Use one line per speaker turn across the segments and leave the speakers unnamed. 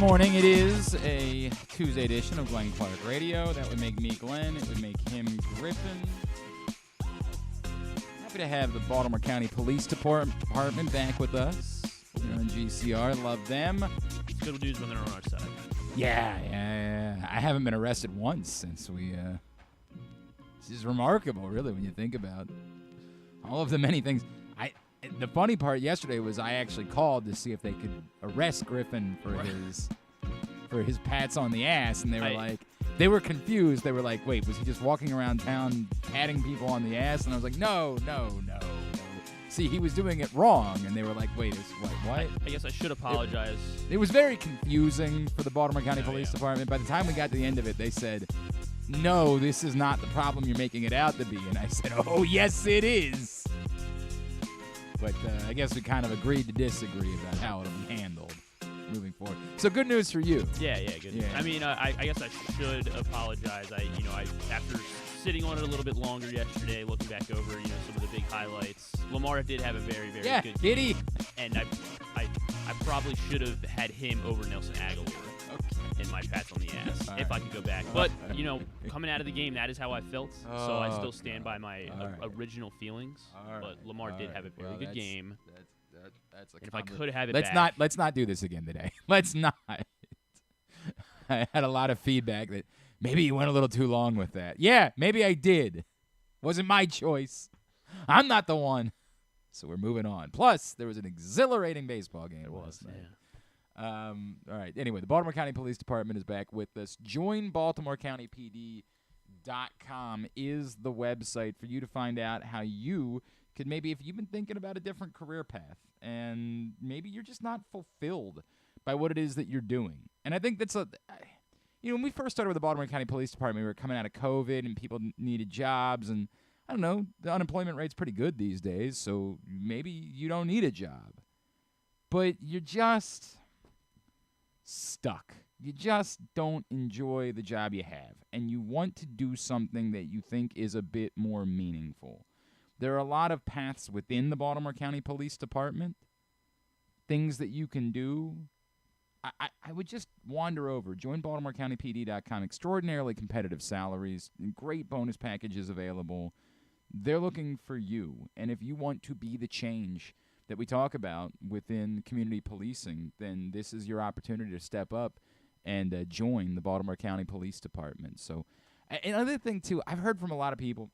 morning. It is a Tuesday edition of Glenn Clark Radio. That would make me Glenn. It would make him Griffin. Happy to have the Baltimore County Police Department back with us here on GCR. Love them.
It's good news when they're on our side.
Yeah. I haven't been arrested once since we... This is remarkable, really, when you think about all of the many things. The funny part yesterday was I actually called to see if they could arrest Griffin for his pats on the ass, and they were confused. They were like, wait, was he just walking around town patting people on the ass? And I was like, no. See, he was doing it wrong, and they were like, wait, what?
I guess I should apologize.
It was very confusing for the Baltimore County Police Department. By the time we got to the end of it, they said, no, this is not the problem you're making it out to be. And I said, oh, yes, it is. But I guess we kind of agreed to disagree about how it'll be handled moving forward. So good news for you.
Yeah, good. Yeah. I mean, I guess I should apologize. I after sitting on it a little bit longer yesterday, looking back over, some of the big highlights. Lamar did have a very, very good game.
Did he?
And I probably should have had him over Nelson Aguilar in my pats on the ass if I could go back. But, coming out of the game, that is how I felt. So I still stand by my original feelings. But Lamar did have a very good game.
That's
if I could have it back.
Let's not do this again today. Let's not. I had a lot of feedback that maybe you went a little too long with that. Yeah, maybe I did. Wasn't my choice. I'm not the one. So we're moving on. Plus, there was an exhilarating baseball game last night. All right. Anyway, the Baltimore County Police Department is back with us. JoinBaltimoreCountyPD.com is the website for you to find out how you could maybe, if you've been thinking about a different career path and maybe you're just not fulfilled by what it is that you're doing. And I think that's when we first started with the Baltimore County Police Department, we were coming out of COVID and people needed jobs, and I don't know, the unemployment rate's pretty good these days, so maybe you don't need a job. But you're just stuck. You just don't enjoy the job you have, and you want to do something that you think is a bit more meaningful. There are a lot of paths within the Baltimore County Police Department, things that you can do. I would just wander over. JoinBaltimoreCountyPD.com. Extraordinarily competitive salaries, great bonus packages available. They're looking for you, and if you want to be the change that we talk about within community policing, then this is your opportunity to step up and join the Baltimore County Police Department. So, another thing, too, I've heard from a lot of people.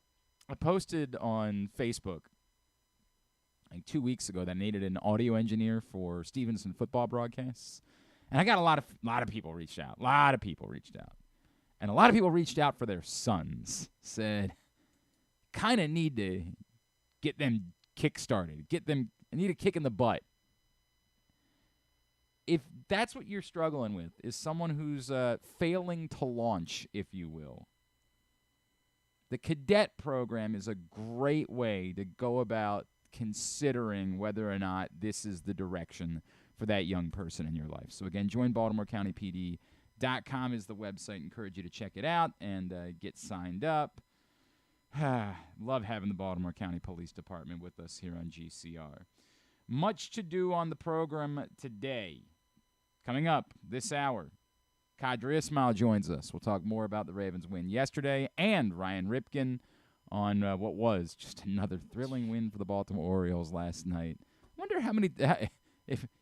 I posted on Facebook, like 2 weeks ago, that I needed an audio engineer for Stevenson football broadcasts. And I got a lot of people reached out. And a lot of people reached out for their sons. Said, kind of need to get them kick-started. I need a kick in the butt. If that's what you're struggling with, is someone who's failing to launch, if you will, the cadet program is a great way to go about considering whether or not this is the direction for that young person in your life. So again, JoinBaltimoreCountyPD.com is the website. Encourage you to check it out and get signed up. Love having the Baltimore County Police Department with us here on GCR. Much to do on the program today. Coming up this hour, Qadry Ismail joins us. We'll talk more about the Ravens' win yesterday and Ryan Ripken on what was just another thrilling win for the Baltimore Orioles last night. I wonder how many...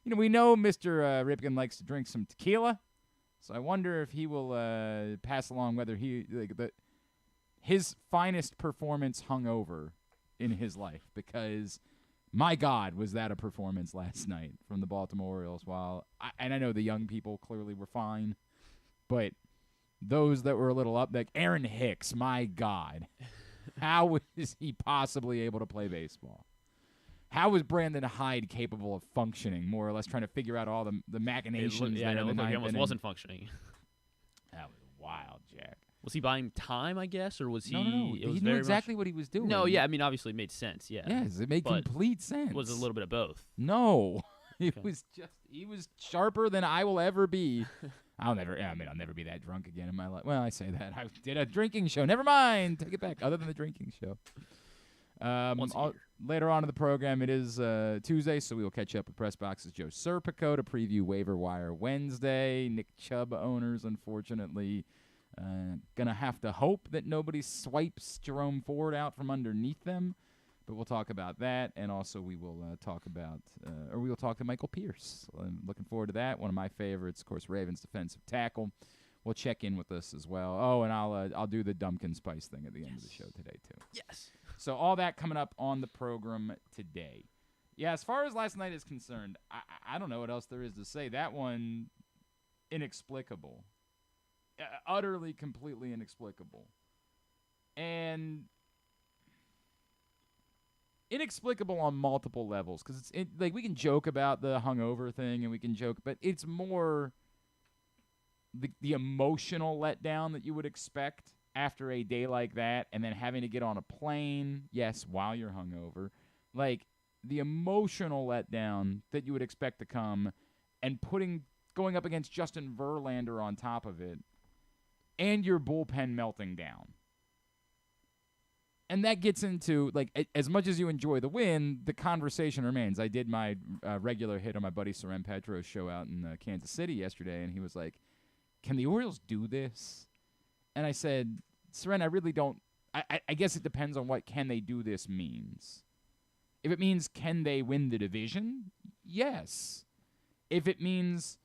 we know Mr. Ripken likes to drink some tequila, so I wonder if he will pass along whether his finest performance hungover in his life, because my God, was that a performance last night from the Baltimore Orioles. And I know the young people clearly were fine, but those that were a little up, like Aaron Hicks, my God, how is he possibly able to play baseball? How was Brandon Hyde capable of functioning, more or less, trying to figure out all the machinations?
It looked like he almost wasn't functioning.
That was wild, Jack.
Was he buying time, I guess, or was he?
No. He knew exactly what he was doing.
No, yeah, I mean, obviously it made sense, yeah.
Yes, it made complete sense.
It was a little bit of both.
No, he was sharper than I will ever be. I'll never be that drunk again in my life. Well, I say that. I did a drinking show. Never mind. Take it back. Other than the drinking show.
Once a year.
Later on in the program, it is Tuesday, so we will catch up with PressBox's Joe Serpico to preview Waiver-Wire Wednesday. Nick Chubb owners, unfortunately, going to have to hope that nobody swipes Jerome Ford out from underneath them. But we'll talk about that, and also we will talk about, we will talk to Michael Pierce. I'm looking forward to that. One of my favorites, of course, Ravens defensive tackle. Will check in with us as well. Oh, and I'll do the Dumpkin Spice thing at the end of the show today too.
Yes.
So all that coming up on the program today. Yeah, as far as last night is concerned, I don't know what else there is to say. That one, inexplicable. Utterly, completely inexplicable. And inexplicable on multiple levels. Because like we can joke about the hungover thing, and we can joke, but it's more the emotional letdown that you would expect after a day like that, and then having to get on a plane, yes, while you're hungover. Like, the emotional letdown that you would expect to come, and going up against Justin Verlander on top of it, and your bullpen melting down. And that gets into, like, as much as you enjoy the win, the conversation remains. I did my regular hit on my buddy Seren Petro's show out in Kansas City yesterday, and he was like, can the Orioles do this? And I said, Seren, I really don't. I guess it depends on what can they do this means. If it means can they win the division, yes. If it means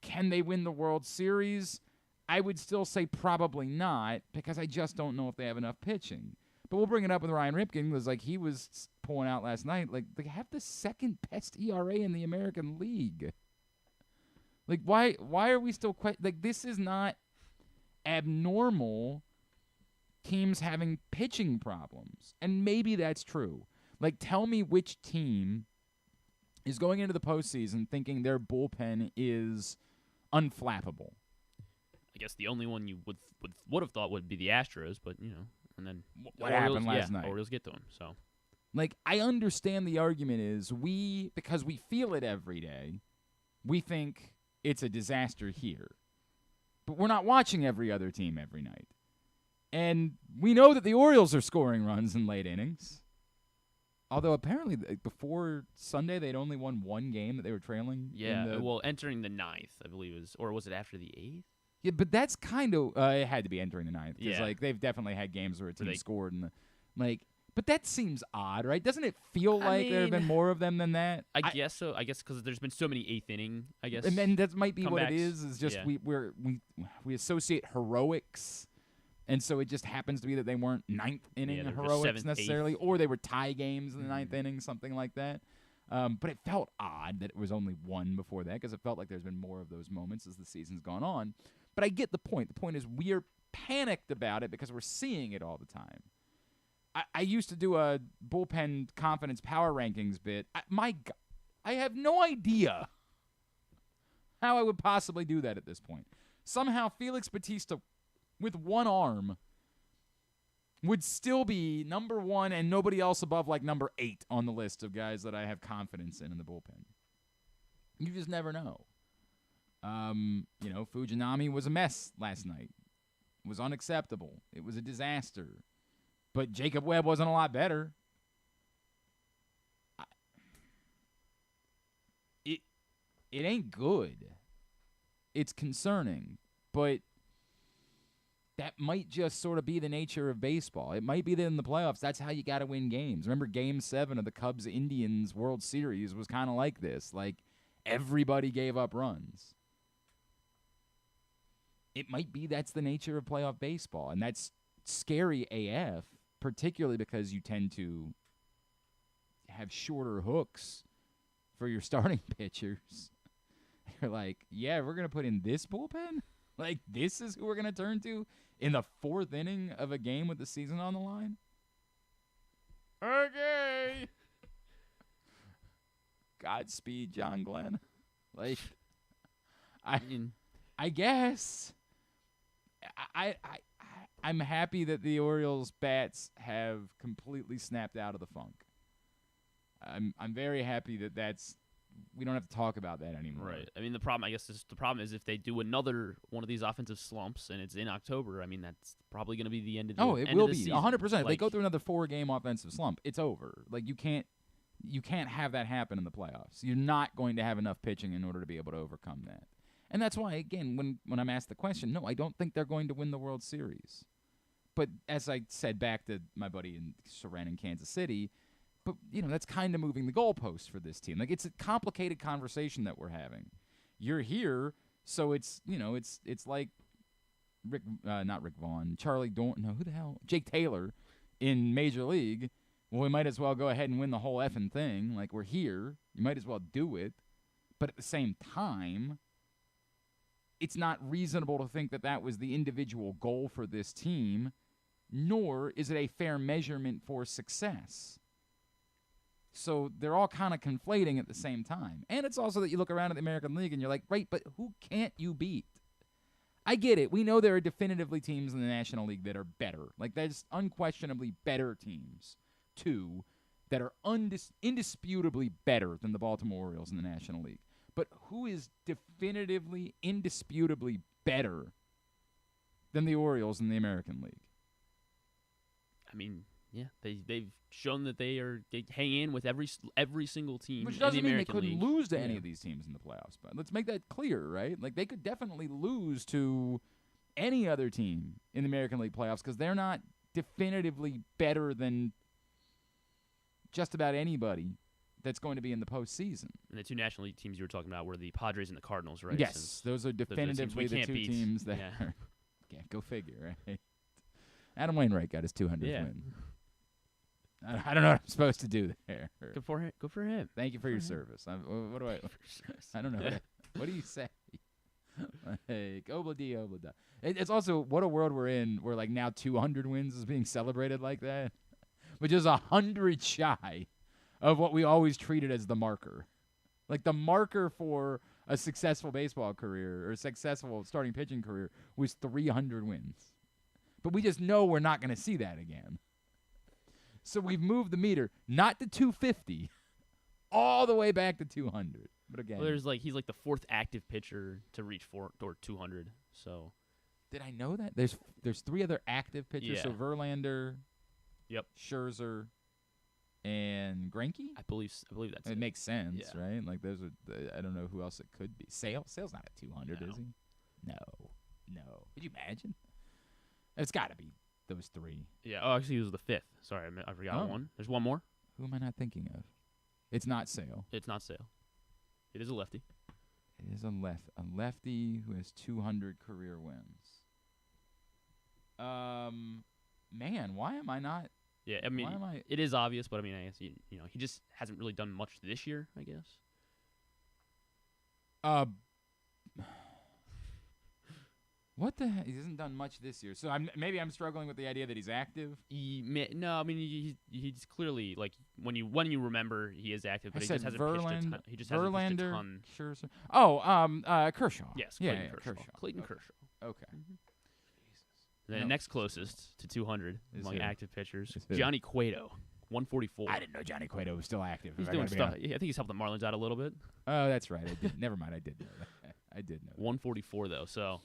can they win the World Series, I would still say probably not, because I just don't know if they have enough pitching. But we'll bring it up with Ryan Ripken, because like he was pulling out last night, like they have the second best ERA in the American League. Like why are we still like this is not abnormal, teams having pitching problems. And maybe that's true. Like, tell me which team is going into the postseason thinking their bullpen is unflappable.
I guess the only one you would have thought would be the Astros, but, you know, and then
what happened last night?
Orioles get to them, so.
Like, I understand the argument is because we feel it every day, we think it's a disaster here. But we're not watching every other team every night. And we know that the Orioles are scoring runs in late innings. Although apparently before Sunday they'd only won one game that they were trailing.
Yeah, well, entering the 9th, I believe or was it after the 8th?
Yeah, but that's kind of it had to be entering the 9th because like they've definitely had games where a team scored and but that seems odd, right? Doesn't it feel like there have been more of them than that?
I guess so. I guess because there's been so many 8th inning, I guess.
And then that might be
comebacks.
What it is just we associate heroics. And so it just happens to be that they weren't 9th inning heroics
7th,
necessarily,
8th.
or they were tie games in the 9th inning, something like that. But it felt odd that it was only one before that because it felt like there's been more of those moments as the season's gone on. But I get the point. The point is we are panicked about it because we're seeing it all the time. I used to do a bullpen confidence power rankings bit. I have no idea how I would possibly do that at this point. Somehow Felix Bautista with one arm would still be number 1 and nobody else above like number 8 on the list of guys that I have confidence in the bullpen. You just never know. Fujinami was a mess last night. It was unacceptable. It was a disaster. But Jacob Webb wasn't a lot better. It ain't good. It's concerning, but that might just sort of be the nature of baseball. It might be that in the playoffs, that's how you got to win games. Remember Game 7 of the Cubs-Indians World Series was kind of like this. Like, everybody gave up runs. It might be that's the nature of playoff baseball, and that's scary AF, particularly because you tend to have shorter hooks for your starting pitchers. You're like, yeah, we're going to put in this bullpen? Like, this is who we're going to turn to in the 4th inning of a game with the season on the line? Okay. Godspeed, John Glenn. Like, I guess. I'm happy that the Orioles' bats have completely snapped out of the funk. I'm very happy that that's we don't have to talk about that anymore.
Right. I mean, the problem is if they do another one of these offensive slumps and it's in October, I mean, that's probably going to be the end of the
it will be
season.
100%. If they go through another 4-game offensive slump, it's over. Like, you can't have that happen in the playoffs. You're not going to have enough pitching in order to be able to overcome that. And that's why, again, when I'm asked the question, no, I don't think they're going to win the World Series. But as I said back to my buddy in Soren in Kansas City, but that's kind of moving the goalposts for this team. Like, it's a complicated conversation that we're having. You're here, so it's like not Rick Vaughn, Charlie Dorn, no, who the hell? Jake Taylor in Major League. Well, we might as well go ahead and win the whole effing thing. Like, we're here. You might as well do it. But at the same time, it's not reasonable to think that that was the individual goal for this team, nor is it a fair measurement for success. So they're all kind of conflating at the same time. And it's also that you look around at the American League and you're like, right, but who can't you beat? I get it. We know there are definitively teams in the National League that are better. Like, there's unquestionably better teams, too, that are indisputably better than the Baltimore Orioles in the National League. But who is definitively, indisputably better than the Orioles in the American League?
I mean, yeah, they've shown that they hang in with every single team
Which
in
doesn't
the
mean
American
they couldn't
League.
lose to any of these teams in the playoffs. But let's make that clear, right? Like, they could definitely lose to any other team in the American League playoffs because they're not definitively better than just about anybody that's going to be in the postseason.
And the two National League teams you were talking about were the Padres and the Cardinals, right?
Yes,
Since
those are definitively the two teams that are, go figure, right? Adam Wainwright got his 200th win. I don't know what I'm supposed to do there.
Good for him.
Thank you for your service. What do I don't know. What do you say? Like, obla-dee, obla-da. It's also, what a world we're in where, like, now 200 wins is being celebrated like that, which is 100 shy of what we always treated as the marker. Like, the marker for a successful baseball career or a successful starting pitching career was 300 wins. But we just know we're not going to see that again. So we've moved the meter not to 250, all the way back to 200. But again,
well, he's like the fourth active pitcher to reach 200. So
did I know that? There's 3 other active pitchers.
Yeah.
So Verlander,
yep,
Scherzer, and Greinke.
I believe that's it.
It makes sense,
Yeah.
right? Like, those are. I don't know who else it could be. Sale's not at 200, is he? No. Could you imagine? It's got to be those 3.
Yeah. Oh, actually, he was the 5th. Sorry, I forgot one. There's one more.
Who am I not thinking of? It's not Sale.
It's not Sale. It is a lefty.
It is a lefty who has 200 career wins. Man, why am I not?
Yeah, I mean, it is obvious, but I mean, I guess he just hasn't really done much this year, I guess.
What the heck? He hasn't done much this year. So maybe I'm struggling with the idea that he's active.
No, I mean, he's clearly, like, when you remember, he is active, but he just hasn't pitched a ton. He just hasn't pitched a ton.
Scherzer. Oh, Kershaw.
Yes,
Clayton
Kershaw. Clayton Kershaw.
Okay.
Mm-hmm. The next closest to 200 among active pitchers,
who?
Johnny Cueto, 144.
I didn't know Johnny Cueto was still active.
He's doing stuff. I think he's helped the Marlins out a little bit.
Oh, that's right. I did. Never mind. I did know that. I did know that.
144 though. So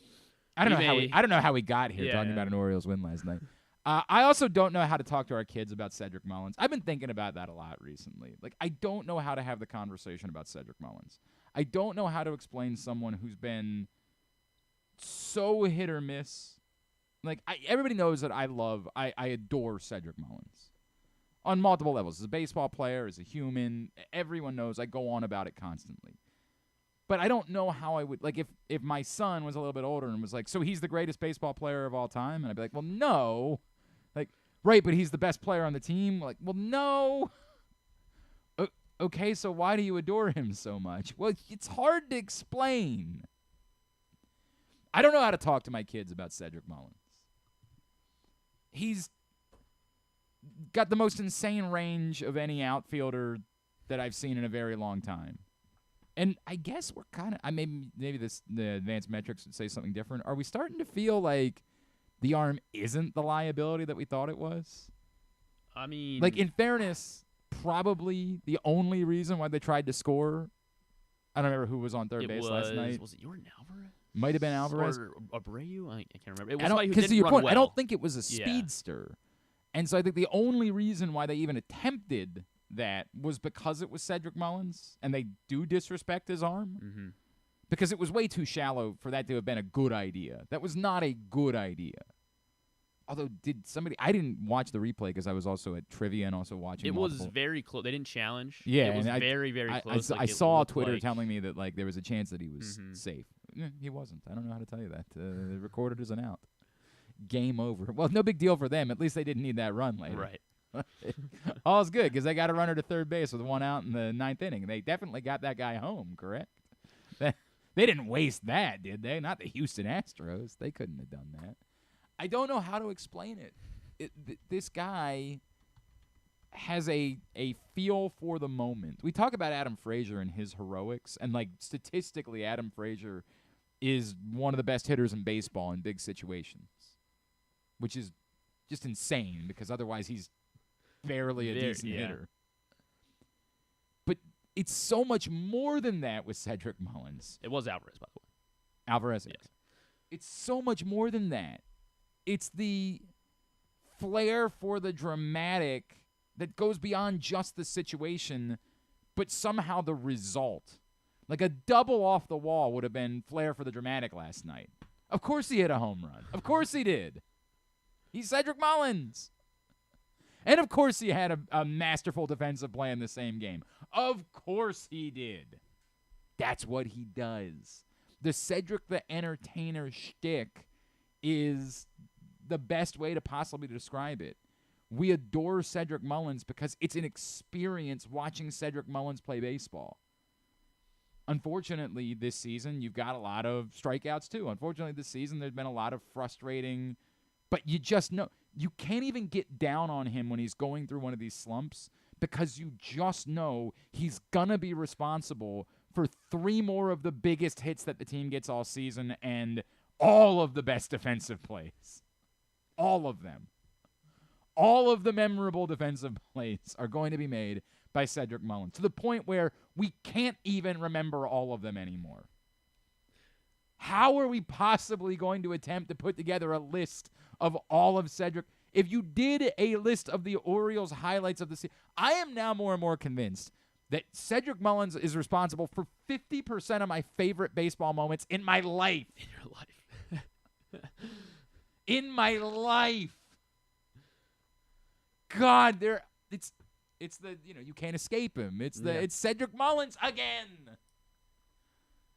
I don't know how we got here talking about an Orioles win last night. I also don't know how to talk to our kids about Cedric Mullins. I've been thinking about that a lot recently. Like, I don't know how to have the conversation about Cedric Mullins. I don't know how to explain someone who's been so hit or miss. Like, everybody knows that I adore Cedric Mullins on multiple levels. As a baseball player, as a human, everyone knows I go on about it constantly. But I don't know how I would, like, if my son was a little bit older and was like, so he's the greatest baseball player of all time? And I'd be like, well, no. Like, right, but he's the best player on the team? Like, well, no. Okay, so why do you adore him so much? Well, it's hard to explain. I don't know how to talk to my kids about Cedric Mullins. He's got the most insane range of any outfielder that I've seen in a very long time. And I guess we're kind of, maybe the advanced metrics would say something different. Are we starting to feel like the arm isn't the liability that we thought it was?
I mean,
like, in fairness, probably the only reason why they tried to score I don't remember who was on third base last night.
Was it Jordan Alvarez?
Might have been Alvarez.
Or Abreu? I can't remember. It was somebody who didn't
to your
run
point,
well.
I don't think it was a speedster. And so I think the only reason why they even attempted that was because it was Cedric Mullins, and they do disrespect his arm.
Mm-hmm.
Because it was way too shallow for that to have been a good idea. That was not a good idea. Although, I didn't watch the replay because I was also at trivia and also watching multiple.
Was very close. They didn't challenge.
Yeah.
It was very, very close.
I saw Twitter telling me that there was a chance that he was safe. He wasn't. I don't know how to tell you that. The recorder isn't out. Game over. Well, no big deal for them. At least they didn't need that run later.
Right.
All's good because they got a runner to third base with one out in the ninth inning. They definitely got that guy home, correct? They didn't waste that, did they? Not the Houston Astros. They couldn't have done that. I don't know how to explain it. This guy has a feel for the moment. We talk about Adam Frazier and his heroics, and statistically, Adam Frazier is one of the best hitters in baseball in big situations, which is just insane because otherwise he's barely a decent hitter. But it's so much more than that with Cedric Mullins.
It was Alvarez, by the way.
Alvarez. Yes. It's so much more than that. It's the flair for the dramatic that goes beyond just the situation, but somehow the result. Like a double off the wall would have been flair for the dramatic last night. Of course he hit a home run. Of course he did. He's Cedric Mullins. And of course he had a masterful defensive play in the same game. Of course he did. That's what he does. The Cedric the Entertainer shtick is the best way to possibly describe it. We adore Cedric Mullins because it's an experience watching Cedric Mullins play baseball. Unfortunately, this season, you've got a lot of strikeouts too. Unfortunately, this season, there's been a lot of frustrating, but you just know, you can't even get down on him when he's going through one of these slumps because you just know he's going to be responsible for 3 more of the biggest hits that the team gets all season and all of the best defensive plays. All of them. All of the memorable defensive plays are going to be made by Cedric Mullins to the point where we can't even remember all of them anymore. How are we possibly going to attempt to put together a list of all of Cedric? If you did a list of the Orioles highlights of the season, I am now more and more convinced that Cedric Mullins is responsible for 50% of my favorite baseball moments in my life.
In your life.
In my life. God, it's the, you can't escape him. It's Cedric Mullins again.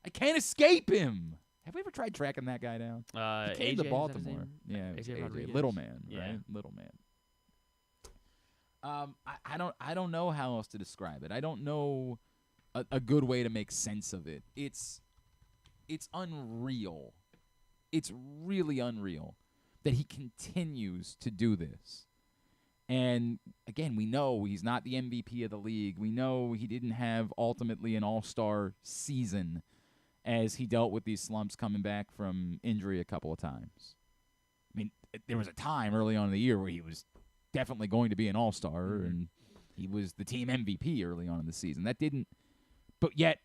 I can't escape him. Have we ever tried tracking that guy down? He came to Baltimore. Yeah, AJ. Little man, right? Little man. I don't know how else to describe it. I don't know a good way to make sense of it. It's unreal. It's really unreal that he continues to do this. And, again, we know he's not the MVP of the league. We know he didn't have ultimately an all-star season as he dealt with these slumps coming back from injury a couple of times. I mean, there was a time early on in the year where he was definitely going to be an all-star, and he was the team MVP early on in the season. That didn't – but yet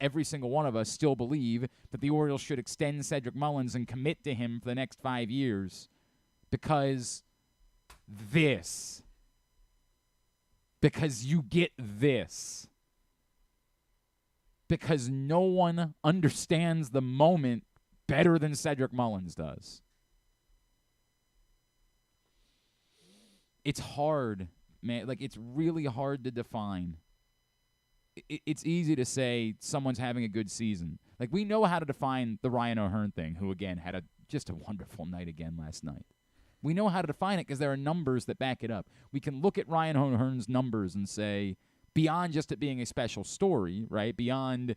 every single one of us still believe that the Orioles should extend Cedric Mullins and commit to him for the next 5 years because – because you get this. Because no one understands the moment better than Cedric Mullins does. It's hard, man. It's really hard to define. It's easy to say someone's having a good season. We know how to define the Ryan O'Hearn thing, who, again, had just a wonderful night again last night. We know how to define it because there are numbers that back it up. We can look at Ryan O'Hearn's numbers and say, beyond just it being a special story, right? Beyond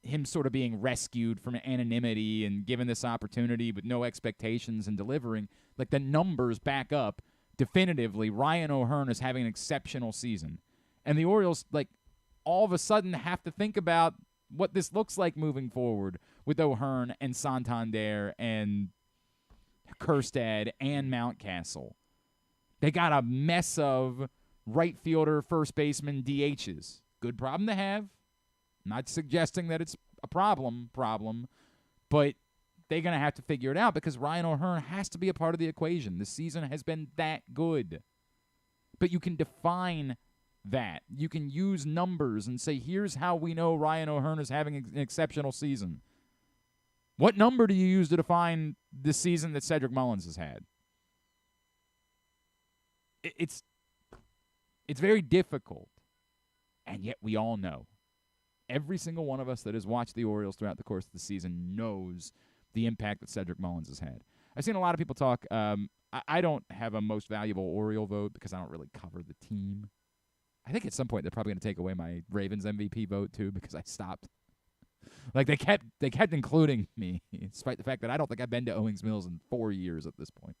him sort of being rescued from anonymity and given this opportunity with no expectations and delivering, the numbers back up definitively Ryan O'Hearn is having an exceptional season. And the Orioles, all of a sudden have to think about what this looks like moving forward with O'Hearn and Santander and Kerstad and Mountcastle. They got a mess of right fielder, first baseman, DHs. Good problem to have. Not suggesting that it's a problem, but they're going to have to figure it out because Ryan O'Hearn has to be a part of the equation. The season has been that good. But you can define that. You can use numbers and say, here's how we know Ryan O'Hearn is having an exceptional season. What number do you use to define the season that Cedric Mullins has had? It's very difficult, and yet we all know. Every single one of us that has watched the Orioles throughout the course of the season knows the impact that Cedric Mullins has had. I've seen a lot of people talk. I don't have a most valuable Oriole vote because I don't really cover the team. I think at some point they're probably going to take away my Ravens MVP vote too because I stopped. Like they kept including me, despite the fact that I don't think I've been to Owings Mills in 4 years at this point.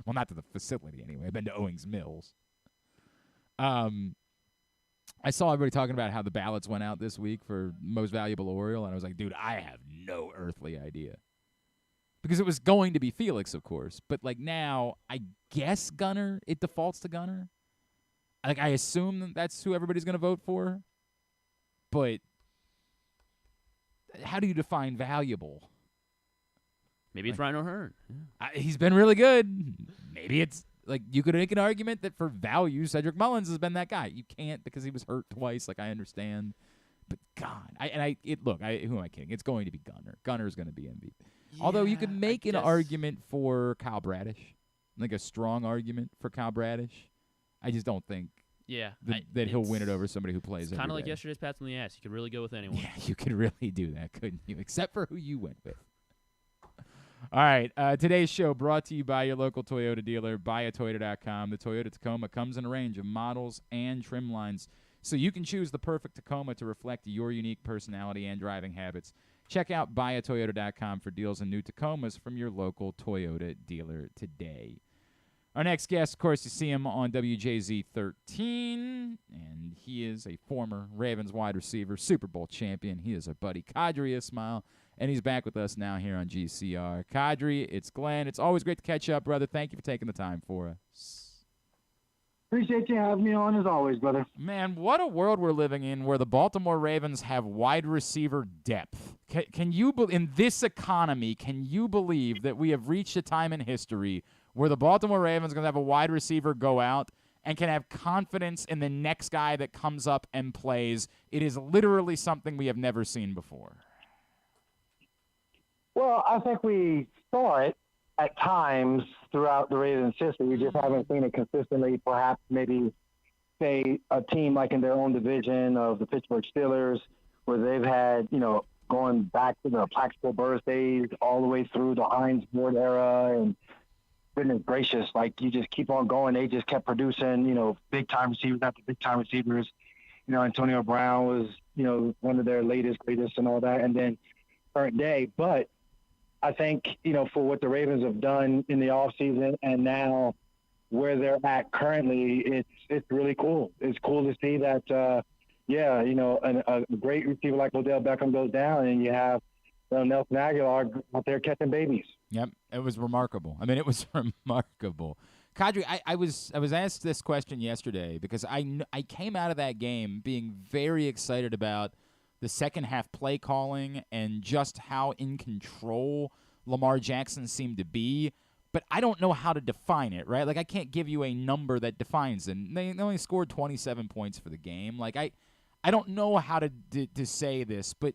Well, not to the facility anyway. I've been to Owings Mills. I saw everybody talking about how the ballots went out this week for most valuable Oriole, and I was like, dude, I have no earthly idea. Because it was going to be Felix, of course. But, like, now, I guess Gunnar, it defaults to Gunnar. Like, I assume that's who everybody's going to vote for. But how do you define valuable?
Maybe it's Ryan O'Hearn.
He's been really good. Maybe it's, like, you could make an argument that for value, Cedric Mullins has been that guy. You can't because he was hurt twice, like, I understand. But, God, who am I kidding? It's going to be Gunnar. Gunner's going to be MVP. Yeah, although you could make an argument for Kyle Bradish, like a strong argument for Kyle Bradish. I just don't think that he'll win it over somebody who plays every day.
Kind of like yesterday's pats on the ass. You could really go with anyone.
Yeah, you could really do that, couldn't you? Except for who you went with. All right, today's show brought to you by your local Toyota dealer, buyatoyota.com. The Toyota Tacoma comes in a range of models and trim lines, so you can choose the perfect Tacoma to reflect your unique personality and driving habits. Check out buyatoyota.com for deals on new Tacomas from your local Toyota dealer today. Our next guest, of course, you see him on WJZ 13, and he is a former Ravens wide receiver, Super Bowl champion. He is our buddy Qadry Ismail, and he's back with us now here on GCR. Qadry, it's Glenn. It's always great to catch up, brother. Thank you for taking the time for us.
Appreciate you having me on as always, brother.
Man, what a world we're living in where the Baltimore Ravens have wide receiver depth. Can you, in this economy, can you believe that we have reached a time in history where the Baltimore Ravens are going to have a wide receiver go out and can have confidence in the next guy that comes up and plays? It is literally something we have never seen before.
Well, I think we saw it at times throughout the Ravens' history. We just haven't seen it consistently. Perhaps maybe, say, a team like in their own division of the Pittsburgh Steelers, where they've had, going back to the Plaxico Burress days all the way through the Hines Ward era. And goodness gracious, like you just keep on going. They just kept producing, big-time receivers after big-time receivers. Antonio Brown was, one of their latest, greatest and all that. And then current day. But I think, for what the Ravens have done in the offseason and now where they're at currently, it's really cool. It's cool to see that, a great receiver like Odell Beckham goes down and you have Nelson Aguilar out there catching babies.
Yep, it was remarkable. I mean, it was remarkable. Qadry, I was asked this question yesterday because I came out of that game being very excited about the second half play calling and just how in control Lamar Jackson seemed to be. But I don't know how to define it, right? Like, I can't give you a number that defines it. They only scored 27 points for the game. Like, I don't know how to say this, but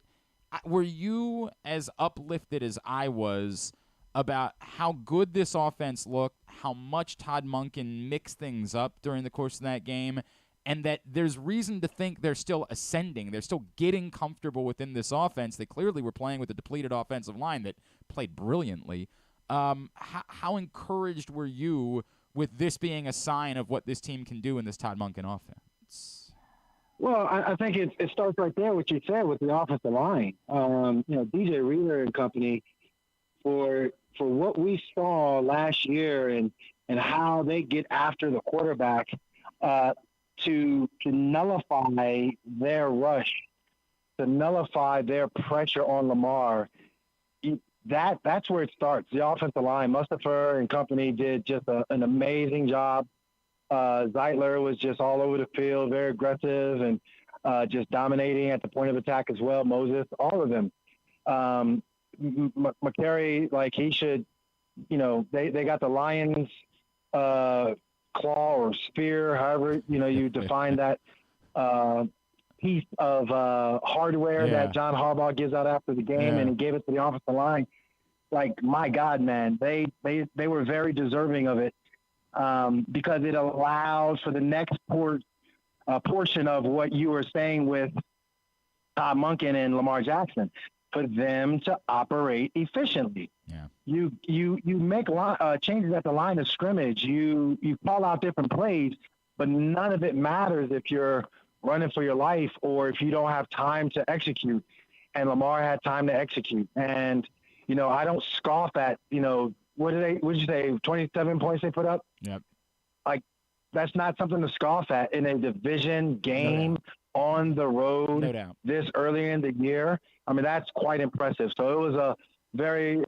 were you as uplifted as I was about how good this offense looked, how much Todd Monken mixed things up during the course of that game, and that there's reason to think they're still ascending. They're still getting comfortable within this offense. They clearly were playing with a depleted offensive line that played brilliantly. How encouraged were you with this being a sign of what this team can do in this Todd Monken offense?
Well, I think it starts right there, what you said, with the offensive line. DJ Reader and company, for what we saw last year and how they get after the quarterback, to nullify their rush, to nullify their pressure on Lamar, that's where it starts. The offensive line, Mustapha and company did just an amazing job. Zeitler was just all over the field, very aggressive. And just dominating at the point of attack as well. Moses, all of them. McCary, like he should, they got the Lions claw or spear, however, you define that piece of hardware that John Harbaugh gives out after the game, and he gave it to the offensive line. Like, my God, man, they were very deserving of it because it allows for the next portion of what you were saying with Todd Monken and Lamar Jackson, for them to operate efficiently.
Yeah.
You make changes at the line of scrimmage. You call out different plays, but none of it matters if you're running for your life or if you don't have time to execute. And Lamar had time to execute. And, I don't scoff at, what did you say, 27 points they put up?
Yep.
Like, that's not something to scoff at in a division game on the road this early in the year. I mean, that's quite impressive. So it was a very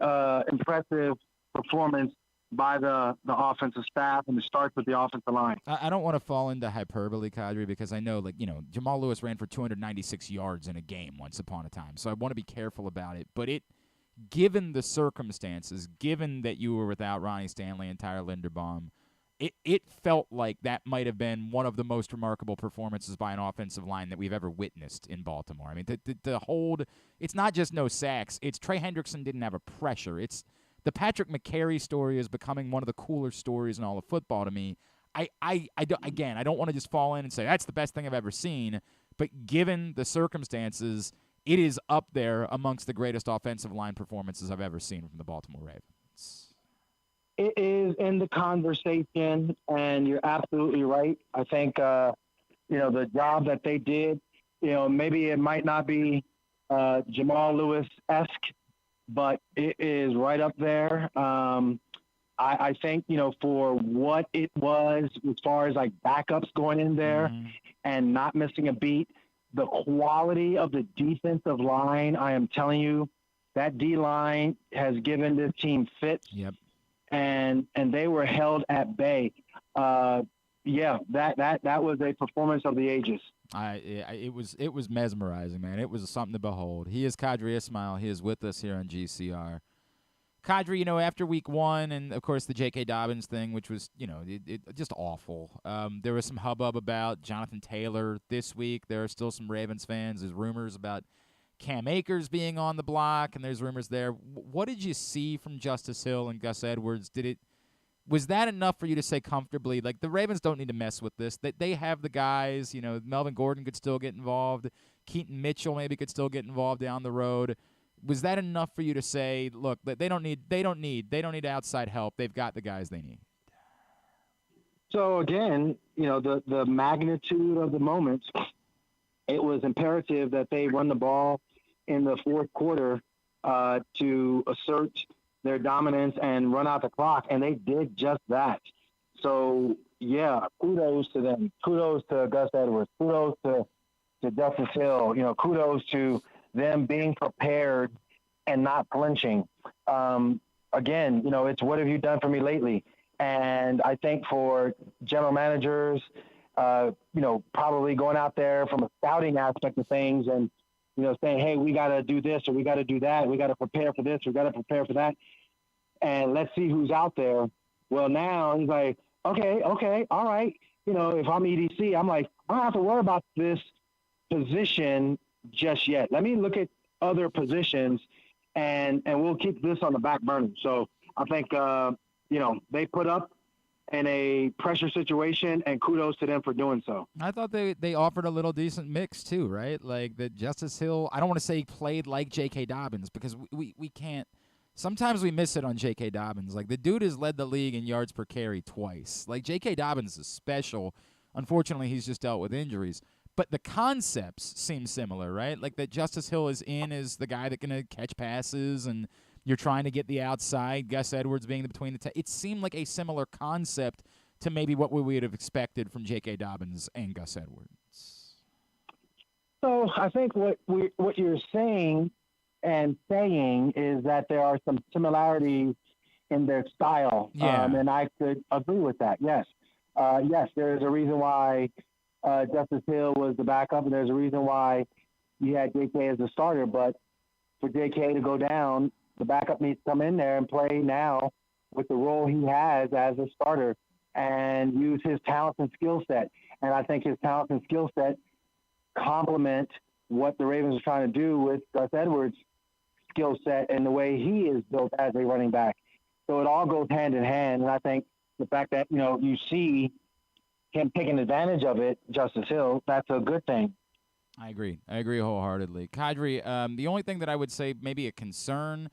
impressive performance by the offensive staff, and it starts with the offensive line.
I don't want to fall into hyperbole, Qadry, because I know, Jamal Lewis ran for 296 yards in a game once upon a time, so I want to be careful about it. But given the circumstances, given that you were without Ronnie Stanley and Tyler Linderbaum, it felt like that might have been one of the most remarkable performances by an offensive line that we've ever witnessed in Baltimore. I mean, the hold, it's not just no sacks. It's Trey Hendrickson didn't have a pressure. It's the Patrick McCary story is becoming one of the cooler stories in all of football to me. I don't want to just fall in and say that's the best thing I've ever seen, but given the circumstances, it is up there amongst the greatest offensive line performances I've ever seen from the Baltimore Ravens.
It is in the conversation, and you're absolutely right. I think, the job that they did, maybe it might not be Jamal Lewis-esque, but it is right up there. I think, for what it was as far as like backups going in there and not missing a beat, the quality of the defensive line, I am telling you, that D-line has given this team fits.
Yep.
And they were held at bay. That was a performance of the ages.
It was mesmerizing, man. It was something to behold. He is Qadry Ismail. He is with us here on GCR. Qadry, after week one, and of course the J.K. Dobbins thing, which was, it just awful. There was some hubbub about Jonathan Taylor this week. There are still some Ravens fans. There's rumors about Cam Akers being on the block, and there's rumors there. What did you see from Justice Hill and Gus Edwards? Was that enough for you to say comfortably, like, the Ravens don't need to mess with this? They have the guys. Melvin Gordon could still get involved. Keaton Mitchell maybe could still get involved down the road. Was that enough for you to say, look, they don't need outside help. They've got the guys they need?
So again, the magnitude of the moment. It was imperative that they run the ball in the fourth quarter to assert their dominance and run out the clock, and they did just that. So, kudos to them. Kudos to Gus Edwards. Kudos to Justice Hill. Kudos to them being prepared and not flinching. Again, it's what have you done for me lately? And I think for general managers – probably going out there from a scouting aspect of things and, saying, hey, we got to do this or we got to do that. We got to prepare for this. We got to prepare for that. And let's see who's out there. Well, now he's like, okay. All right. If I'm EDC, I'm like, I don't have to worry about this position just yet. Let me look at other positions and we'll keep this on the back burner. So I think, they put up in a pressure situation, and kudos to them for doing so.
I thought they offered a little decent mix too, right? Like that Justice Hill, I don't want to say played like J.K. Dobbins because we can't. Sometimes we miss it on J.K. Dobbins. Like the dude has led the league in yards per carry twice. Like J.K. Dobbins is special. Unfortunately, he's just dealt with injuries. But the concepts seem similar, right? Like that Justice Hill is in as the guy that can catch passes and you're trying to get the outside, Gus Edwards being between the it seemed like a similar concept to maybe what we would have expected from J.K. Dobbins and Gus Edwards.
So I think what you're saying is that there are some similarities in their style, and I could agree with that. Yes, there is a reason why Justice Hill was the backup, and there's a reason why you had J.K. as the starter. But for J.K. to go down, the backup needs to come in there and play now with the role he has as a starter and use his talents and skill set. And I think his talents and skill set complement what the Ravens are trying to do with Gus Edwards' skill set and the way he is built as a running back. So it all goes hand in hand. And I think the fact that, you see him taking advantage of it, Justice Hill, that's a good thing.
I agree wholeheartedly. Qadry, the only thing that I would say maybe a concern,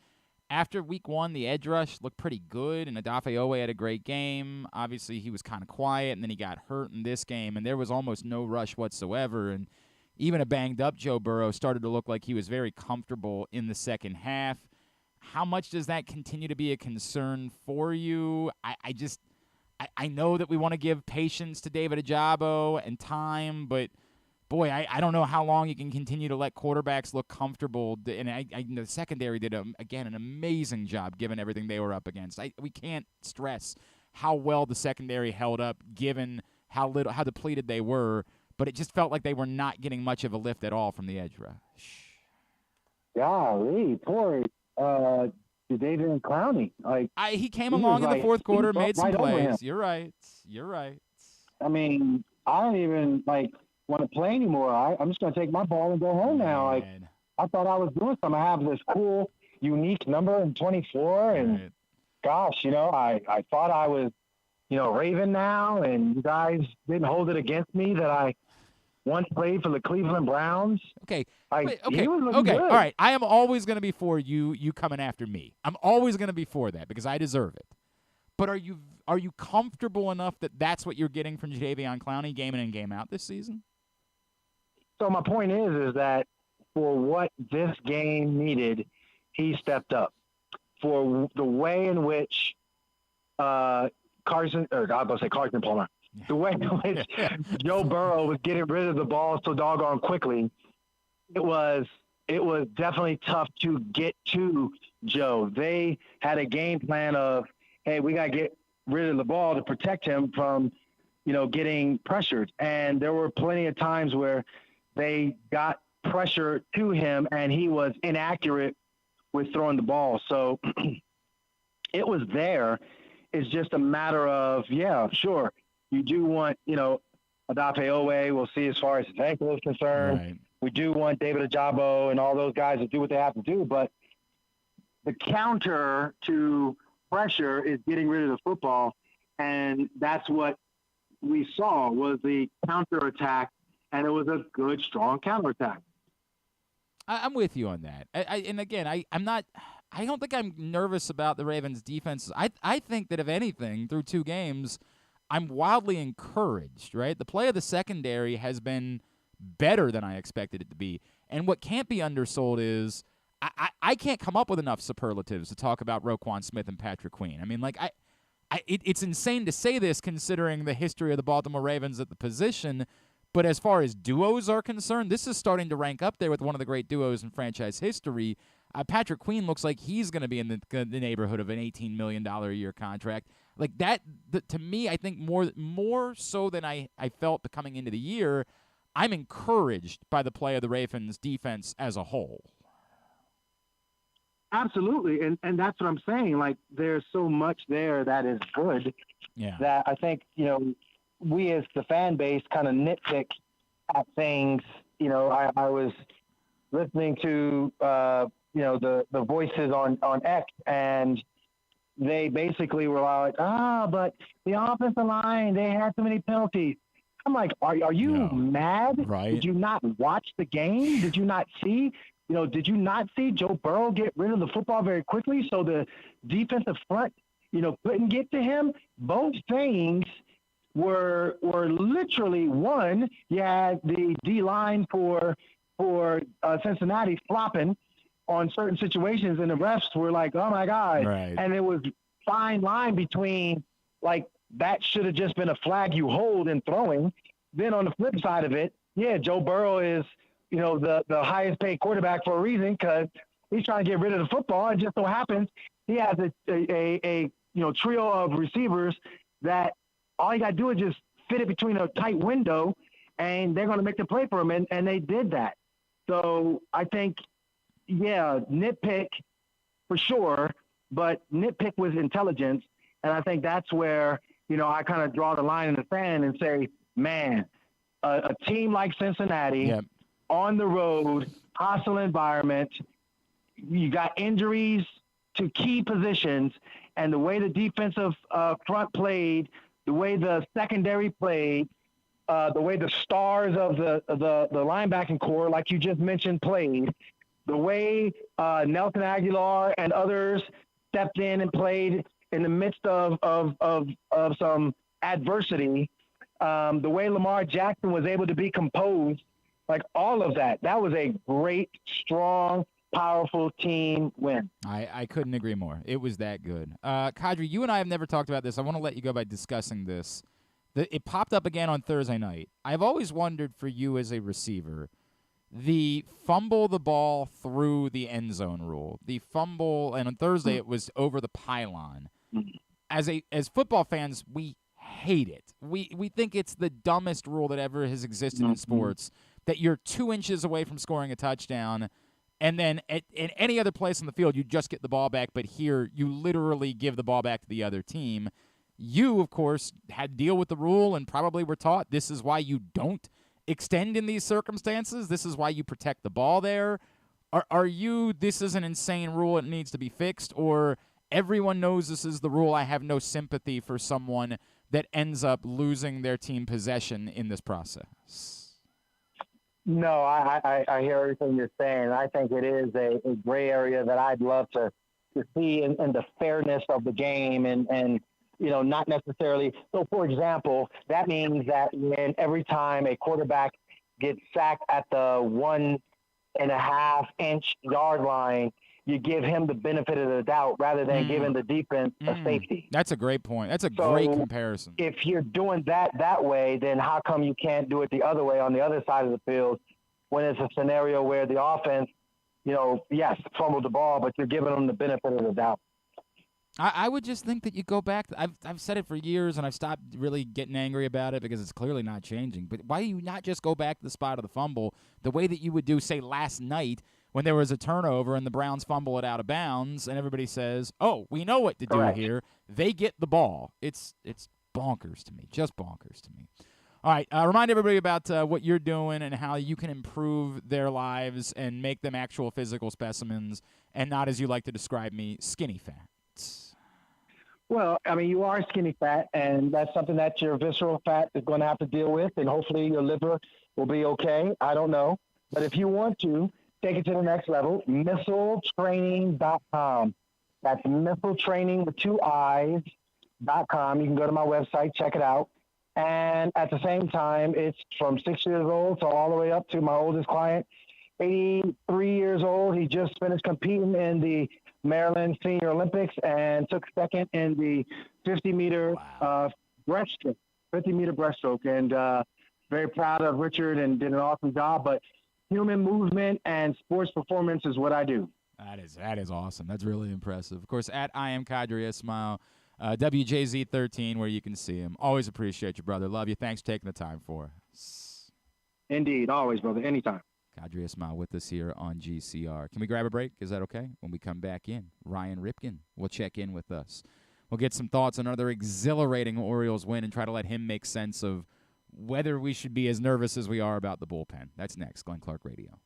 after week one, the edge rush looked pretty good, and Odafe Owe had a great game. Obviously, he was kind of quiet, and then he got hurt in this game, and there was almost no rush whatsoever. And even a banged-up Joe Burrow started to look like he was very comfortable in the second half. How much does that continue to be a concern for you? I know that we want to give patience to David Ojabo and time, but boy, I don't know how long you can continue to let quarterbacks look comfortable. And the secondary did, again, an amazing job given everything they were up against. We can't stress how well the secondary held up given how depleted they were, but it just felt like they were not getting much of a lift at all from the edge rush.
Golly, poor David and Clowney.
He came along in the fourth quarter, made some plays. You're right.
I mean, I don't even, want to play anymore. I'm just going to take my ball and go home now. I thought I was doing something. I have this cool, unique number in 24, and gosh, I thought I was, Raven now, and you guys didn't hold it against me that I once played for the Cleveland Browns.
Okay.
Okay.
Good. All right. I am always going to be for you coming after me. I'm always going to be for that because I deserve it. But are you comfortable enough that that's what you're getting from Jadeveon Clowney game in and game out this season?
So my point is that for what this game needed, he stepped up. For the way in which Carson Palmer, the way in which Joe Burrow was getting rid of the ball so doggone quickly, it was definitely tough to get to Joe. They had a game plan of, hey, we got to get rid of the ball to protect him from, getting pressured. And there were plenty of times where they got pressure to him and he was inaccurate with throwing the ball. So it was there. It's just a matter of, sure, you do want, Odafe Owe, we'll see as far as his ankle is concerned.
Right.
We do want David Ojabo and all those guys to do what they have to do. But the counter to pressure is getting rid of the football. And that's what we saw was the counterattack. And it was a good, strong counterattack.
I'm with you on that. I don't think I'm nervous about the Ravens' defense. I think that if anything, through two games, I'm wildly encouraged, right? The play of the secondary has been better than I expected it to be. And what can't be undersold is I can't come up with enough superlatives to talk about Roquan Smith and Patrick Queen. I mean, it's insane to say this considering the history of the Baltimore Ravens at the position. But as far as duos are concerned, this is starting to rank up there with one of the great duos in franchise history. Patrick Queen looks like he's going to be in the neighborhood of an $18 million a year contract. Like that, to me, I think more so than I felt coming into the year, I'm encouraged by the play of the Ravens defense as a whole.
Absolutely. And that's what I'm saying. Like, there's so much there that is good that I think, we as the fan base kind of nitpick at things. I was listening to, the voices on X, and they basically were like, but the offensive line, they had so many penalties. I'm like, are you mad?
Right.
Did you not watch the game? Did you not see? Did you not see Joe Burrow get rid of the football very quickly so the defensive front, couldn't get to him? Both things were literally one. You had the D-line for Cincinnati flopping on certain situations, and the refs were like, oh, my God.
Right.
And it was fine line between, like, that should have just been a flag you hold in throwing. Then on the flip side of it, Joe Burrow is, the highest paid quarterback for a reason because he's trying to get rid of the football. It just so happens he has a trio of receivers that all you got to do is just fit it between a tight window and they're going to make the play for him, and they did that. So I think, nitpick for sure, but nitpick with intelligence, and I think that's where, I kind of draw the line in the sand and say, man, a team like Cincinnati on the road, hostile environment, you got injuries to key positions, and the way the defensive front played, the way the secondary played, the way the stars of the linebacking core, like you just mentioned, played, the way Nelson Aguilar and others stepped in and played in the midst of some adversity, the way Lamar Jackson was able to be composed, like all of that was a great, strong, powerful team win.
I couldn't agree more. It was that good. Qadry, you and I have never talked about this. I want to let you go by discussing this. It popped up again on Thursday night. I've always wondered for you as a receiver, the fumble the ball through the end zone rule. The fumble, and on Thursday it was over the pylon. As football fans, we hate it. We think it's the dumbest rule that ever has existed in sports, that you're 2 inches away from scoring a touchdown, and then in any other place on the field, you just get the ball back, but here you literally give the ball back to the other team. You, of course, had to deal with the rule and probably were taught this is why you don't extend in these circumstances. This is why you protect the ball there. Are you, this is an insane rule, it needs to be fixed, or everyone knows this is the rule, I have no sympathy for someone that ends up losing their team possession in this process?
No, I hear everything you're saying. I think it is a gray area that I'd love to see in the fairness of the game and not necessarily. So, for example, that means that when every time a quarterback gets sacked at the 1.5 inch yard line, you give him the benefit of the doubt rather than giving the defense a safety.
That's a great point. That's a great comparison. If
you're doing that way, then how come you can't do it the other way on the other side of the field when it's a scenario where the offense, yes, fumbled the ball, but you're giving them the benefit of the doubt?
I would just think that you go back. I've said it for years, and I've stopped really getting angry about it because it's clearly not changing. But why do you not just go back to the spot of the fumble the way that you would do, say, last night when there was a turnover and the Browns fumble it out of bounds, and everybody says, oh, we know what to do here. They get the ball. It's bonkers to me, just bonkers to me. All right, remind everybody about what you're doing and how you can improve their lives and make them actual physical specimens and not, as you like to describe me, skinny fat.
Well, I mean, you are skinny fat, and that's something that your visceral fat is going to have to deal with, and hopefully your liver will be okay. I don't know. But if you want to take it to the next level, missiletraining.com. That's missiletraining with 2 I's.com. You can go to my website, check it out. And at the same time, it's from 6 years old to all the way up to my oldest client, 83 years old. He just finished competing in the Maryland Senior Olympics and took second in the 50-meter breaststroke. 50-meter breaststroke, and very proud of Richard and did an awesome job. But human movement and sports performance is what I do.
That is awesome. That's really impressive. Of course, at I am Qadry Ismail, WJZ13, where you can see him. Always appreciate you, brother. Love you. Thanks for taking the time for us.
Indeed. Always, brother. Anytime.
Qadry Ismail with us here on GCR. Can we grab a break? Is that okay? When we come back in, Ryan Ripken will check in with us. We'll get some thoughts on another exhilarating Orioles win and try to let him make sense of whether we should be as nervous as we are about the bullpen. That's next. Glenn Clark Radio.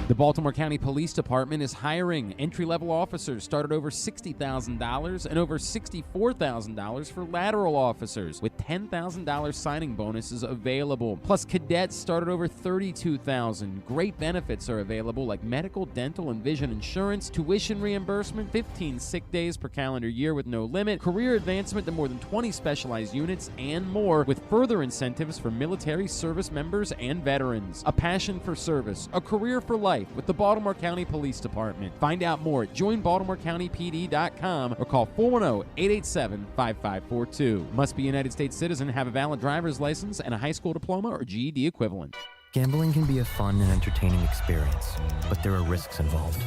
The Baltimore County Police Department is hiring. Entry-level officers start at over $60,000 and over $64,000 for lateral officers, with $10,000 signing bonuses available. Plus, cadets start at over $32,000. Great benefits are available like medical, dental, and vision insurance, tuition reimbursement, 15 sick days per calendar year with no limit, career advancement to more than 20 specialized units, and more, with further incentives for military service members and veterans. A passion for service, a career for life with the Baltimore County Police Department. Find out more at joinbaltimorecountypd.com or call 410-887-5542. Must be a United States citizen, have a valid driver's license, and a high school diploma or GED equivalent.
Gambling can be a fun and entertaining experience, but there are risks involved.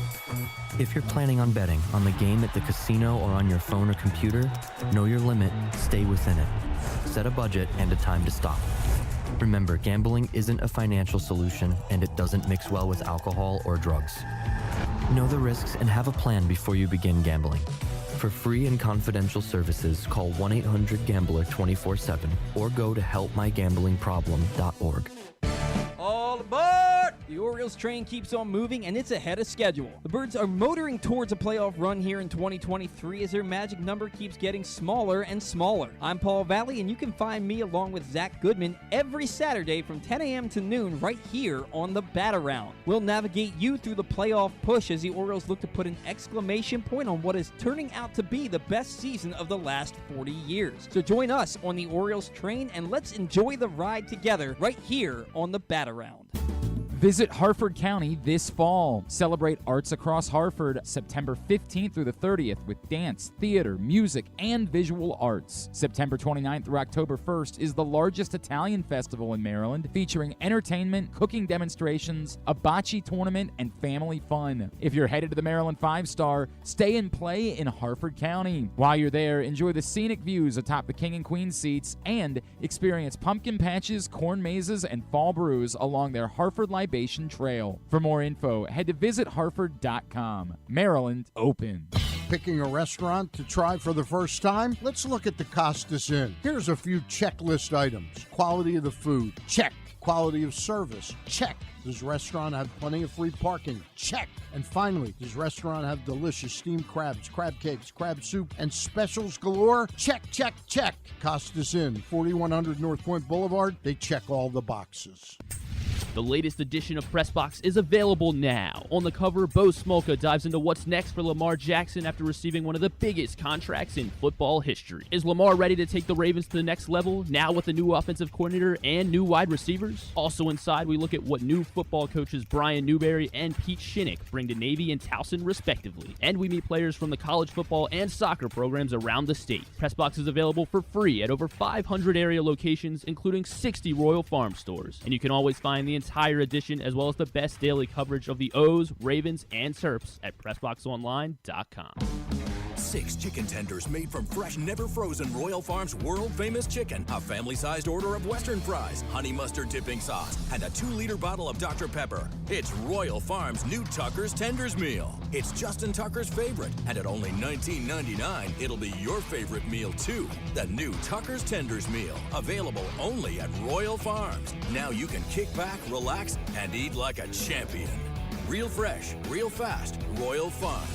If you're planning on betting on the game at the casino or on your phone or computer, know your limit, stay within it. Set a budget and a time to stop. Remember, gambling isn't a financial solution, and it doesn't mix well with alcohol or drugs. Know the risks and have a plan before you begin gambling. For free and confidential services, call 1-800-GAMBLER 24/7 or go to helpmygamblingproblem.org.
All aboard! The Orioles train keeps on moving, and it's ahead of schedule. The Birds are motoring towards a playoff run here in 2023 as their magic number keeps getting smaller and smaller. I'm Paul Valley, and you can find me along with Zach Goodman every Saturday from 10 a.m. to noon right here on the Bat-Around. We'll navigate you through the playoff push as the Orioles look to put an exclamation point on what is turning out to be the best season of the last 40 years. So join us on the Orioles train, and let's enjoy the ride together right here on the Bat-Around.
Visit Harford County this fall. Celebrate arts across Harford September 15th through the 30th with dance, theater, music, and visual arts. September 29th through October 1st is the largest Italian festival in Maryland, featuring entertainment, cooking demonstrations, a bocce tournament, and family fun. If you're headed to the Maryland 5-Star, stay and play in Harford County. While you're there, enjoy the scenic views atop the King and Queen seats and experience pumpkin patches, corn mazes, and fall brews along their Harford Libation Trail. For more info, head to visitharford.com. Maryland open.
Picking a restaurant to try for the first time? Let's look at the Costas Inn. Here's a few checklist items. Quality of the food? Check. Quality of service? Check. Does restaurant have plenty of free parking? Check. And finally, does restaurant have delicious steamed crabs, crab cakes, crab soup, and specials galore? Check, check, check. Costas Inn, 4100 North Point Boulevard. They check all the boxes.
The latest edition of PressBox is available now. On the cover, Bo Smolka dives into what's next for Lamar Jackson after receiving one of the biggest contracts in football history. Is Lamar ready to take the Ravens to the next level, now with a new offensive coordinator and new wide receivers? Also inside, we look at what new football coaches Brian Newberry and Pete Shinnick bring to Navy and Towson respectively. And we meet players from the college football and soccer programs around the state. PressBox is available for free at over 500 area locations, including 60 Royal Farm stores. And you can always find the entire edition as well as the best daily coverage of the O's, Ravens, and Terps at PressBoxOnline.com.
6 chicken tenders made from fresh, never frozen Royal Farms world-famous chicken, a family-sized order of Western fries, honey mustard dipping sauce, and a 2-liter bottle of Dr. Pepper. It's Royal Farms' new Tucker's Tenders Meal. It's Justin Tucker's favorite, and at only $19.99, it'll be your favorite meal, too. The new Tucker's Tenders Meal, available only at Royal Farms. Now you can kick back, relax, and eat like a champion. Real fresh, real fast, Royal Farms.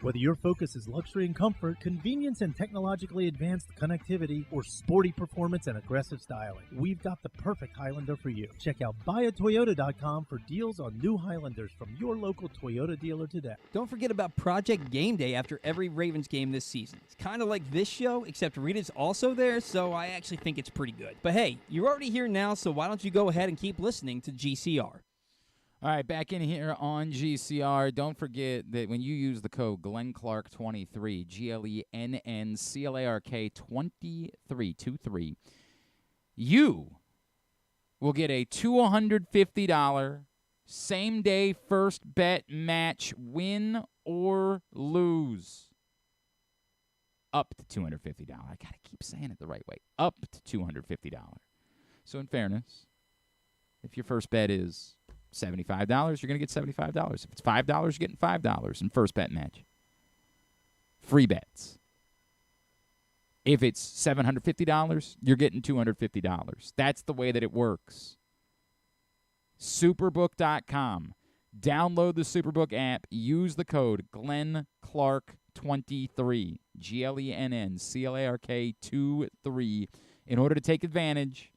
Whether your focus is luxury and comfort, convenience and technologically advanced connectivity, or sporty performance and aggressive styling, we've got the perfect Highlander for you. Check out buyatoyota.com for deals on new Highlanders from your local Toyota dealer today.
Don't forget about Project Game Day after every Ravens game this season. It's kind of like this show, except Rita's also there, so I actually think it's pretty good. But hey, you're already here now, so why don't you go ahead and keep listening to GCR.
All right, back in here on GCR. Don't forget that when you use the code GlennClark23, GLENNCLARK23, you will get a $250 same-day first bet match, win or lose. Up to $250. I got to keep saying it the right way. Up to $250. So in fairness, if your first bet is $75, you're going to get $75. If it's $5, you're getting $5 in first bet match. Free bets. If it's $750, you're getting $250. That's the way that it works. Superbook.com. Download the Superbook app. Use the code GlennClark23, GLENNCLARK23, in order to take advantage.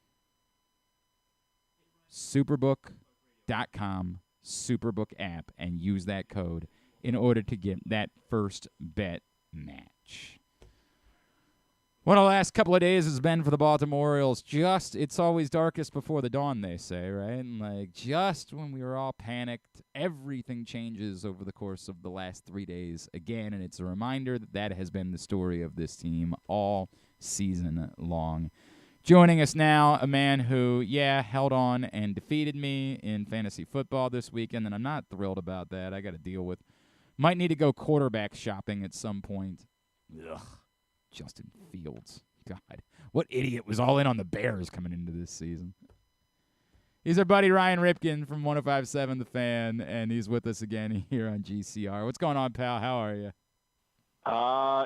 Superbook.com, Superbook app, and use that code in order to get that first bet match. Well, the last couple of days has been for the Baltimore Orioles. It's always darkest before the dawn, they say, right? And just when we were all panicked, everything changes over the course of the last 3 days again, and it's a reminder that has been the story of this team all season long. Joining us now, a man who, held on and defeated me in fantasy football this weekend, and I'm not thrilled about that. I got to deal with. Might need to go quarterback shopping at some point. Ugh. Justin Fields. God, what idiot was all in on the Bears coming into this season? He's our buddy Ryan Ripken from 105.7 The Fan, and he's with us again here on GCR. What's going on, pal? How are you?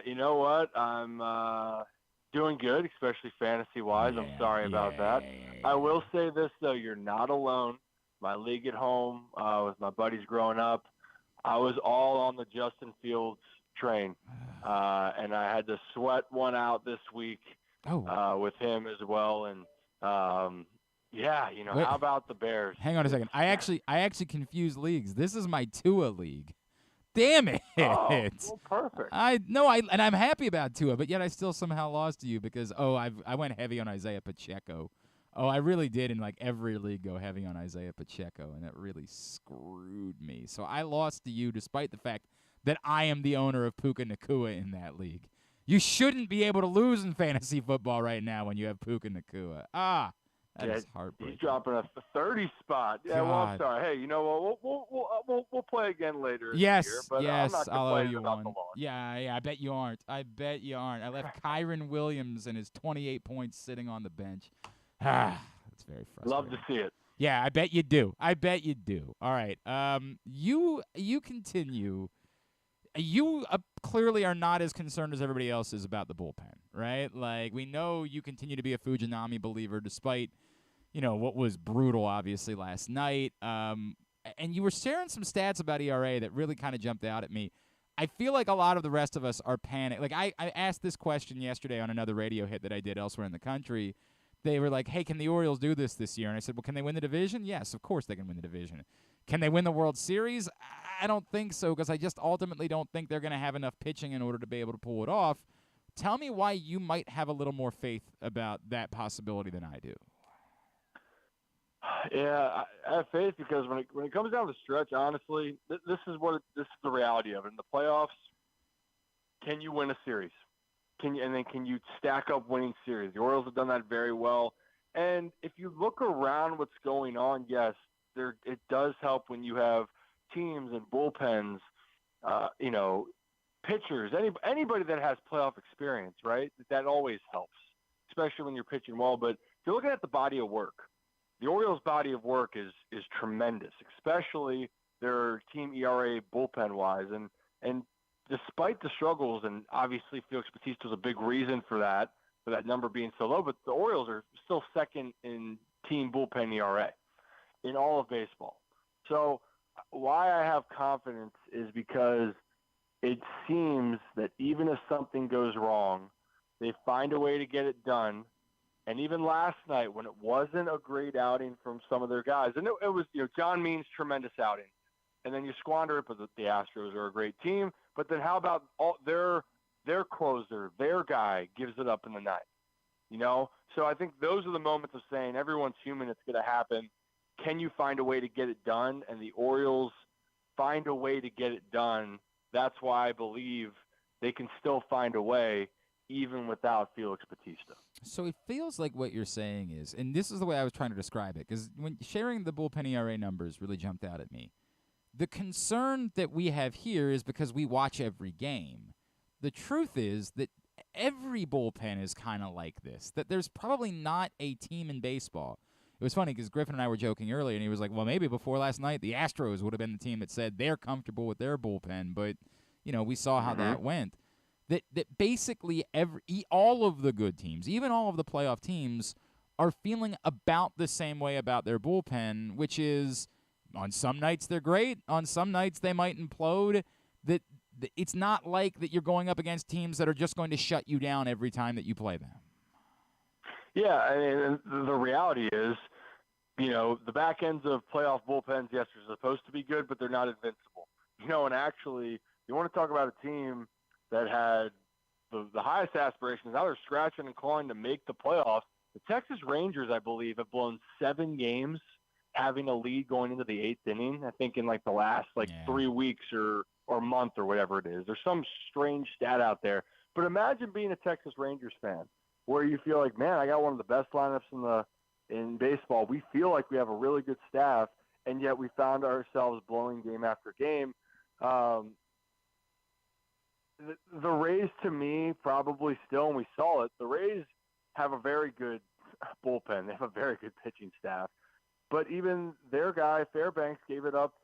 You know what? I'm doing good, especially fantasy-wise. I'm sorry about that. I will say this, though. You're not alone. My league at home with my buddies growing up, I was all on the Justin Fields train, and I had to sweat one out this week with him as well. And,
Wait,
how about the Bears?
Hang on a second. I actually confused leagues. This is my Tua league. Damn it!
Oh, well, perfect.
And I'm happy about Tua, but yet I still somehow lost to you because I went heavy on Isaiah Pacheco. I really did in like every league go heavy on Isaiah Pacheco, and that really screwed me. So I lost to you despite the fact that I am the owner of Puka Nacua in that league. You shouldn't be able to lose in fantasy football right now when you have Puka Nacua. That is heartbreaking.
He's dropping a 30 spot. Yeah, well, I'm sorry. Hey, you know what? We'll play again later.
Yes,
this year, but
yes,
I'm not
I'll owe you
about
one.
the loss.
Yeah, I bet you aren't. I left Kyron Williams and his 28 points sitting on the bench. That's very frustrating.
Love to see it.
Yeah, I bet you do. All right. You continue. You clearly are not as concerned as everybody else is about the bullpen, right? Like, we know you continue to be a Fujinami believer despite, what was brutal, obviously, last night. And you were sharing some stats about ERA that really kind of jumped out at me. I feel like a lot of the rest of us are panicked. Like, I asked this question yesterday on another radio hit that I did elsewhere in the country. They were like, hey, can the Orioles do this year? And I said, well, can they win the division? Yes, of course they can win the division. Can they win the World Series? I don't think so because I just ultimately don't think they're going to have enough pitching in order to be able to pull it off. Tell me why you might have a little more faith about that possibility than I do.
Yeah, I have faith because when it comes down to the stretch, honestly, this is the reality of it. In the playoffs, can you win a series? Can you stack up winning series? The Orioles have done that very well. And if you look around what's going on, yes, it does help when you have teams and bullpens, pitchers, anybody that has playoff experience, right? That always helps, especially when you're pitching well. But if you're looking at the body of work, the Orioles' body of work is tremendous, especially their team ERA bullpen-wise. And despite the struggles, and obviously Felix Bautista is a big reason for that number being so low, but the Orioles are still second in team bullpen ERA in all of baseball. So why I have confidence is because it seems that even if something goes wrong, they find a way to get it done. And even last night when it wasn't a great outing from some of their guys, and it was John Means' tremendous outing, and then you squander it because the Astros are a great team. But then how about their closer, their guy gives it up in the ninth? So I think those are the moments of saying everyone's human. It's going to happen. Can you find a way to get it done? And the Orioles find a way to get it done. That's why I believe they can still find a way even without Felix Bautista.
So it feels like what you're saying is, and this is the way I was trying to describe it, because when sharing the bullpen ERA numbers really jumped out at me. The concern that we have here is because we watch every game. The truth is that every bullpen is kind of like this, that there's probably not a team in baseball. It was funny because Griffin and I were joking earlier, and he was like, well, maybe before last night, the Astros would have been the team that said they're comfortable with their bullpen, but, we saw how that went. That basically all of the good teams, even all of the playoff teams, are feeling about the same way about their bullpen, which is on some nights they're great, on some nights they might implode. That it's not like that you're going up against teams that are just going to shut you down every time that you play them.
Yeah, I mean, the reality is, the back ends of playoff bullpens, yes, they're supposed to be good, but they're not invincible. And actually, you want to talk about a team that had the highest aspirations. Now they're scratching and clawing to make the playoffs. The Texas Rangers, I believe, have blown 7 games having a lead going into the 8th inning, I think in the last 3 weeks or month or whatever it is. There's some strange stat out there. But imagine being a Texas Rangers fan where you feel like, man, I got one of the best lineups in baseball. We feel like we have a really good staff, and yet we found ourselves blowing game after game. the Rays, to me, probably still, and we saw it, the Rays have a very good bullpen. They have a very good pitching staff. But even their guy, Fairbanks, gave it up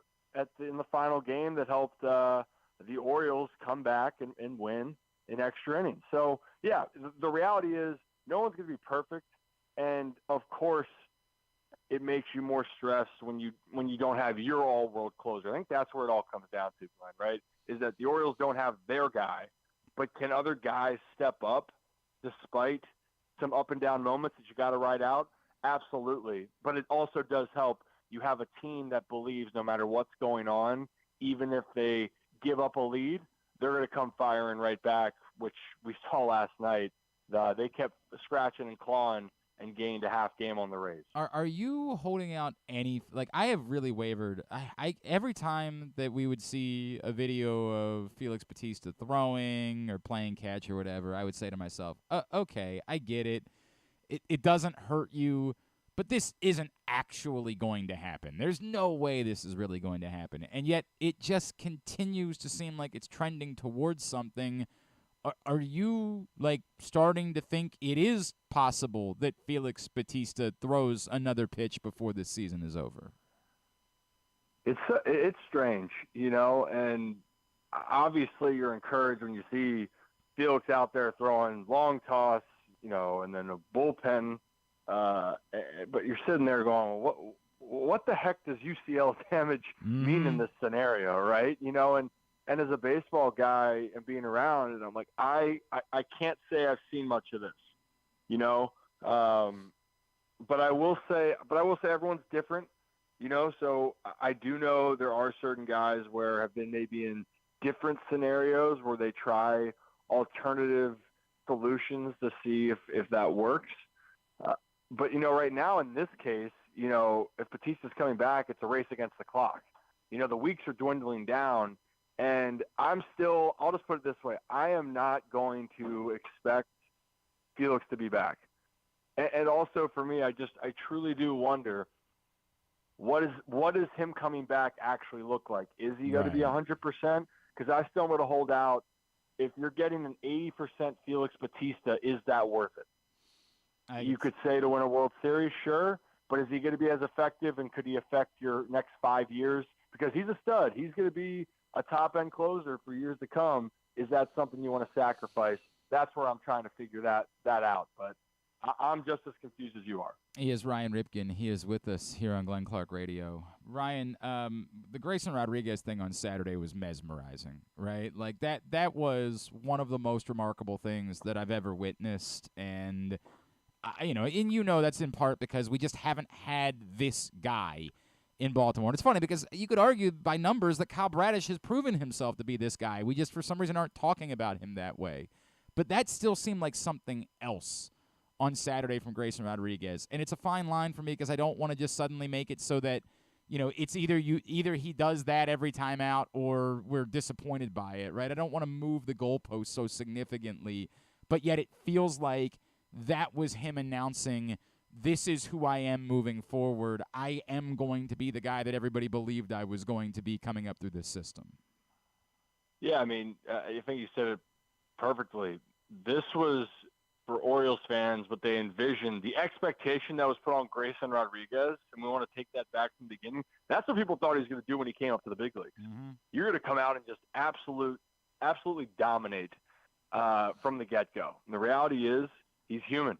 in the final game that helped the Orioles come back and win in extra innings. So, yeah, the reality is no one's going to be perfect. And, of course, it makes you more stressed when you don't have your all-world closer. I think that's where it all comes down to, Glenn, right, is that the Orioles don't have their guy. But can other guys step up despite some up-and-down moments that you got to ride out? Absolutely. But it also does help. You have a team that believes no matter what's going on, even if they give up a lead, they're going to come firing right back, which we saw last night. They kept scratching and clawing and gained a half game on the Rays.
Are you holding out any – like, I have really wavered. I every time that we would see a video of Felix Bautista throwing or playing catch or whatever, I would say to myself, okay, I get it. It doesn't hurt you, but this isn't actually going to happen. There's no way this is really going to happen. And yet it just continues to seem like it's trending towards something. Are you, like, starting to think it is possible that Felix Bautista throws another pitch before this season is over?
It's strange, and obviously you're encouraged when you see Felix out there throwing long toss, and then a bullpen. But you're sitting there going, what the heck does UCL damage mean in this scenario, right? And as a baseball guy and being around, and I'm like, I can't say I've seen much of this, but I will say everyone's different, so I do know there are certain guys where have been maybe in different scenarios where they try alternative solutions to see if that works. But, right now in this case, if Bautista's coming back, it's a race against the clock. The weeks are dwindling down, and I'll just put it this way. I am not going to expect Felix to be back. And also for me, I truly do wonder, what does him coming back actually look like? Is he going to be 100%? Because I still want to hold out. If you're getting an 80% Felix Bautista, is that worth it? You could say to win a World Series, sure, but is he going to be as effective, and could he affect your next 5 years? Because he's a stud. He's going to be a top-end closer for years to come. Is that something you want to sacrifice? That's where I'm trying to figure that out. But I'm just as confused as you are.
He is Ryan Ripken. He is with us here on Glenn Clark Radio. Ryan, the Grayson Rodriguez thing on Saturday was mesmerizing, right? Like that was one of the most remarkable things that I've ever witnessed, and that's in part because we just haven't had this guy in Baltimore. And it's funny because you could argue by numbers that Kyle Bradish has proven himself to be this guy. We just, for some reason, aren't talking about him that way. But that still seemed like something else on Saturday from Grayson Rodriguez. And it's a fine line for me because I don't want to just suddenly make it so that, it's either he does that every time out or we're disappointed by it, right? I don't want to move the goalpost so significantly, but yet it feels like that was him announcing, this is who I am moving forward. I am going to be the guy that everybody believed I was going to be coming up through this system.
Yeah, I mean, I think you said it perfectly. This was, for Orioles fans, what they envisioned, the expectation that was put on Grayson Rodriguez, and we want to take that back from the beginning. That's what people thought he was going to do when he came up to the big leagues. Mm-hmm. You're going to come out and just absolutely dominate from the get-go. And the reality is, he's human,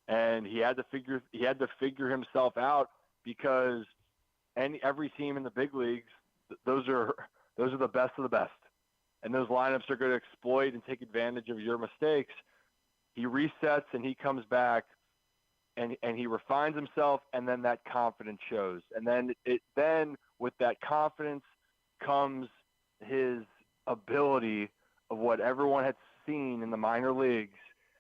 and he had to figure himself out because every team in the big leagues, those are the best of the best, and those lineups are going to exploit and take advantage of your mistakes. He resets and he comes back, and he refines himself, and then that confidence shows, and then with that confidence comes his ability of what everyone had seen in the minor leagues.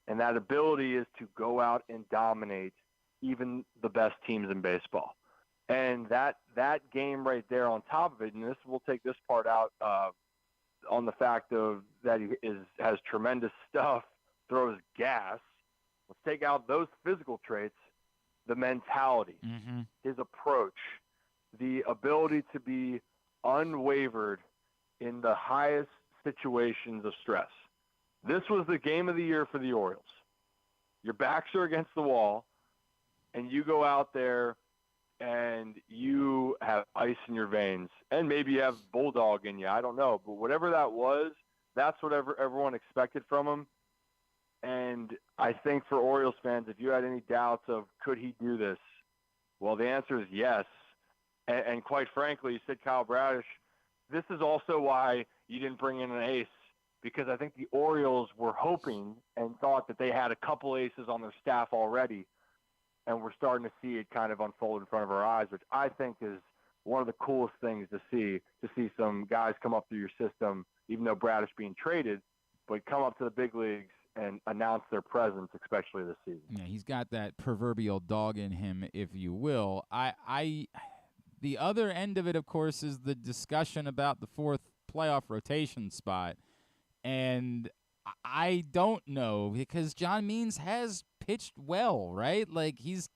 And that ability is to go out and dominate even the best teams in baseball. And that game right there on top of it, and we'll take this part out on the fact of that he has tremendous stuff, throws gas. Let's take out those physical traits, the mentality, his approach, the ability to be unwavered in the highest situations of stress. This was the game of the year for the Orioles. Your backs are against the wall, and you go out there and you have ice in your veins, and maybe you have bulldog in you. I don't know. But whatever that was, that's what everyone expected from him. And I think for Orioles fans, if you had any doubts of could he do this, well, the answer is yes. And quite frankly, you said Kyle Bradish. This is also why you didn't bring in an ace, because I think the Orioles were hoping and thought that they had a couple aces on their staff already, and we're starting to see it kind of unfold in front of our eyes, which I think is one of the coolest things to see some guys come up through your system, even though Bradish being traded, but come up to the big leagues and announce their presence, especially this season.
Yeah, he's got that proverbial dog in him, if you will. The other end of it, of course, is the discussion about the fourth playoff rotation spot. And I don't know, because John Means has pitched well, right? Like, he's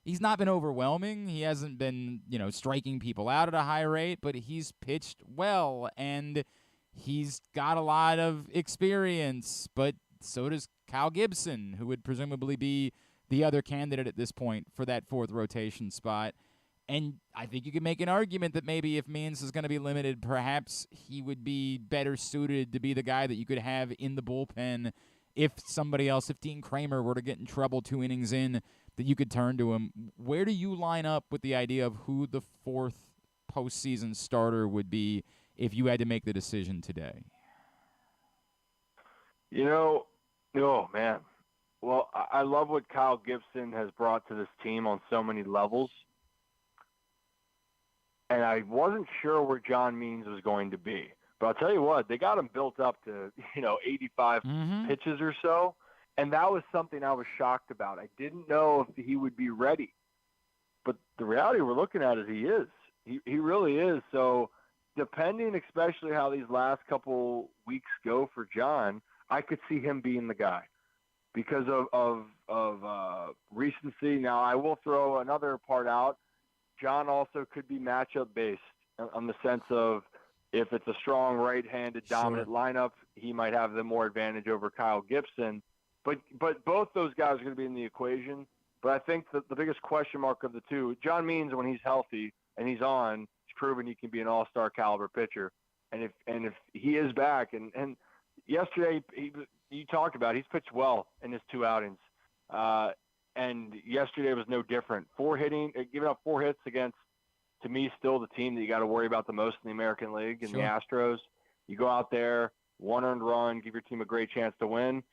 not been overwhelming. He hasn't been, striking people out at a high rate, but he's pitched well, and he's got a lot of experience. But so does Kyle Gibson, who would presumably be the other candidate at this point for that fourth rotation spot. And I think you can make an argument that maybe if Means is going to be limited, perhaps he would be better suited to be the guy that you could have in the bullpen if somebody else, if Dean Kramer were to get in trouble 2 innings in, that you could turn to him. Where do you line up with the idea of who the fourth postseason starter would be if you had to make the decision today?
Oh, man. Well, I love what Kyle Gibson has brought to this team on so many levels. And I wasn't sure where John Means was going to be. But I'll tell you what, they got him built up to, 85 pitches or so. And that was something I was shocked about. I didn't know if he would be ready. But the reality we're looking at is he is. He really is. So depending especially how these last couple weeks go for John, I could see him being the guy because of recency. Now, I will throw another part out. John also could be matchup based on the sense of if it's a strong right-handed dominant lineup, he might have the more advantage over Kyle Gibson. But both those guys are going to be in the equation. But I think that the biggest question mark of the two, John Means, when he's healthy and he's on, he's proven he can be an all-star caliber pitcher. And if he is back, and yesterday you talked about, he's pitched well in his 2 outings. And yesterday was no different. Giving up 4 hits against, to me, still the team that you got to worry about the most in the American League, and the Astros. You go out there, 1 earned run, give your team a great chance to win.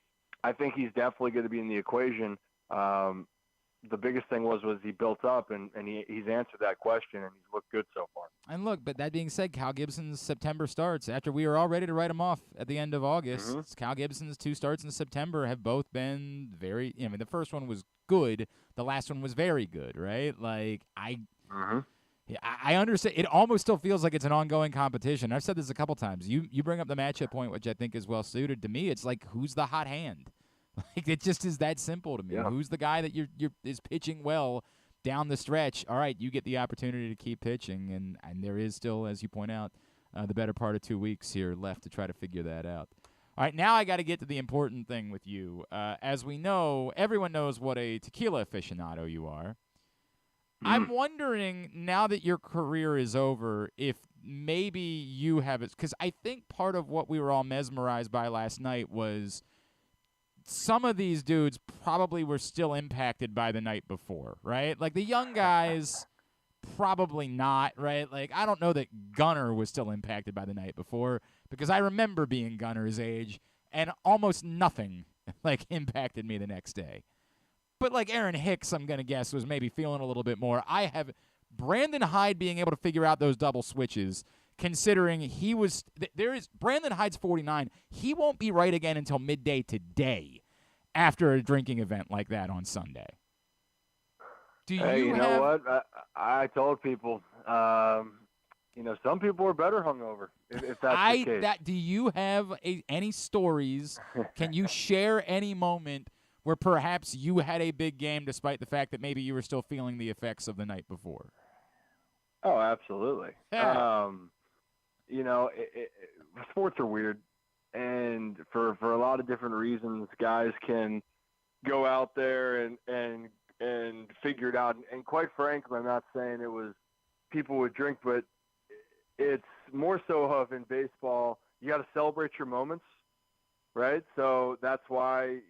I think he's definitely going to be in the equation. The biggest thing was he built up, and he's answered that question, and he's looked good so far.
And look, but that being said, Kyle Gibson's September starts, after we were all ready to write him off at the end of August, Kyle Gibson's 2 starts in September have both been very, the first one was good. The last one was very good, right? Like, I understand. It almost still feels like it's an ongoing competition. I've said this a couple times. You bring up the matchup point, which I think is well suited. To me, it's like, who's the hot hand? Like, it just is that simple to me. Yeah. Who's the guy that is pitching well down the stretch? All right, you get the opportunity to keep pitching, and there is still, as you point out, the better part of 2 weeks here left to try to figure that out. All right, now I got to get to the important thing with you. As we know, everyone knows what a tequila aficionado you are. I'm wondering, now that your career is over, if maybe you have it, because I think part of what we were all mesmerized by last night was some of these dudes probably were still impacted by the night before, right? Like, the young guys, probably not, right? Like, I don't know that Gunnar was still impacted by the night before, because I remember being Gunnar's age, and almost nothing, impacted me the next day. But, Aaron Hicks, I'm going to guess, was maybe feeling a little bit more. I have Brandon Hyde being able to figure out those double switches, considering he was Brandon Hyde's 49. He won't be right again until midday today after a drinking event like that on Sunday.
You know what? I told people, some people are better hungover, if that's the case.
Do you have any stories? Can you share any moment where perhaps you had a big game despite the fact that maybe you were still feeling the effects of the night before?
Oh, absolutely.
Yeah.
Sports are weird. And for a lot of different reasons, guys can go out there and figure it out. And quite frankly, I'm not saying it was people would drink, but it's more so of in baseball, you got to celebrate your moments, right? So that's why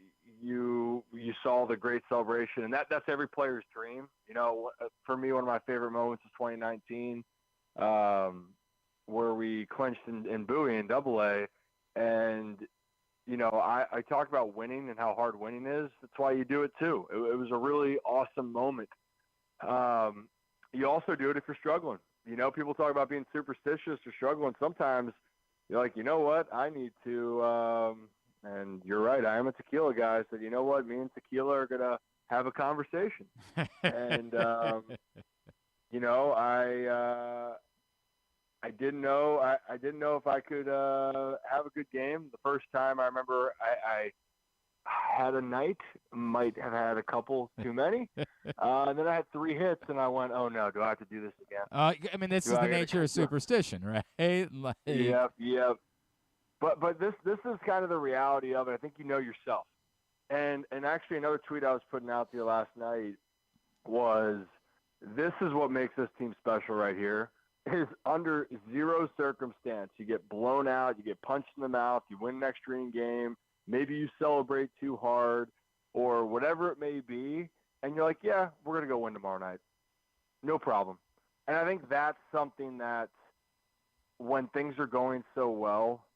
you saw the great celebration, and that's every player's dream. You know, for me, one of my favorite moments is 2019, where we clinched in Bowie in Double-A, and you know, I talk about winning and how hard winning is. That's why you do it too. It was a really awesome moment. You also do it if you're struggling. You know, people talk about being superstitious or struggling. Sometimes you're like, you know what, I need to. And you're right, I am a tequila guy. So you know what, me and tequila are gonna have a conversation. And you know, I didn't know if I could have a good game. The first time I remember I had a night, might have had a couple too many. And then I had 3 hits, and I went, oh, no, do I have to do this again?
I mean, this is the nature of superstition, right? Like...
Yep. But this is kind of the reality of it. I think you know yourself. And actually another tweet I was putting out to you last night was, this is what makes this team special right here. Is under zero circumstance you get blown out, you get punched in the mouth, you win an extra inning game, maybe you celebrate too hard or whatever it may be, and you're like, yeah, we're going to go win tomorrow night. No problem. And I think that's something that when things are going so well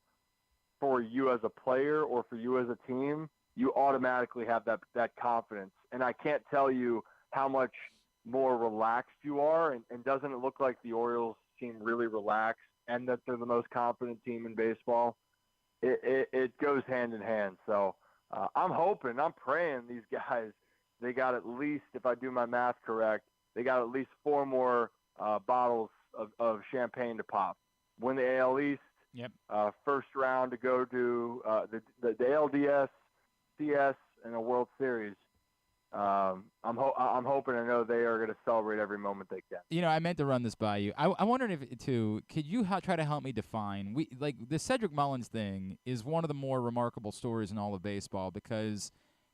for you as a player or for you as a team, you automatically have that confidence. And I can't tell you how much more relaxed you are, and doesn't it look like the Orioles seem really relaxed and that they're the most confident team in baseball? It goes hand in hand. So I'm hoping, I'm praying these guys, they got at least, if I do my math correct, they got at least 4 more bottles of champagne to pop. Win the AL East,
yep.
First round to go to the ALDS, CS, and a World Series. I'm hoping, I know they are going to celebrate every moment they can.
You know, I meant to run this by you. I wondered if, too, could you try to help me define? The Cedric Mullins thing is one of the more remarkable stories in all of baseball because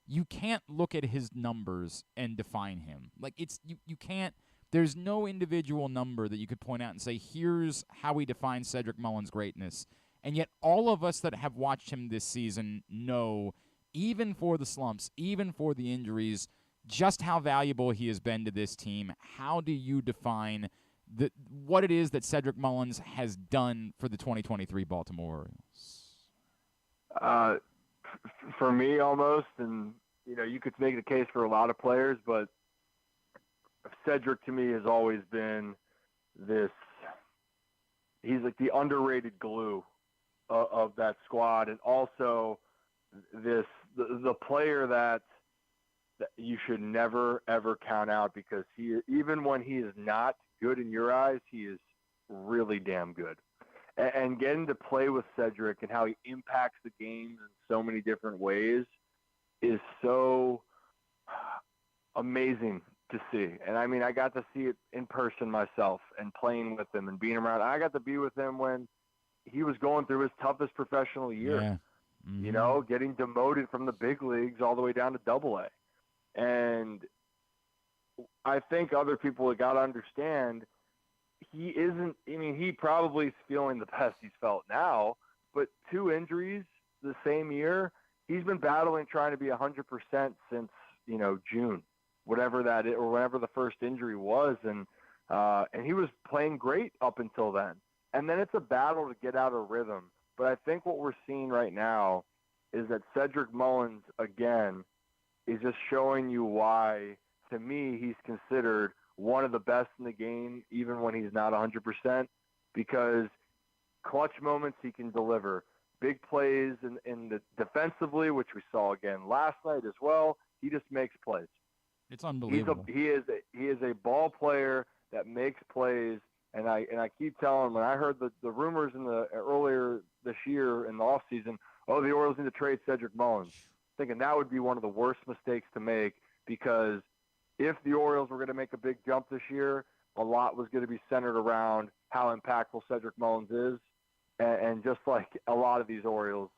you can't look at his numbers and define him. Like, you can't. There's no individual number that you could point out and say, here's how we define Cedric Mullins' greatness. And yet all of us that have watched him this season know, even for the slumps, even for the injuries, just how valuable he has been to this team. How do you define what it is that Cedric Mullins has done for the 2023 Baltimore
Orioles? For me, almost, and you know, you could make the case for a lot of players, but Cedric to me has always been this. He's like the underrated glue of that squad, and also the player that you should never ever count out, because even when he is not good in your eyes, he is really damn good. And getting to play with Cedric and how he impacts the games in so many different ways is so amazing to see. And I mean, I got to see it in person myself and playing with him and being around. I got to be with him when he was going through his toughest professional year.
Yeah. Mm-hmm.
You know, getting demoted from the big leagues all the way down to Double-A. And I think other people have got to understand he isn't – I mean, he probably is feeling the best he's felt now, but 2 injuries the same year, he's been battling trying to be 100% since, you know, June, whatever that is, or whenever the first injury was. And he was playing great up until then. And then it's a battle to get out of rhythm. But I think what we're seeing right now is that Cedric Mullins, again, is just showing you why, to me, he's considered one of the best in the game, even when he's not 100%, because clutch moments he can deliver. Big plays in the defensively, which we saw again last night as well. He just makes plays.
It's unbelievable.
He is a ball player that makes plays. And I keep telling, when I heard the rumors earlier this year in the offseason, oh, the Orioles need to trade Cedric Mullins, thinking that would be one of the worst mistakes to make, because if the Orioles were going to make a big jump this year, a lot was going to be centered around how impactful Cedric Mullins is. And just like a lot of these Orioles,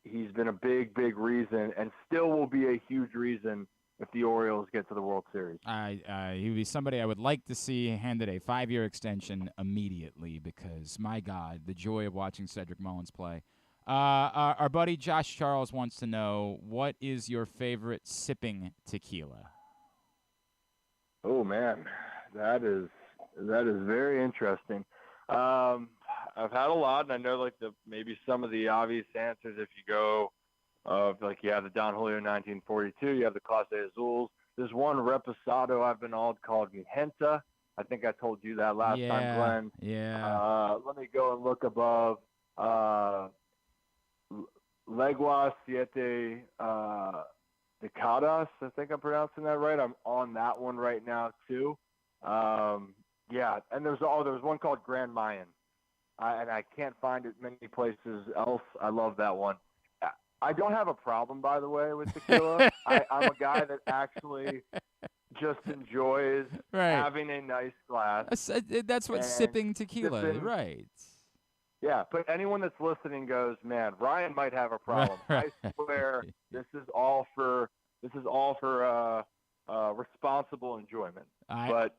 he's been a big reason, and still will be a huge reason if the Orioles get to the World Series.
He would be somebody I would like to see handed a 5-year extension immediately because, my God, the joy of watching Cedric Mullins play. Our buddy Josh Charles wants to know, what is your favorite sipping tequila?
Oh, man, that is very interesting. I've had a lot, and I know maybe some of the obvious answers if you go you have the Don Julio 1942, you have the Clase Azules. There's one Reposado I've been called Migenta. I think I told you that last time, Glenn.
Yeah.
Let me go and look above Legua Siete Decadas. I think I'm pronouncing that right. I'm on that one right now too. Yeah, and there's one called Grand Mayan, and I can't find it many places else. I love that one. I don't have a problem, by the way, with tequila. I'm a guy that actually just enjoys having a nice glass.
That's what sipping tequila is, right?
Yeah, but anyone that's listening goes, man, Ryan might have a problem. I swear, this is all for responsible enjoyment. But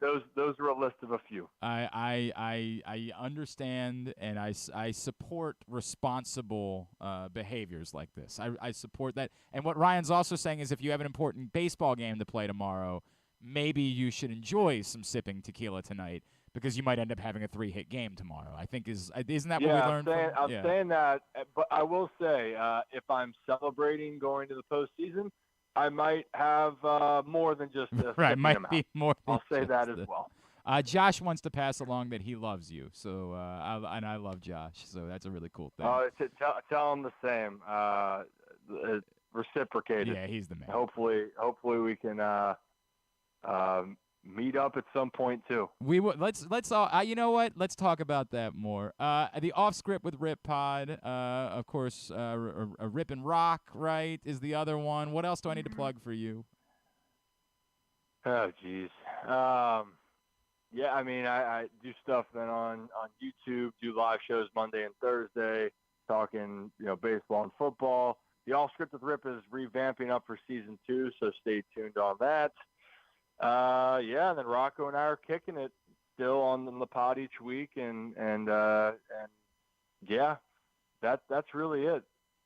those are a list of a few.
I understand, and I support responsible behaviors like this. I support that. And what Ryan's also saying is, if you have an important baseball game to play tomorrow, maybe you should enjoy some sipping tequila tonight, because you might end up having a 3-hit game tomorrow. I think isn't that what we learned?
I'm saying that, but I will say, if I'm celebrating going to the postseason, I might have more than just this.
Right, might be more.
I'll say that as well.
Josh wants to pass along that he loves you, so and I love Josh, so that's a really cool thing.
Tell him the same. Reciprocated.
Yeah, he's the man.
Hopefully we can meet up at some point too.
We will. Let's all. You know what? Let's talk about that more. The off script with Rip Pod, of course. A Rip and Rock, right, is the other one. What else do I need to plug for you?
Oh, geez. Yeah, I mean, I do stuff then on YouTube. Do live shows Monday and Thursday, talking baseball and football. The off script with Rip is revamping up for season 2, so stay tuned on that. Yeah, and then Rocco and I are kicking it still on the pod each week, and yeah, that's really it.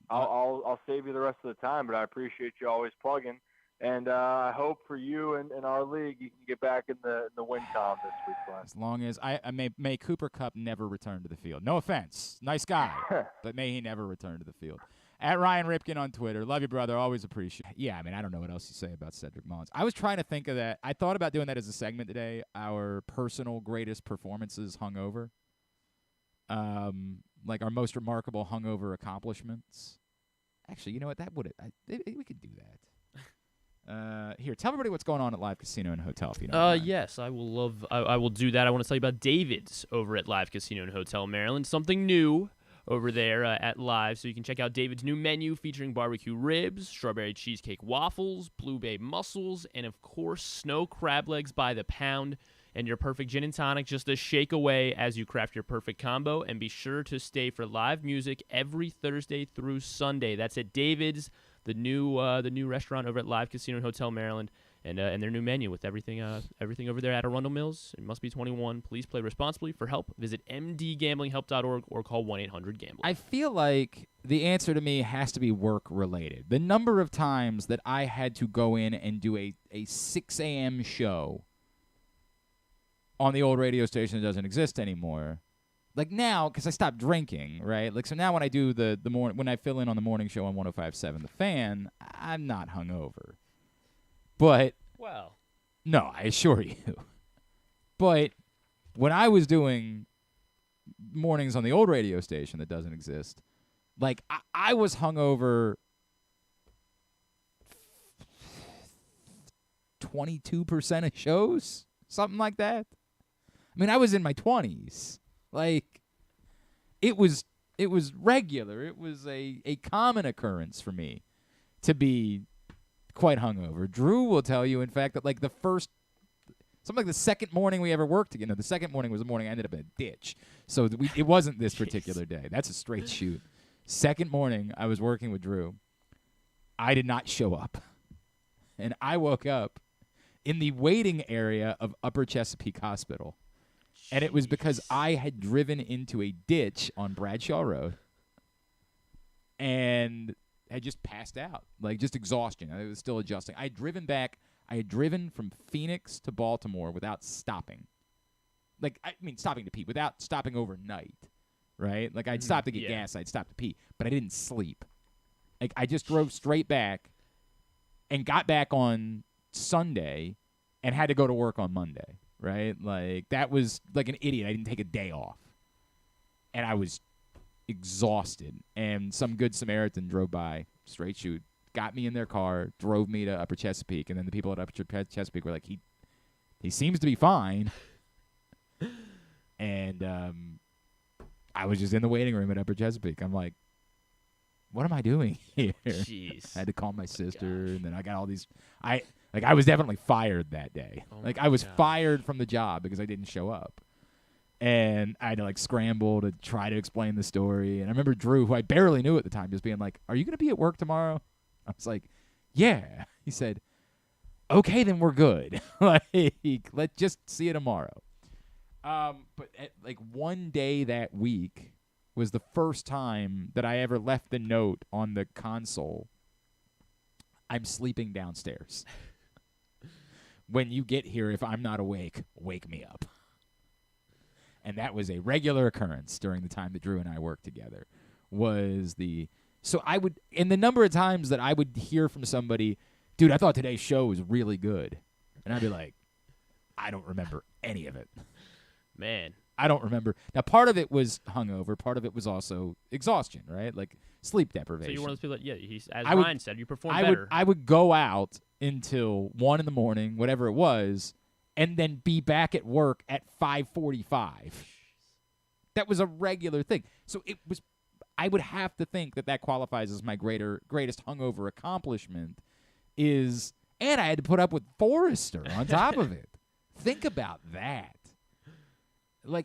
I'll save you the rest of the time, but I appreciate you always plugging, and I hope for you and our league you can get back in the win column this week, Glenn.
As long as I may Cooper Kupp never return to the field. No offense, nice guy, but may he never return to the field. At Ryan Ripken on Twitter. Love you, brother. Always appreciate it. Yeah, I mean, I don't know what else you say about Cedric Mullins. I was trying to think of that. I thought about doing that as a segment today, our personal greatest performances hungover. Like our most remarkable hungover accomplishments. Actually, you know what? We could do that. Here, tell everybody what's going on at Live Casino and Hotel, if you don't mind.
Yes, I will do that. I want to tell you about David's over at Live Casino and Hotel Maryland. Something new over there at Live, so you can check out David's new menu featuring barbecue ribs, strawberry cheesecake waffles, Blue Bay mussels, and of course snow crab legs by the pound, and your perfect gin and tonic just a shake away as you craft your perfect combo. And be sure to stay for live music every Thursday through Sunday. That's at David's, the new restaurant over at Live Casino and Hotel Maryland. And their new menu with everything over there at Arundel Mills. It must be 21. Please play responsibly. For help, visit mdgamblinghelp.org or call 1-800-GAMBLER.
I feel like the answer to me has to be work-related. The number of times that I had to go in and do a 6 a.m. show on the old radio station that doesn't exist anymore. Like now, because I stopped drinking, right? Like so now when I do the morning, when I fill in on the morning show on 105.7 The Fan, I'm not hungover. But, no, I assure you. But when I was doing mornings on the old radio station that doesn't exist, like, I was hungover 22% of shows, something like that. I mean, I was in my 20s. Like, it was regular. It was a common occurrence for me to be quite hungover. Drew will tell you, in fact, that like the second morning we ever worked together. The second morning was the morning I ended up in a ditch. So it wasn't this particular day. That's a straight shoot. Second morning, I was working with Drew. I did not show up. And I woke up in the waiting area of Upper Chesapeake Hospital. And it was because I had driven into a ditch on Bradshaw Road and had just passed out, like just exhaustion. I was still adjusting. I had driven from Phoenix to Baltimore without stopping. Stopping to pee, without stopping overnight, right? Like, I'd stop to get gas, I'd stop to pee, but I didn't sleep. Like, I just drove straight back and got back on Sunday and had to go to work on Monday, right? Like, that was like an idiot. I didn't take a day off. And I was exhausted. And some good Samaritan drove by, straight shoot, got me in their car, drove me to Upper Chesapeake, and then the people at Upper Chesapeake were like, he seems to be fine. And I was just in the waiting room at Upper Chesapeake. I'm like, what am I doing here?
Jeez.
I had to call my sister, and then I got all these. I was definitely fired that day. I was fired from the job because I didn't show up. And I had to, scramble to try to explain the story. And I remember Drew, who I barely knew at the time, just being like, are you going to be at work tomorrow? I was like, yeah. He said, okay, then we're good. Let's just see you tomorrow. But one day that week was the first time that I ever left the note on the console, I'm sleeping downstairs. When you get here, if I'm not awake, wake me up. And that was a regular occurrence during the time that Drew and I worked together. And the number of times that I would hear from somebody, dude, I thought today's show was really good. And I'd be like, I don't remember any of it.
Man.
I don't remember. Now, part of it was hungover. Part of it was also exhaustion, right? Like sleep deprivation.
So you're one of those people that, as Ryan said, you perform better.
I would go out until 1 a.m, whatever it was, and then be back at work at 5:45. That was a regular thing. So it was. I would have to think that qualifies as my greatest hungover accomplishment. And I had to put up with Forrester on top of it. Think about that.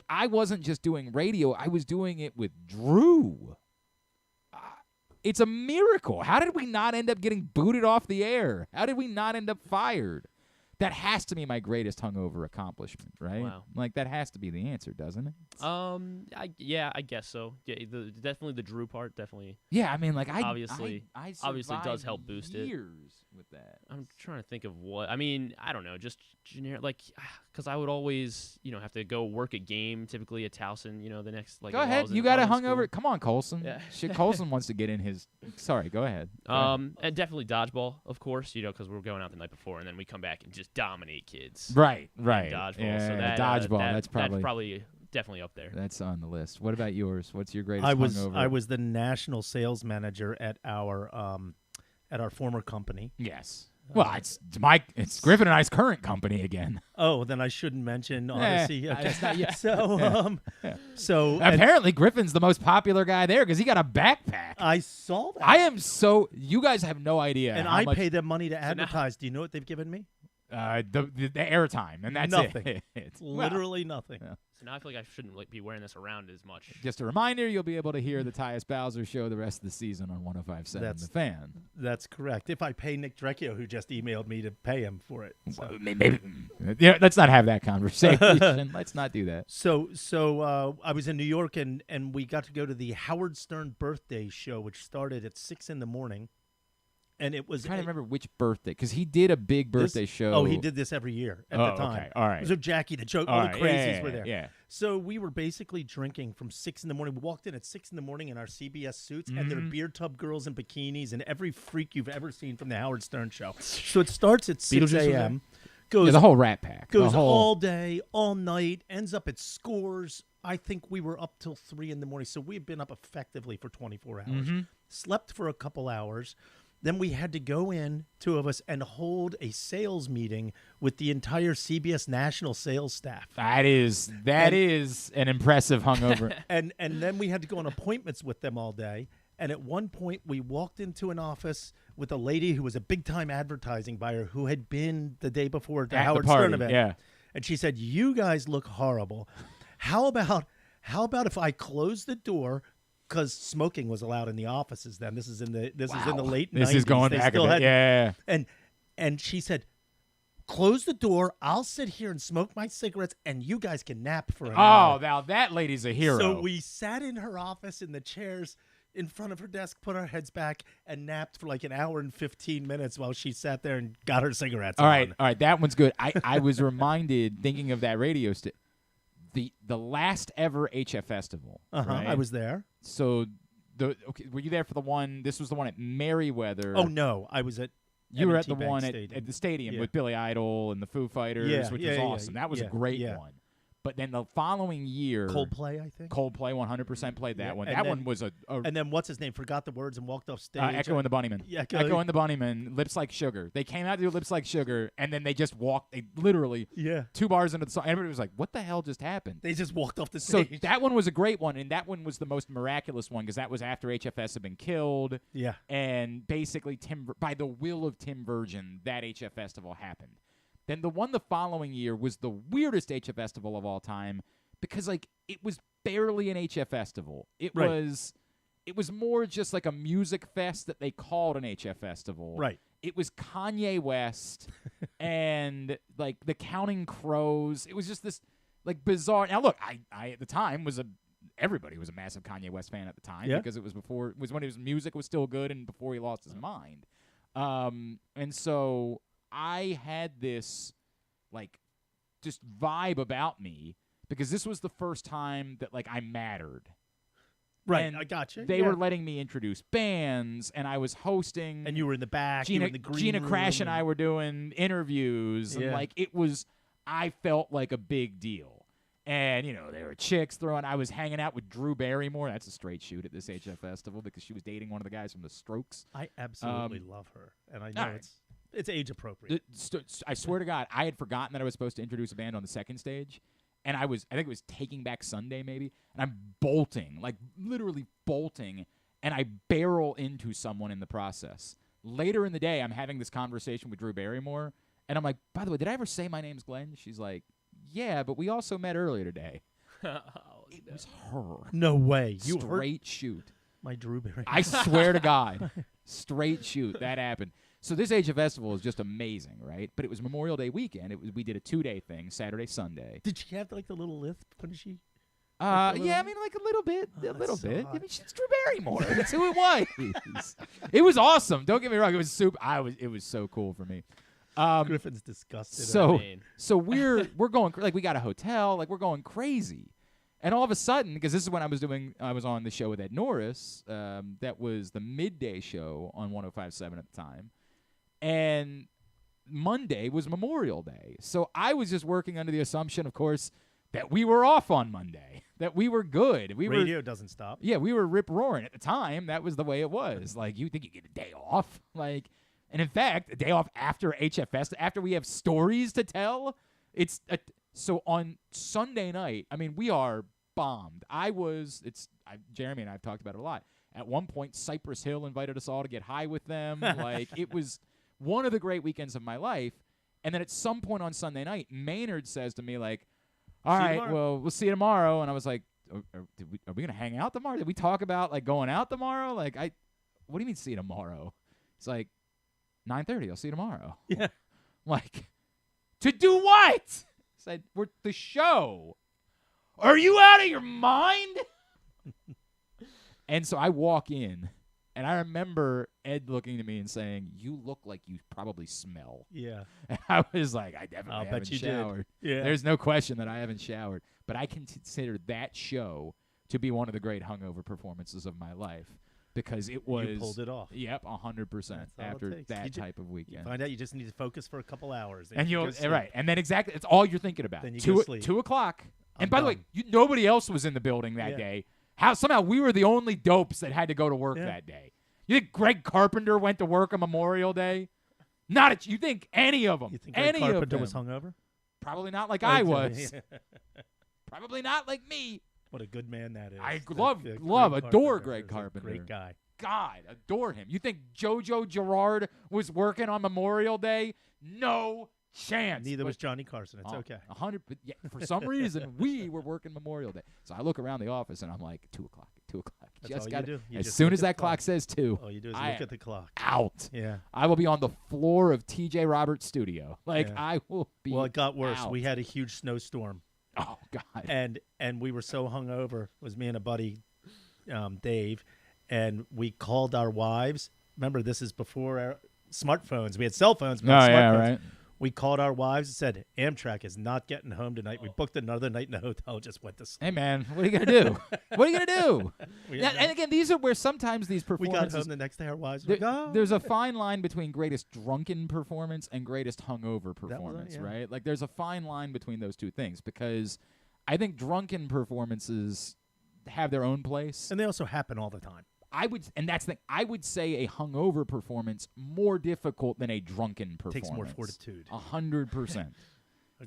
I wasn't just doing radio. I was doing it with Drew. It's a miracle. How did we not end up getting booted off the air? How did we not end up fired? That has to be my greatest hungover accomplishment, right?
Wow.
That has to be the answer, doesn't it?
I guess so. Yeah, definitely the Drew part, definitely.
Yeah,
obviously does help boost
years with that.
I'm trying to think of what. I don't know, just generic, because I would always, have to go work a game, typically at Towson, the next,
Go ahead. You got a hungover? Come on, Colson. Yeah. Shit, Colson wants to get in his. Sorry, go ahead.
And definitely dodgeball, of course, because we're going out the night before, and then we come back and just dominate kids.
Right.
Dodgeball.
Yeah,
so
dodgeball.
That's probably definitely up there.
That's on the list. What about yours? What's your greatest hungover?
I was the national sales manager at our former company.
Yes. Well, it's Griffin and I's current company again.
Oh, then I shouldn't mention Odyssey.
That's not yet.
So
apparently Griffin's the most popular guy there because he got a backpack.
I saw that.
You guys have no idea.
And I pay them money to advertise. Do you know what they've given me?
The airtime, and that's
nothing.
It.
Literally nothing.
Yeah.
So now I feel like I shouldn't be wearing this around as much.
Just a reminder, you'll be able to hear the Tyus Bowser show the rest of the season on 105.7 The Fan.
That's correct. If I pay Nick Drecchio, who just emailed me to pay him for it. So.
Well, maybe. Yeah, let's not have that conversation. Let's not do that.
So I was in New York, and we got to go to the Howard Stern birthday show, which started at 6 a.m. And it was.
I'm trying to remember which birthday, because he did a big birthday show.
Oh, he did this every year at the time.
Okay. All right.
So Jackie, the crazies were there.
Yeah.
So we were basically drinking from 6 a.m. We walked in at 6 a.m. in our CBS suits, and there were beer tub girls in bikinis and every freak you've ever seen from the Howard Stern show. So it starts at 6 a.m.
Goes the whole Rat Pack.
Goes all day, all night, ends up at Scores. I think we were up till 3 a.m. So we had been up effectively for 24 hours. Slept for a couple hours. Then we had to go in, two of us, and hold a sales meeting with the entire CBS national sales staff.
That is an impressive hungover.
and then we had to go on appointments with them all day. And at one point, we walked into an office with a lady who was a big-time advertising buyer who had been the day before at the Howard Stern event.
Yeah.
And she said, "You guys look horrible. How about if I close the door, because smoking was allowed in the offices then. This is in the
Wow.
late 90s.
This is going
They
back a
still
bit.
had-
Yeah.
And she said, close the door. I'll sit here and smoke my cigarettes, and you guys can nap for an hour.
Oh, now that lady's a hero.
So we sat in her office in the chairs in front of her desk, put our heads back, and napped for like an hour and 15 minutes while she sat there and got her cigarettes
All right,
on.
that one's good. I was reminded, thinking of that radio the last ever HF festival. Right?
I was there.
So were you there for the one? This was the one at Merriweather.
Oh, no. I was at
You were at
M&T
the
Bank
one
Stadium.
at the stadium
Yeah.
with Billy Idol and the Foo Fighters, which was awesome. That was a great one. But then the following year,
Coldplay, I think.
Coldplay 100% played that one.
And
That
then-
one was a
And then what's his name? Forgot the words and walked off stage.
Echo and the Bunnymen.
Yeah,
Echo and the Bunnymen, Lips Like Sugar. They came out to do Lips Like Sugar, and then they just walked. They literally 2 bars into the song. Everybody was like, "What the hell just happened?"
They just walked off the
So
stage.
that one was a great one, and that one was the most miraculous one because that was after HFS had been killed.
Yeah.
And basically, by the will of Tim Virgin, that HF festival happened. Then the one the following year was the weirdest HF festival of all time because, like, it was barely an HF festival. It was more just like a music fest that they called an HF festival.
Right.
It was Kanye West and like the Counting Crows. It was just this like bizarre. Now look, I at the time everybody was a massive Kanye West fan at the time because it was when his music was still good and before he lost his mind. And so I had this like just vibe about me because this was the first time that like I mattered.
Right,
And
I got you.
They were letting me introduce bands, and I was hosting.
And you were in the back. you were in the green
Gina
room
Crash and I were doing interviews, and like I felt like a big deal. And there were chicks throwing. I was hanging out with Drew Barrymore. That's a straight shoot at this HF festival because she was dating one of the guys from the Strokes.
I absolutely love her, and I know it's age appropriate.
I swear to God, I had forgotten that I was supposed to introduce a band on the second stage. And I think it was Taking Back Sunday maybe, and I'm bolting, like literally bolting, and I barrel into someone in the process. Later in the day, I'm having this conversation with Drew Barrymore, and I'm like, by the way, did I ever say my name's Glenn? She's like, yeah, but we also met earlier today. It was her.
No way. You heard
Straight shoot.
my Drew Barrymore.
I swear to God. Straight shoot. That happened. So this Age of Festival is just amazing, right? But it was Memorial Day weekend. We did a 2-day thing, Saturday, Sunday.
Did she have like the little lisp when she?
Yeah, I mean, like a little bit, I mean, she's Drew Barrymore. That's who it was. It was awesome. Don't get me wrong. It was super. It was so cool for me.
Griffin's disgusted.
So we're going like we got a hotel, like we're going crazy, and all of a sudden, because this is when I was on the show with Ed Norris. That was the midday show on 105.7 at the time. And Monday was Memorial Day. So I was just working under the assumption, of course, that we were off on Monday, that we were good.
Radio doesn't stop.
Yeah, we were rip-roaring. At the time, that was the way it was. Like, you think you get a day off? Like, and in fact, a day off after HFS, after we have stories to tell, so on Sunday night, I mean, we are bombed. Jeremy and I have talked about it a lot. At one point, Cypress Hill invited us all to get high with them. Like, it was one of the great weekends of my life. And then at some point on Sunday night, Maynard says to me, like, all right, well, we'll see you tomorrow. And I was like, are we going to hang out tomorrow? Did we talk about, like, going out tomorrow? Like, what do you mean see you tomorrow? It's like, 9:30, I'll see you tomorrow.
Yeah.
Like, to do what? I said, we're the show. Are you out of your mind? And so I walk in, and I remember Ed looking at me and saying, you look like you probably smell.
Yeah.
And I was like, I definitely
bet
haven't
you
showered.
did. Yeah.
There's no question that I haven't showered. But I consider that show to be one of the great hungover performances of my life because it was.
You pulled it off.
Yep, 100% after that type of weekend.
You find out you just need to focus for a couple hours.
And right. And then exactly, it's all you're thinking about.
Then you go sleep.
2 o'clock. And by the way, nobody else was in the building that day. Somehow we were the only dopes that had to go to work that day. You think Greg Carpenter went to work on Memorial Day? You think any of them?
You think Greg Carpenter was hungover?
Probably not like I was. Probably not like me.
What a good man that is.
I adore Greg Carpenter.
Great guy.
God, adore him. You think JoJo Girard was working on Memorial Day? No chance.
Neither was Johnny Carson. It's okay.
100. Yeah, for some reason, we were working Memorial Day. So I look around the office and I'm like, 2 o'clock. 2 o'clock.
That's
Just
all
got
you do. You
as
just
soon
look
as
at
that
the
clock says 2,
All you do is
I
look at the clock.
out.
Yeah.
I will be on the floor of TJ Roberts' studio. Like,
Yeah.
I will be
Well, it got worse.
out.
We had a huge snowstorm.
Oh, God.
And we were so hungover. It was me and a buddy, Dave, and we called our wives. Remember, this is before our smartphones. We had cell phones, but not smartphones.
Right.
We called our wives and said, Amtrak is not getting home tonight. We booked another night in the hotel, just went to sleep.
Hey, man, what are you going to do? What are you going to do?
We
And again, these are where sometimes these
got
performances.
home the next day, our wives were like, oh.
There's a fine line between greatest drunken performance and greatest hungover performance,
yeah.
right? Like, there's a fine line between those two things because I think drunken performances have their own place.
And they also happen all the time.
I would say a hungover performance more difficult than a drunken performance.
Takes more fortitude.
100%.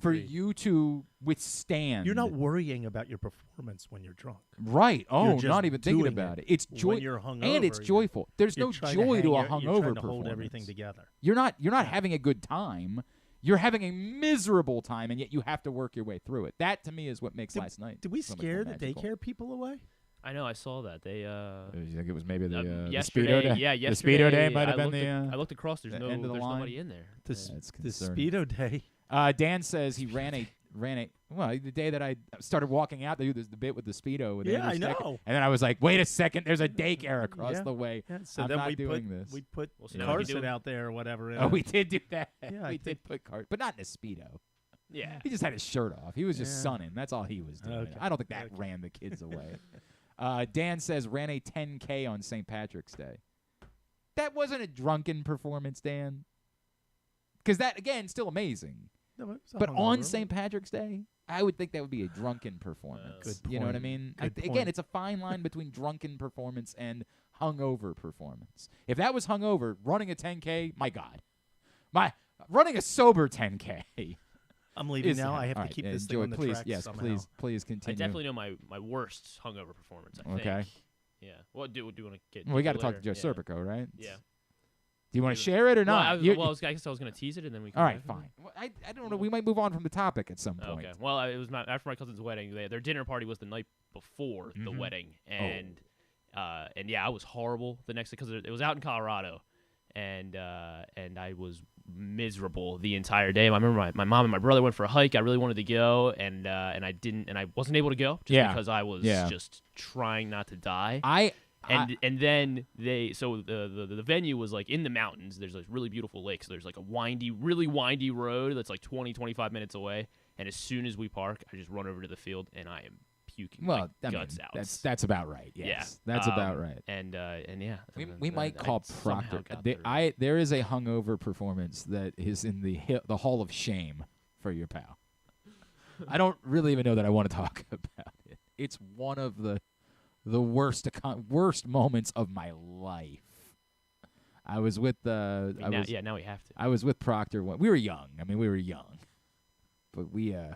For
Agreed.
you to withstand.
You're not worrying about your performance when you're drunk.
Right. Oh,
just
not even thinking
doing
about
it.
it. It's
When
joy,
you're hungover,
and it's joyful. There's no joy to a hungover
You're trying to
performance.
hold everything together.
You're not having a good time. You're having a miserable time, and yet you have to work your way through it. That to me is what makes last night.
Did we
so much
scare
more
the
magical.
daycare people away?
I know. I saw that. They
You think it was maybe the Speedo
yesterday.
day?
Yeah,
The Speedo day
yesterday,
might have
I
been
looked
the.
I looked across. There's
the end of the line.
nobody in there.
The
concerning.
Speedo day.
Dan says he ran a well, the day that I started walking out, they do the bit with the Speedo. With
Yeah,
Andrew
I
Stecker.
know.
And then I was like, wait a second, there's a daycare across
Yeah.
the way.
Yeah, so
I'm
then
not
we
doing
put
this.
we put
So now we can
Carson
do-
out there or whatever.
Oh, we did do that.
Yeah, I
we
think-
did put Cart, but not in a Speedo.
Yeah.
He just had his shirt off. He was just
Yeah.
sunning. That's all he was doing.
Okay.
I don't think that ran the kids away. Dan says ran a 10K on St. Patrick's Day. That wasn't a drunken performance, Dan. Because that, again, still amazing.
No, it was a
But on
hungover.
St. Patrick's Day, I would think that would be a drunken performance.
Good
You know what I
point.
mean?
Good
Again,
point.
it's a fine line between drunken performance and hungover performance. If that was hungover, running a 10K, my God. Running a sober 10K.
I'm leaving
is
now.
hell.
I have
All
to
right,
keep this
enjoy,
thing on the
please,
track
yes,
somehow.
please
I
continue.
definitely know my worst hungover performance. I think.
Okay.
Yeah. What do you want to get?
Well, we got to
later?
talk to Joe Serpico, right?
Yeah.
Do you want to share it or
Well,
not?
I
You-
guess I was going to tease it, and then we.
all right, fine. Well, I don't know. We might move on from the topic at some point.
Okay. Well, it was after my cousin's wedding. Their dinner party was the night before the
Mhm.
wedding, and yeah, I was horrible the next day because it was out in Colorado, and I was miserable the entire day. I remember my mom and my brother went for a hike. I really wanted to go, and I didn't, and I wasn't able to go just
Yeah.
because I was
Yeah.
just trying not to die. And then the venue was like in the mountains. There's like really beautiful lakes. There's like a really windy road that's like 25 minutes away. And as soon as we park, I just run over to the field and I am puking
Well,
my
I mean,
guts out.
that's about right. Yes, that's about right.
And yeah,
We might call
somehow
Proctor.
got through.
There is a hungover performance that is in the Hall of Shame for your pal. I don't really even know that I want to talk about it. It's one of the worst moments of my life. I was with
now we have to.
I was with Proctor. We were young. We were young, but we. All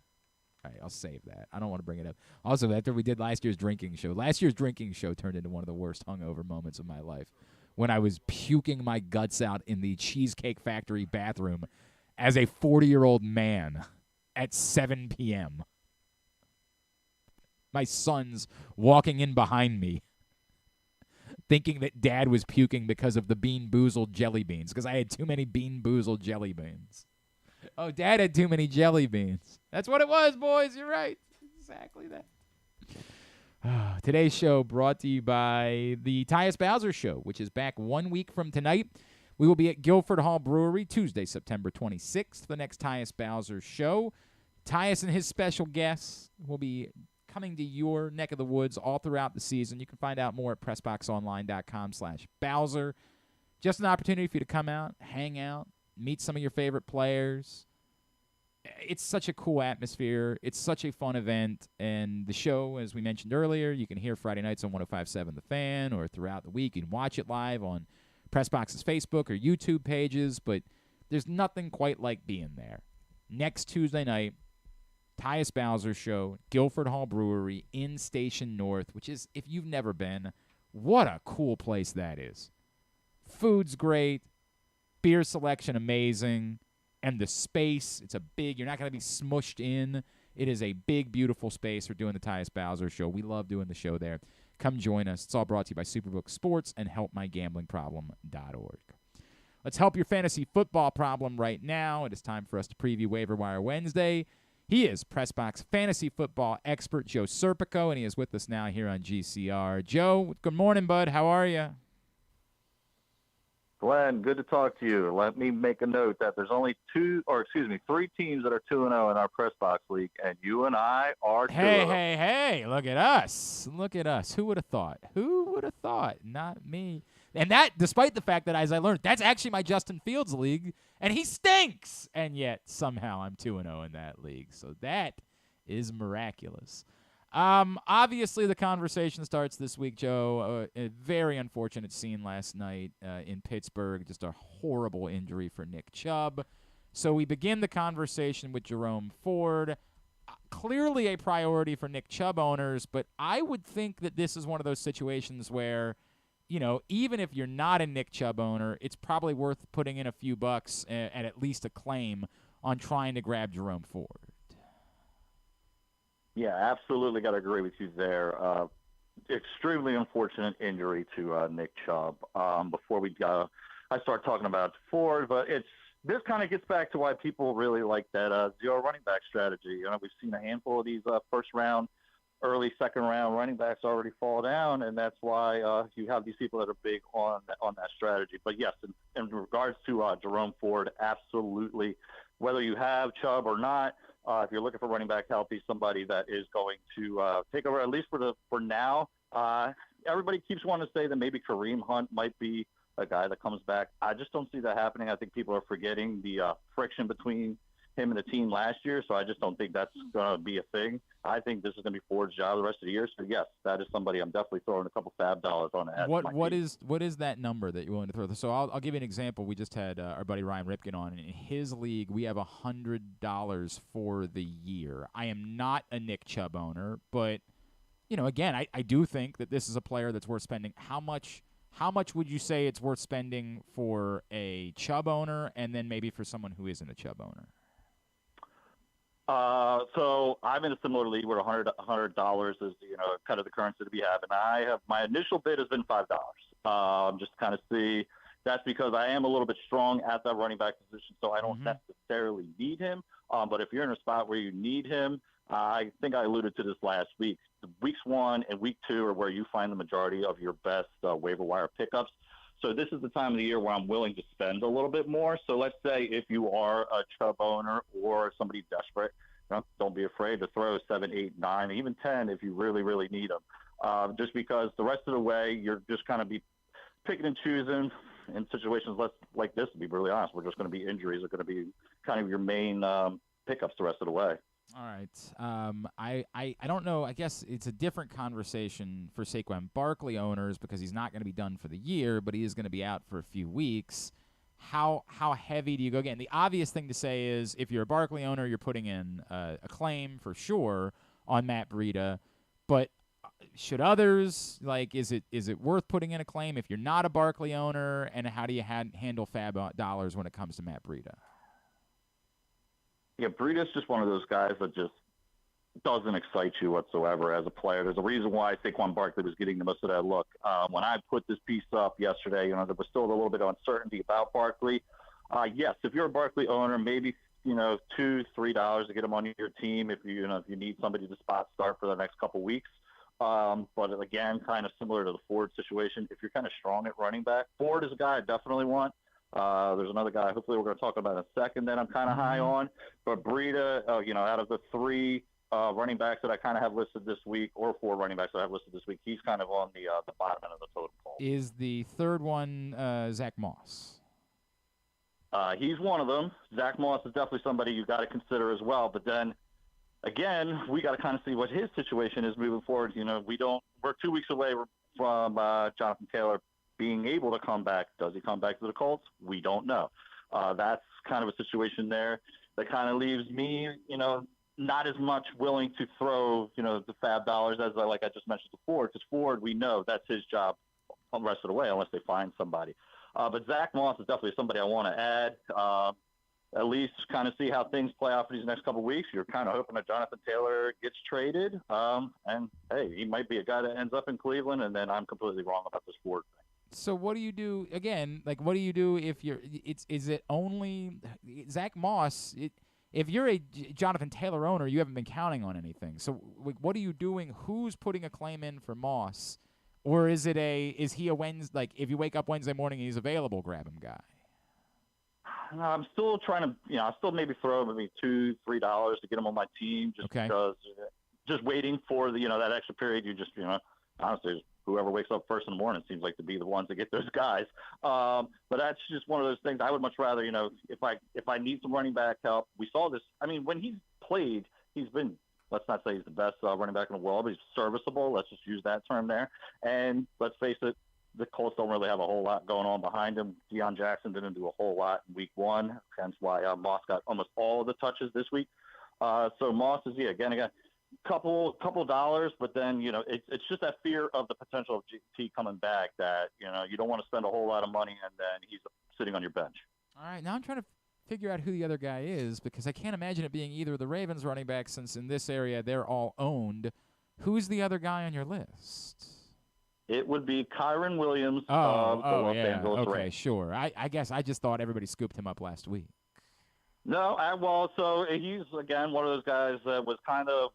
right, I'll save that. I don't want to bring it up. Also, after we did last year's drinking show turned into one of the worst hungover moments of my life when I was puking my guts out in the Cheesecake Factory bathroom as a 40-year-old man at 7 p.m. My son's walking in behind me thinking that Dad was puking because of the Bean Boozled jelly beans, because I had too many Bean Boozled jelly beans. Oh, Dad had too many jelly beans. That's what it was, boys. You're right. Exactly that. Today's show brought to you by the Tyus Bowser Show, which is back 1 week from tonight. We will be at Guilford Hall Brewery Tuesday, September 26th, the next Tyus Bowser Show. Tyus and his special guests will be coming to your neck of the woods all throughout the season. You can find out more at PressBoxOnline.com/Bowser. Just an opportunity for you to come out, hang out, meet some of your favorite players. It's such a cool atmosphere. It's such a fun event. And the show, as we mentioned earlier, you can hear Friday nights on 105.7 The Fan, or throughout the week. You can watch it live on PressBox's Facebook or YouTube pages. But there's nothing quite like being there. Next Tuesday night, Tyus Bowser Show, Guilford Hall Brewery in Station North, which is, if you've never been, what a cool place that is. Food's great. Beer selection amazing. And the space, it's a big, you're not going to be smushed in. It is a big, beautiful space for doing the Tyus Bowser Show. We love doing the show there. Come join us. It's all brought to you by Superbook Sports and HelpMyGamblingProblem.org. Let's help your fantasy football problem right now. It is time for us to preview Waiver-Wire Wednesday. He is PressBox fantasy football expert Joe Serpico, and he is with us now here on GCR. Joe, good morning, bud. How are you?
Glenn, good to talk to you. Let me make a note that there's only 3 teams that are 2-0 in our PressBox league, and you and I are 2-0.
Hey, look at us. Look at us. Who would have thought? Who would have thought? Not me. And that, despite the fact that, as I learned, that's actually my Justin Fields league, and he stinks. And yet, somehow, I'm 2-0 in that league. So that is miraculous. Obviously, the conversation starts this week, Joe. A very unfortunate scene last night in Pittsburgh. Just a horrible injury for Nick Chubb. So we begin the conversation with Jerome Ford. Clearly a priority for Nick Chubb owners, but I would think that this is one of those situations where, you know, even if you're not a Nick Chubb owner, it's probably worth putting in a few bucks at least a claim on trying to grab Jerome Ford.
Yeah, absolutely got to agree with you there. Extremely unfortunate injury to Nick Chubb. Before I start talking about Ford, but this kind of gets back to why people really like that zero running back strategy. You know, we've seen a handful of these first round, early second round running backs already fall down, and that's why you have these people that are big on that strategy. But yes, in regards to Jerome Ford, absolutely. Whether you have Chubb or not, if you're looking for running back help, he's somebody that is going to take over, at least for now. Everybody keeps wanting to say that maybe Kareem Hunt might be a guy that comes back. I just don't see that happening. I think people are forgetting the friction between him and the team last year, so I just don't think that's going to be a thing. I think this is going to be Ford's job the rest of the year. So yes, that is somebody I'm definitely throwing a couple fab dollars on.
What is that number that you're willing to throw? So I'll give you an example. We just had our buddy Ryan Ripken on. In his league, we have $100 for the year. I am not a Nick Chubb owner, but you know, again, I do think that this is a player that's worth spending. How much would you say it's worth spending for a Chubb owner, and then maybe for someone who isn't a Chubb owner?
So I'm in a similar league where $100 is, you know, kind of the currency to be having. My initial bid has been $5. Just to kind of see. That's because I am a little bit strong at that running back position, so I don't necessarily need him. But if you're in a spot where you need him, I think I alluded to this last week. Weeks 1 and week 2 are where you find the majority of your best waiver wire pickups. So this is the time of the year where I'm willing to spend a little bit more. So let's say if you are a Chubb owner or somebody desperate, you know, don't be afraid to throw 7, 8, 9, even 10 if you really, really need them. Just because the rest of the way, you're just kind of be picking and choosing in situations like this, to be really honest. We're just going to be injuries are going to be kind of your main pickups the rest of the way.
All right. I don't know. I guess it's a different conversation for Saquon Barkley owners because he's not going to be done for the year, but he is going to be out for a few weeks. How heavy do you go? Again, the obvious thing to say is if you're a Barkley owner, you're putting in a claim for sure on Matt Breida. But should others, like, is it worth putting in a claim if you're not a Barkley owner? And how do you handle fab dollars when it comes to Matt Breida?
Yeah, Breida's just one of those guys that just doesn't excite you whatsoever as a player. There's a reason why Saquon Barkley was getting the most of that look. When I put this piece up yesterday, you know, there was still a little bit of uncertainty about Barkley. Yes, if you're a Barkley owner, maybe, you know, $2, $3 to get him on your team if you need somebody to spot start for the next couple weeks. But again, kind of similar to the Ford situation, if you're kind of strong at running back, Ford is a guy I definitely want. There's another guy, hopefully we're going to talk about in a second, that I'm kind of high on. But Breida, you know, out of the 3 running backs that I kind of have listed this week, or 4 running backs that I have listed this week, he's kind of on the bottom end of the totem pole.
Is the third one Zach Moss?
He's one of them. Zach Moss is definitely somebody you've got to consider as well. But then, again, we got to kind of see what his situation is moving forward. You know, we're 2 weeks away from Jonathan Taylor being able to come back. Does he come back to the Colts? We don't know. That's kind of a situation there that kind of leaves me, you know, not as much willing to throw, you know, the fab dollars as I just mentioned before, because Ford, we know that's his job the rest of the way unless they find somebody. But Zach Moss is definitely somebody I want to add. at least kind of see how things play out for these next couple of weeks. You're kind of hoping that Jonathan Taylor gets traded. And, hey, he might be a guy that ends up in Cleveland, and then I'm completely wrong about this Ford thing.
So what do you do, again, like what do you do if you're – is it only – Zach Moss, if you're a Jonathan Taylor owner, you haven't been counting on anything. So what are you doing? Who's putting a claim in for Moss? Or is he a Wednesday – like if you wake up Wednesday morning and he's available, grab him guy?
I'm still trying to, I'll still maybe throw maybe $2-3 to get him on my team because just waiting for that extra period. You just, honestly, whoever wakes up first in the morning seems like to be the ones to get those guys. But that's just one of those things. I would much rather, if I need some running back help, we saw this. I mean, when he's played, he's been, let's not say he's the best running back in the world, but he's serviceable. Let's just use that term there. And let's face it, the Colts don't really have a whole lot going on behind him. Deion Jackson didn't do a whole lot in week one, hence why Moss got almost all of the touches this week. So Moss is, again, couple dollars, but then, it's just that fear of the potential of GT coming back that, you don't want to spend a whole lot of money and then he's sitting on your bench.
All right, now I'm trying to figure out who the other guy is because I can't imagine it being either of the Ravens running backs since in this area they're all owned. Who's the other guy on your list?
It would be Kyron Williams of the Los Angeles
Okay,
Rams.
Sure. I guess I just thought everybody scooped him up last week.
No, so he's, again, one of those guys that was kind of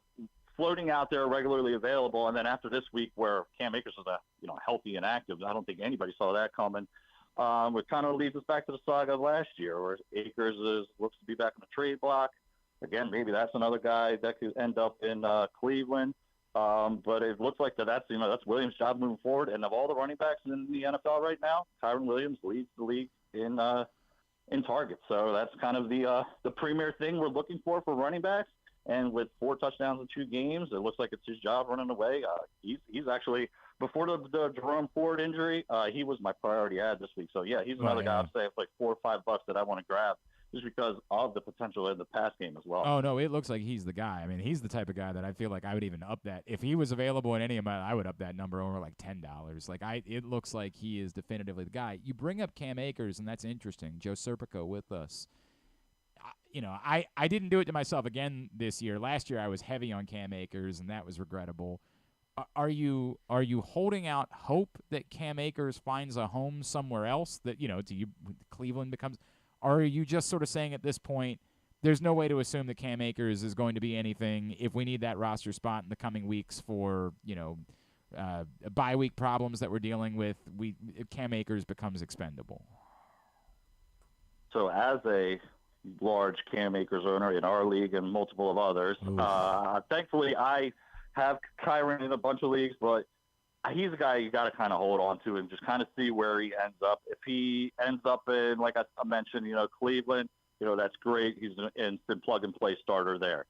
floating out there regularly available, and then after this week where Cam Akers was healthy and active, I don't think anybody saw that coming. It kind of leads us back to the saga of last year where Akers looks to be back in the trade block. Again, maybe that's another guy that could end up in Cleveland. But it looks like that's Williams' job moving forward. And of all the running backs in the NFL right now, Kyron Williams leads the league in targets. So that's kind of the premier thing we're looking for running backs. And with 4 touchdowns in 2 games, it looks like it's his job running away. He's actually, before the Jerome Ford injury, he was my priority ad this week. So, he's another guy I'd say it's like $4 or $5 that I want to grab just because of the potential in the pass game as well.
Oh, no, it looks like he's the guy. I mean, he's the type of guy that I feel like I would even up that. If he was available in any amount, I would up that number over like $10. It looks like he is definitively the guy. You bring up Cam Akers, and that's interesting. Joe Serpico with us. I didn't do it to myself again this year. Last year I was heavy on Cam Akers, and that was regrettable. Are you holding out hope that Cam Akers finds a home somewhere else that, Cleveland becomes – or are you just sort of saying at this point there's no way to assume that Cam Akers is going to be anything if we need that roster spot in the coming weeks for, bye week problems that we're dealing with, Cam Akers becomes expendable?
So as a large Cam Akers owner in our league and multiple of others, thankfully I have Kyron in a bunch of leagues, but he's a guy you got to kind of hold on to and just kind of see where he ends up. If he ends up in, like I mentioned, Cleveland, that's great. He's an instant plug-and-play starter there.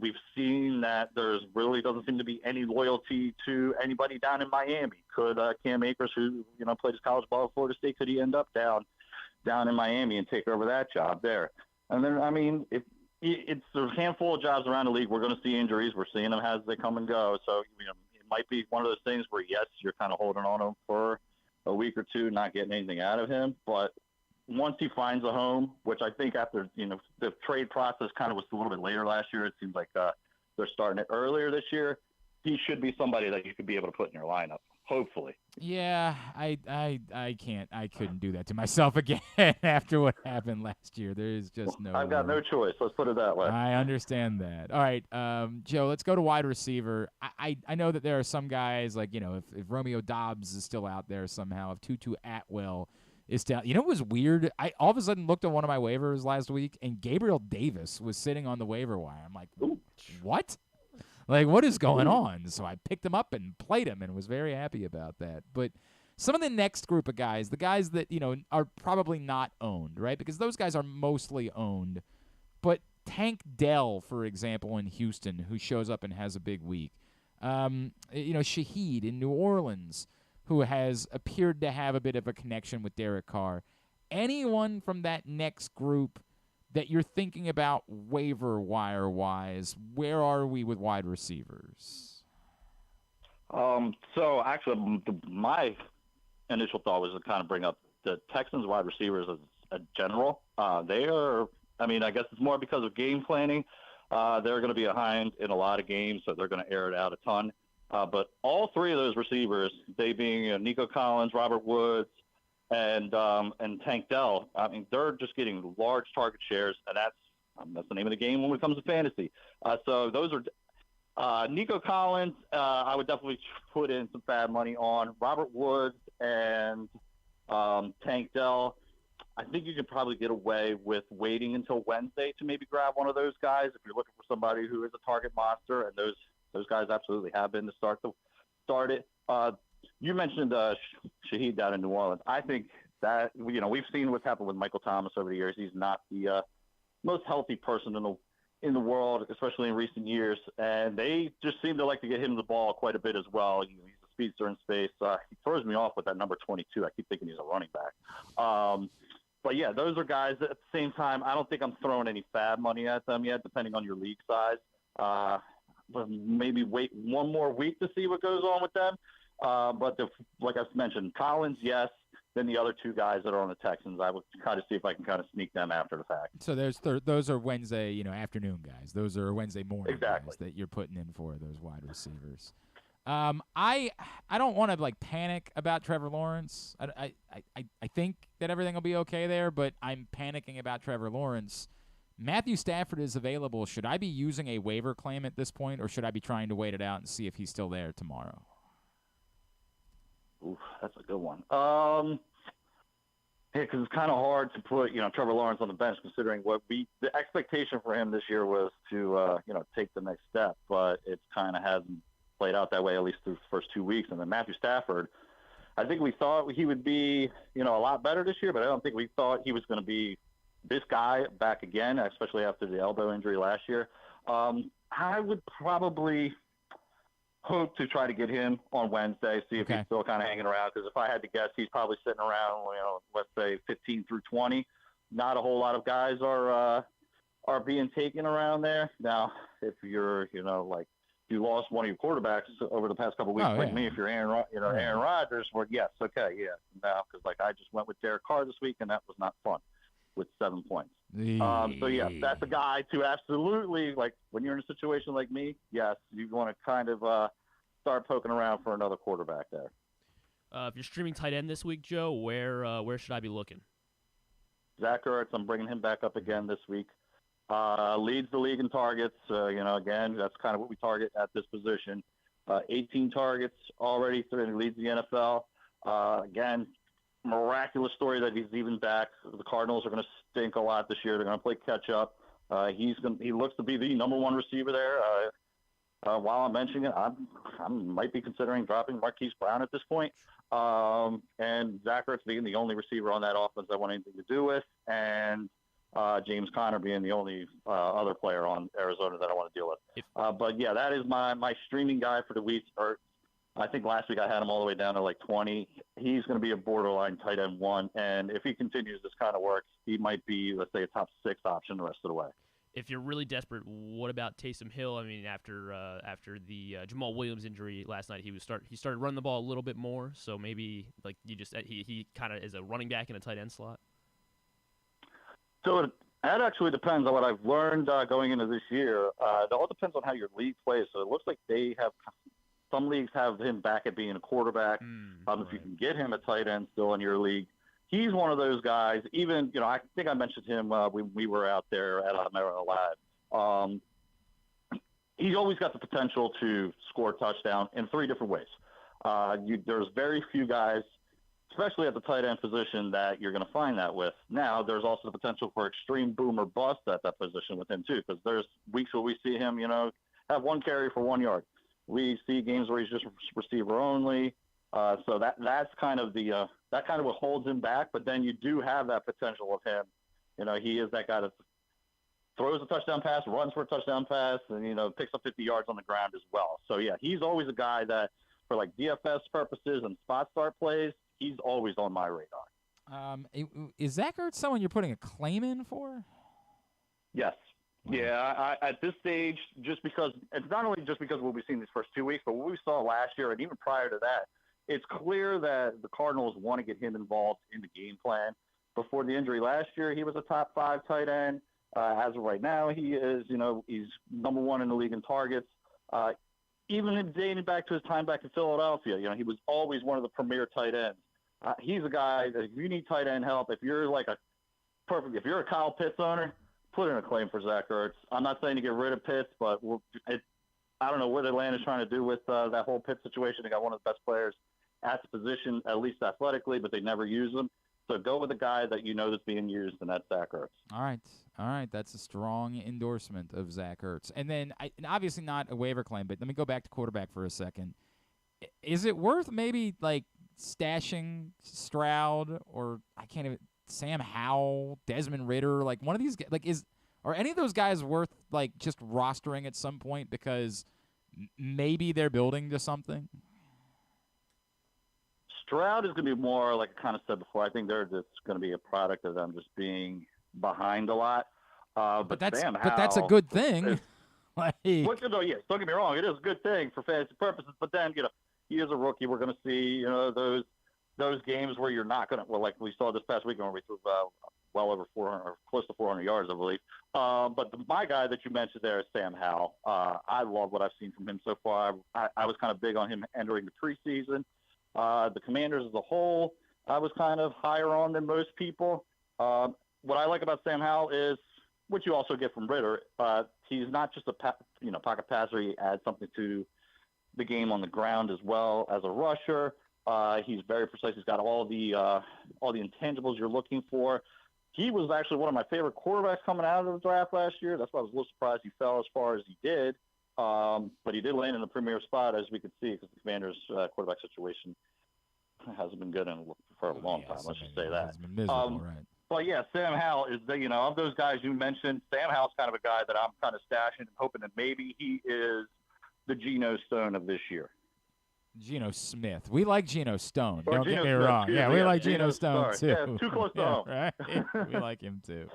We've seen that there's really doesn't seem to be any loyalty to anybody down in Miami. Could Cam Akers, who played his college ball at Florida State, could he end up down in Miami and take over that job there? And then, I mean, if it's a handful of jobs around the league, we're going to see injuries. We're seeing them as they come and go. So, it might be one of those things where, yes, you're kind of holding on to him for a week or two, not getting anything out of him. But once he finds a home, which I think after, the trade process kind of was a little bit later last year, it seems like they're starting it earlier this year, he should be somebody that you could be able to put in your lineup. Hopefully.
Yeah, I couldn't do that to myself again after what happened last year. There is just no.
I've got no choice. Let's put it that way.
I understand that. All right, Joe, let's go to wide receiver. I know that there are some guys like if Romeo Dobbs is still out there somehow, if Tutu Atwell is down. It was weird. I all of a sudden looked at one of my waivers last week, and Gabriel Davis was sitting on the waiver wire. I'm like, what? Like, what is going on? So I picked him up and played him and was very happy about that. But some of the next group of guys, the guys that, are probably not owned, right? Because those guys are mostly owned. But Tank Dell, for example, in Houston, who shows up and has a big week. Shaheed in New Orleans, who has appeared to have a bit of a connection with Derek Carr. Anyone from that next group that you're thinking about waiver wire wise, where are we with wide receivers?
So actually, my initial thought was to kind of bring up the Texans wide receivers as a general. They are, I mean, I guess it's more because of game planning. They're going to be behind in a lot of games, so they're going to air it out a ton. But all three of those receivers, they being Nico Collins, Robert Woods, and Tank Dell, I mean, they're just getting large target shares, and that's the name of the game when it comes to fantasy. So those are Nico Collins. I would definitely put in some fab money on Robert Woods and Tank Dell. I think you could probably get away with waiting until Wednesday to maybe grab one of those guys if you're looking for somebody who is a target monster, and those guys absolutely have been to start it. You mentioned Shaheed down in New Orleans. I think that we've seen what's happened with Michael Thomas over the years. He's not the most healthy person in the world, especially in recent years, and they just seem to like to get him the ball quite a bit as well. He's a speedster in space. He throws me off with that number 22. I keep thinking he's a running back. But yeah, those are guys that at the same time, I don't think I'm throwing any fab money at them yet, depending on your league size. But maybe wait one more week to see what goes on with them. But like I mentioned, Collins, yes. Then the other two guys that are on the Texans, I would kind of see if I can kind of sneak them after the fact.
So those are Wednesday, afternoon guys. Those are Wednesday morning guys that you're putting in for those wide receivers. I don't want to panic about Trevor Lawrence. I think that everything will be okay there, but I'm panicking about Trevor Lawrence. Matthew Stafford is available. Should I be using a waiver claim at this point, or should I be trying to wait it out and see if he's still there tomorrow?
Ooh, that's a good one. Yeah, because it's kind of hard to put, Trevor Lawrence on the bench, considering the expectation for him this year was to, take the next step, but it kind of hasn't played out that way, at least through the first 2 weeks. And then Matthew Stafford, I think we thought he would be, a lot better this year, but I don't think we thought he was going to be this guy back again, especially after the elbow injury last year. I would probably hope to try to get him on Wednesday, see if he's still kind of hanging around. Because if I had to guess, he's probably sitting around, let's say 15 through 20. Not a whole lot of guys are being taken around there. Now, if you're, you lost one of your quarterbacks over the past couple of weeks, me, if you're Aaron Rodgers, well, yes, okay, yeah. Now, because I just went with Derek Carr this week, and that was not fun with 7 points. So, yeah, that's a guy to absolutely, when you're in a situation like me, yes, you want to kind of start poking around for another quarterback there.
If you're streaming tight end this week, Joe, where should I be looking?
Zach Ertz, I'm bringing him back up again this week. Leads the league in targets. Again, that's kind of what we target at this position. 18 targets already, leads the NFL. Again, miraculous story that he's even back. The Cardinals are going to stink a lot this year. They're going to play catch up. He looks to be the number one receiver there. While I'm mentioning it, I might be considering dropping Marquise Brown at this point. And Zach Ertz being the only receiver on that offense I want anything to do with, and James Conner being the only other player on Arizona that I want to deal with. But yeah, that is my streaming guy for the week. I think last week I had him all the way down to 20. He's going to be a borderline tight end 1, and if he continues this kind of work, he might be, let's say, a top 6 option the rest of the way.
If you're really desperate, what about Taysom Hill? I mean, after the Jamal Williams injury last night, he started running the ball a little bit more. So maybe he kind of is a running back in a tight end slot.
So that actually depends on what I've learned going into this year. It all depends on how your league plays. So it looks like some leagues have him back at being a quarterback. If you can get him a tight end still in your league, he's one of those guys. Even, I think I mentioned him when we were out there at Maryland Live. He's always got the potential to score a touchdown in 3 different ways. There's very few guys, especially at the tight end position, that you're going to find that with. Now, there's also the potential for extreme boom or bust at that position with him, too, because there's weeks where we see him, have 1 carry for 1 yard. We see games where he's just receiver only. So that's kind of that kind of what holds him back. But then you do have that potential of him. He is that guy that throws a touchdown pass, runs for a touchdown pass, and, picks up 50 yards on the ground as well. So, yeah, he's always a guy that, for DFS purposes and spot start plays, he's always on my radar.
Is Zach Ertz someone you're putting a claim in for?
Yes. Yeah, at this stage, just because it's not only just because of what we've seen these first 2 weeks, but what we saw last year and even prior to that, it's clear that the Cardinals want to get him involved in the game plan. before the injury last year, he was a top 5 tight end. As of right now, he is, he's number 1 in the league in targets. Even dating back to his time back in Philadelphia, he was always one of the premier tight ends. He's a guy that if you need tight end help, if you're if you're a Kyle Pitts owner, put in a claim for Zach Ertz. I'm not saying to get rid of Pitts, but I don't know what Atlanta's trying to do with that whole Pitts situation. They got one of the best players at the position, at least athletically, but they never use him. So go with a guy that that's being used, and that's Zach Ertz.
All right. That's a strong endorsement of Zach Ertz. And then, obviously not a waiver claim, but let me go back to quarterback for a second. Is it worth maybe, stashing Stroud or Sam Howell, Desmond Ridder, one of these guys, are any of those guys worth, just rostering at some point because maybe they're building to something?
Stroud is going to be more, like I kind of said before, I think they're just going to be a product of them just being behind a lot. But that's
a good thing.
Don't get me wrong. It is a good thing for fantasy purposes. But then, he is a rookie. We're going to see, those games where you're not going to, like we saw this past weekend where we threw well over 400 or close to 400 yards, I believe. But my guy that you mentioned there is Sam Howell. I love what I've seen from him so far. I was kind of big on him entering the preseason. The Commanders as a whole, I was kind of higher on than most people. What I like about Sam Howell is what you also get from Ridder. He's not just a pocket passer. He adds something to the game on the ground as well as a rusher. He's very precise. He's got all the intangibles you're looking for. He was actually one of my favorite quarterbacks coming out of the draft last year. That's why I was a little surprised he fell as far as he did. But he did land in the premier spot, as we could see, because the Commanders' quarterback situation hasn't been good for a long time. Let's just say that.
It's been miserable, right?
But yeah, Sam Howell is of those guys you mentioned. Sam Howell's kind of a guy that I'm kind of stashing and hoping that maybe he is the Geno Stone of this year.
Geno Smith. We like Geno Stone.
Or
Don't
Geno
get me
Smith,
wrong.
excuse
Yeah,
me.
we
Yeah,
like
Geno
Geno Stone,
Stone.
too.
Yeah, too close to home.
Right? We like him, too.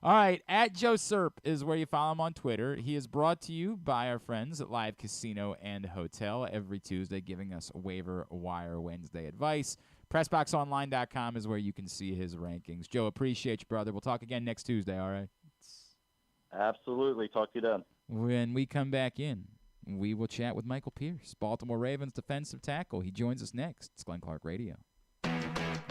All right, at Joe Serp is where you follow him on Twitter. He is brought to you by our friends at Live Casino and Hotel every Tuesday, giving us Waiver-Wire Wednesday advice. PressBoxOnline.com is where you can see his rankings. Joe, appreciate you, brother. We'll talk again next Tuesday, all right?
Absolutely. Talk to you then.
When we come back in, we will chat with Michael Pierce, Baltimore Ravens defensive tackle. He joins us next. It's Glenn Clark Radio.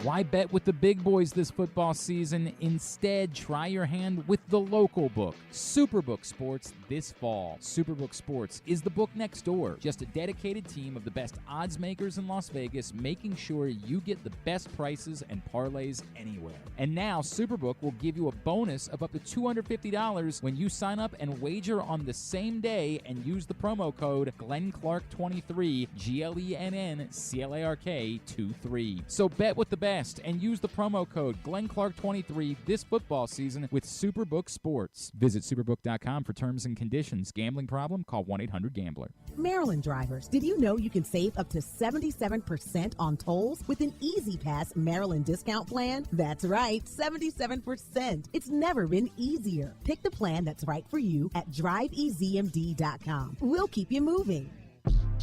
Why bet with the big boys this football season? Instead, try your hand with the local book, Superbook Sports, this fall. Superbook Sports is the book next door. Just a dedicated team of the best odds makers in Las Vegas, making sure you get the best prices and parlays anywhere. And now, Superbook will give you a bonus of up to $250 when you sign up and wager on the same day and use the promo code GlennClark23, GLENNCLARK23. So bet with the best and use the promo code GlennClark23 this football season with Superbook Sports. Visit superbook.com for terms and conditions. Gambling problem? Call 1-800-GAMBLER.
Maryland drivers, did you know you can save up to 77% on tolls with an Easy Pass Maryland discount plan? That's right, 77%. It's never been easier. Pick the plan that's right for you at driveeasymd.com. We'll keep you moving.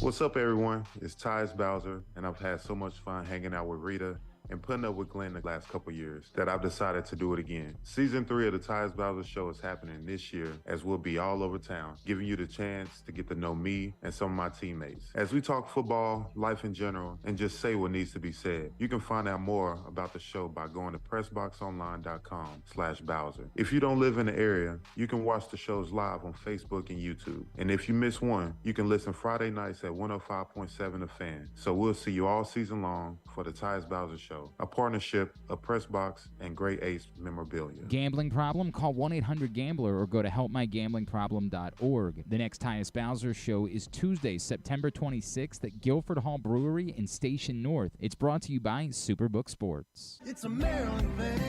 What's up, everyone? It's Tyus Bowser, and I've had so much fun hanging out with Rita and putting up with Glenn the last couple years that I've decided to do it again. Season 3 of the Tyus Bowser Show is happening this year, as we'll be all over town, giving you the chance to get to know me and some of my teammates. As we talk football, life in general, and just say what needs to be said. You can find out more about the show by going to PressBoxOnline.com/Bowser. If you don't live in the area, you can watch the shows live on Facebook and YouTube. And if you miss one, you can listen Friday nights at 105.7 The Fan. So we'll see you all season long for the Tyus Bowser Show, a partnership of PressBox and Great Ace Memorabilia.
Gambling problem? Call 1-800-GAMBLER or go to helpmygamblingproblem.org. The next Tyus Bowser Show is Tuesday, September 26th at Guilford Hall Brewery in Station North. It's brought to you by Superbook Sports.
It's a Maryland thing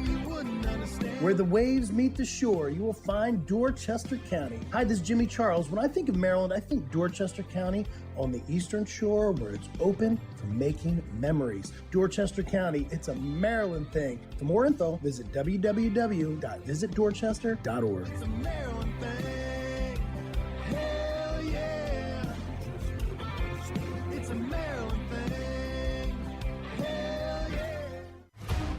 you wouldn't understand. Where the waves meet the shore, you will find Dorchester County. Hi, this is Jimmy Charles. When I think of Maryland, I think Dorchester County on the eastern shore where it's open for making memories. Dorchester County, it's a Maryland thing. For more info, visit www.visitdorchester.org. It's a Maryland thing. Hell yeah. It's a Maryland thing. Hell yeah.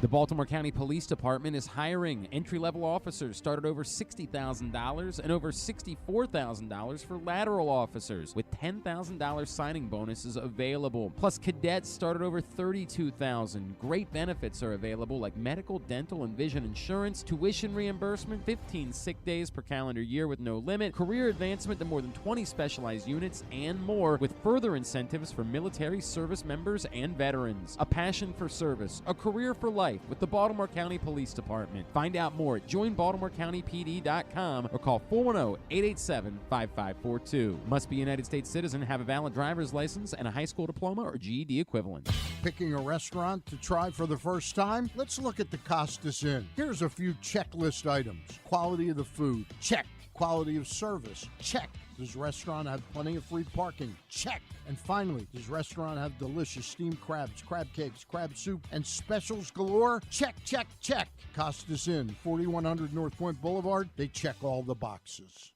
The Baltimore County Police Department is hiring. Entry-level officers start at over $60,000 and over $64,000 for lateral officers, with $10,000 signing bonuses available. Plus, cadets start at over $32,000. Great benefits are available like medical, dental, and vision insurance, tuition reimbursement, 15 sick days per calendar year with no limit, career advancement to more than 20 specialized units, and more, with further incentives for military service members and veterans. A passion for service, a career for life with the Baltimore County Police Department. Find out more at joinbaltimorecountypd.com or call 410-887-5542. Must be a United States citizen, have a valid driver's license, and a high school diploma or GED equivalent.
Picking a restaurant to try for the first time? Let's look at the Costas Inn. Here's a few checklist items. Quality of the food? Check. Quality of service? Check. Does restaurant have plenty of free parking? Check. And finally, does restaurant have delicious steamed crabs, crab cakes, crab soup, and specials galore? Check, check, check. Costas Inn, 4100 North Point Boulevard. They check all the boxes.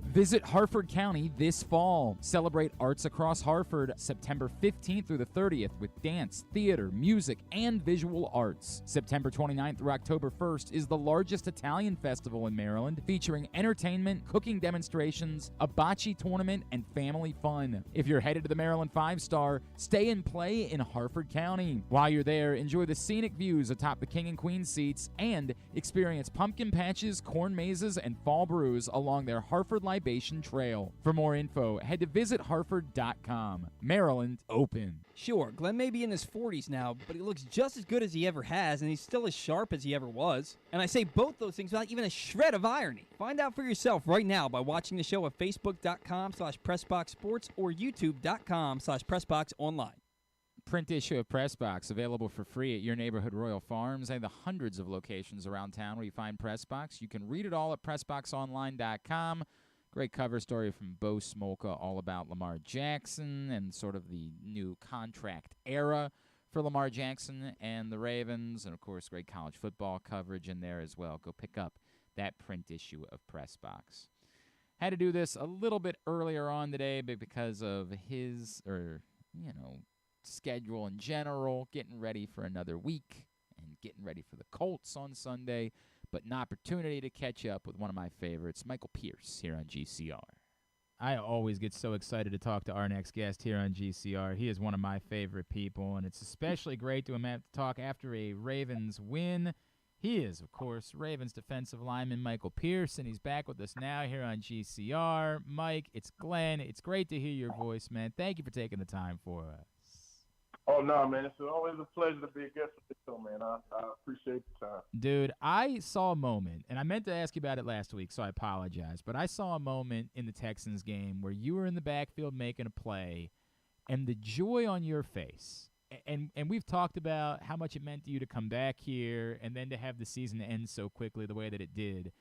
Visit Harford County this fall. Celebrate arts across Harford September 15th through the 30th with dance, theater, music, and visual arts. September 29th through October 1st is the largest Italian festival in Maryland, featuring entertainment, cooking demonstrations, a bocce tournament, and family fun. If you're headed to the Maryland 5-Star, stay and play in Harford County. While you're there, enjoy the scenic views atop the King and Queen seats and experience pumpkin patches, corn mazes, and fall brews along their Harford Libation Trail. For more info, head to visitharford.com. Maryland open.
Sure, Glenn may be in his 40s now, but he looks just as good as he ever has, and he's still as sharp as he ever was. And I say both those things without even a shred of irony. Find out for yourself right now by watching the show at facebook.com/PressBoxSports or youtube.com/PressBoxOnline.
Print issue of PressBox available for free at your neighborhood Royal Farms and the hundreds of locations around town where you find PressBox. You can read it all at PressBoxOnline.com. Great cover story from Bo Smolka all about Lamar Jackson and sort of the new contract era for Lamar Jackson and the Ravens. And, of course, great college football coverage in there as well. Go pick up that print issue of PressBox. Had to do this a little bit earlier on today because of his, schedule in general, getting ready for another week and getting ready for the Colts on Sunday. But an opportunity to catch up with one of my favorites, Michael Pierce, here on GCR. I always get so excited to talk to our next guest here on GCR. He is one of my favorite people, and it's especially great to have to talk after a Ravens win. He is, of course, Ravens defensive lineman Michael Pierce, and he's back with us now here on GCR. Mike, it's Glenn. It's great to hear your voice, man. Thank you for taking the time for us.
Oh, no, man. It's always a pleasure to be a guest with the show, man. I appreciate the time.
Dude, I saw a moment, and I meant to ask you about it last week, so I apologize, but I saw a moment in the Texans game where you were in the backfield making a play, and the joy on your face, and we've talked about how much it meant to you to come back here and then to have the season end so quickly the way that it did,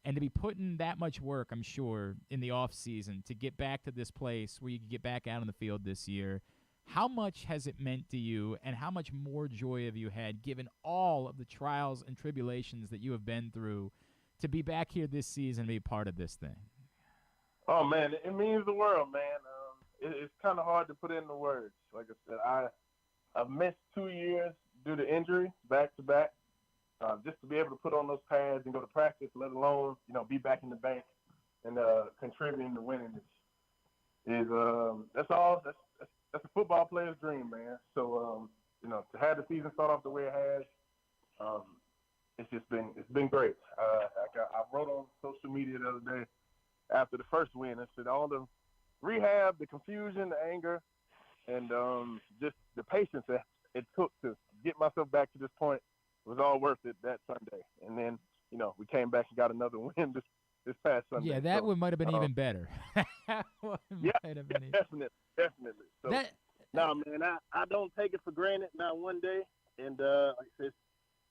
and to be putting that much work, I'm sure, in the offseason to get back to this place where you could get back out on the field this year. How much has it meant to you, and how much more joy have you had, given all of the trials and tribulations that you have been through, to be back here this season and be part of this thing?
Oh, man, it means the world, man. It's kind of hard to put into words. Like I said, I've missed 2 years due to injury, back-to-back. Just to be able to put on those pads and go to practice, let alone, be back in the bank and contributing to winning is that's a football player's dream, man. So, to have the season start off the way it has, it's been great. I wrote on social media the other day after the first win. I said all the rehab, the confusion, the anger, and just the patience that it took to get myself back to this point was all worth it that Sunday. And then, we came back and got another win this past Sunday.
Yeah, that one might have been even better.
Definitely. So, man, I don't take it for granted, not one day. And like I said,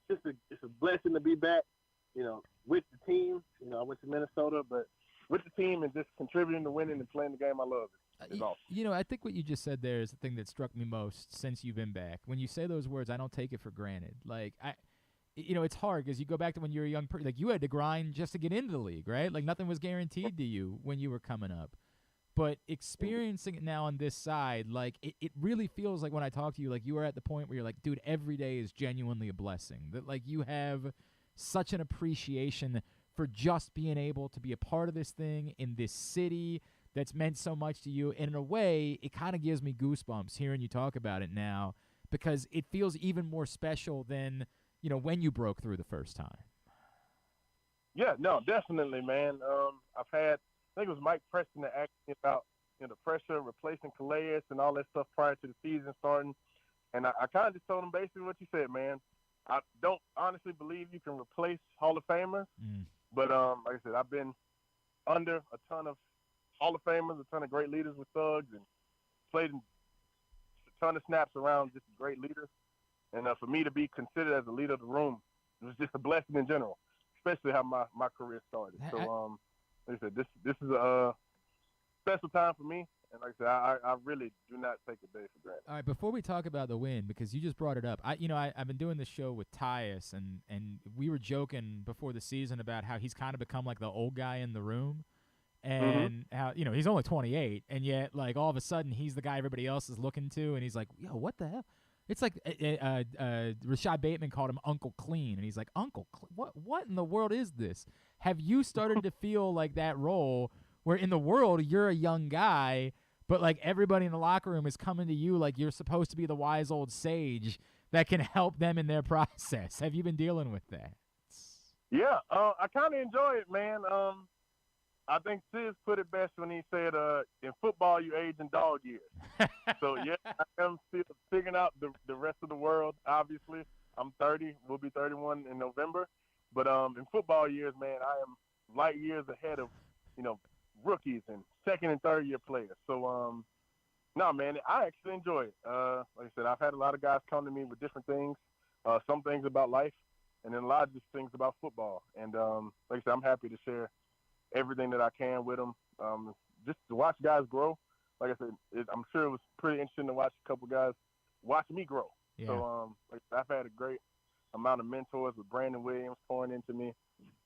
it's a blessing to be back, with the team. I went to Minnesota, but with the team and just contributing to winning and playing the game I love. It's awesome.
I think what you just said there is the thing that struck me most since you've been back. When you say those words, I don't take it for granted. Like, it's hard because you go back to when you were a young person. Like, you had to grind just to get into the league, right? Like, nothing was guaranteed to you when you were coming up. But experiencing it now on this side, like, it really feels like when I talk to you, like, you are at the point where you're like, dude, every day is genuinely a blessing. That, like, you have such an appreciation for just being able to be a part of this thing in this city that's meant so much to you. And in a way, it kind of gives me goosebumps hearing you talk about it now, because it feels even more special than, when you broke through the first time.
Yeah, no, definitely, man. I think it was Mike Preston that asked me about the pressure of replacing Calais and all that stuff prior to the season starting. And I kind of just told him basically what you said, man. I don't honestly believe you can replace Hall of Famers. But like I said, I've been under a ton of Hall of Famers, a ton of great leaders with Thugs, and played a ton of snaps around just great leaders. And for me to be considered as a leader of the room, it was just a blessing in general, especially how my career started. So like I said, this is a special time for me. And like I said, I really do not take a day for granted.
All right, before we talk about the win, because you just brought it up, I've been doing this show with Tyus, and we were joking before the season about how he's kind of become like the old guy in the room, and how he's only 28, and yet like all of a sudden he's the guy everybody else is looking to, and he's like, yo, what the hell? It's like Rashad Bateman called him Uncle Clean, and he's like, Uncle, what in the world is this? Have you started to feel like that role where in the world you're a young guy, but like everybody in the locker room is coming to you like you're supposed to be the wise old sage that can help them in their process? Have you been dealing with that?
Yeah, I kind of enjoy it, man. I think Sis put it best when he said, in football, you age in dog years. So, yeah, I am still figuring out the rest of the world, obviously. I'm 30. We'll be 31 in November. But in football years, man, I am light years ahead of, rookies and second and third year players. So, no, man, I actually enjoy it. Like I said, I've had a lot of guys come to me with different things, some things about life, and then a lot of just things about football. And like I said, I'm happy to share everything that I can with them, just to watch guys grow. Like I said, I'm sure it was pretty interesting to watch a couple guys watch me grow. Yeah. So like I've had a great amount of mentors with Brandon Williams pouring into me.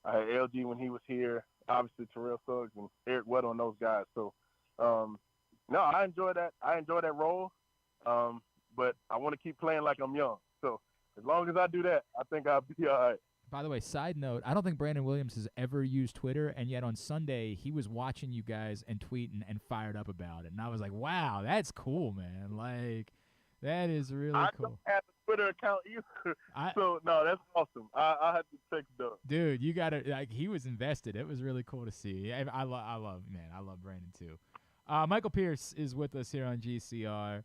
I had LG when he was here, obviously Terrell Suggs and Eric Weddle and those guys. So, no, I enjoy that. I enjoy that role, but I want to keep playing like I'm young. So as long as I do that, I think I'll be all right.
By the way, side note, I don't think Brandon Williams has ever used Twitter, and yet on Sunday he was watching you guys and tweeting and fired up about it. And I was like, wow, that's cool, man. Like, that is really cool.
I don't have a Twitter account either. So, no, that's awesome. I had to check it out.
Dude, you got to – like, he was invested. It was really cool to see. I love Brandon too. Michael Pierce is with us here on GCR.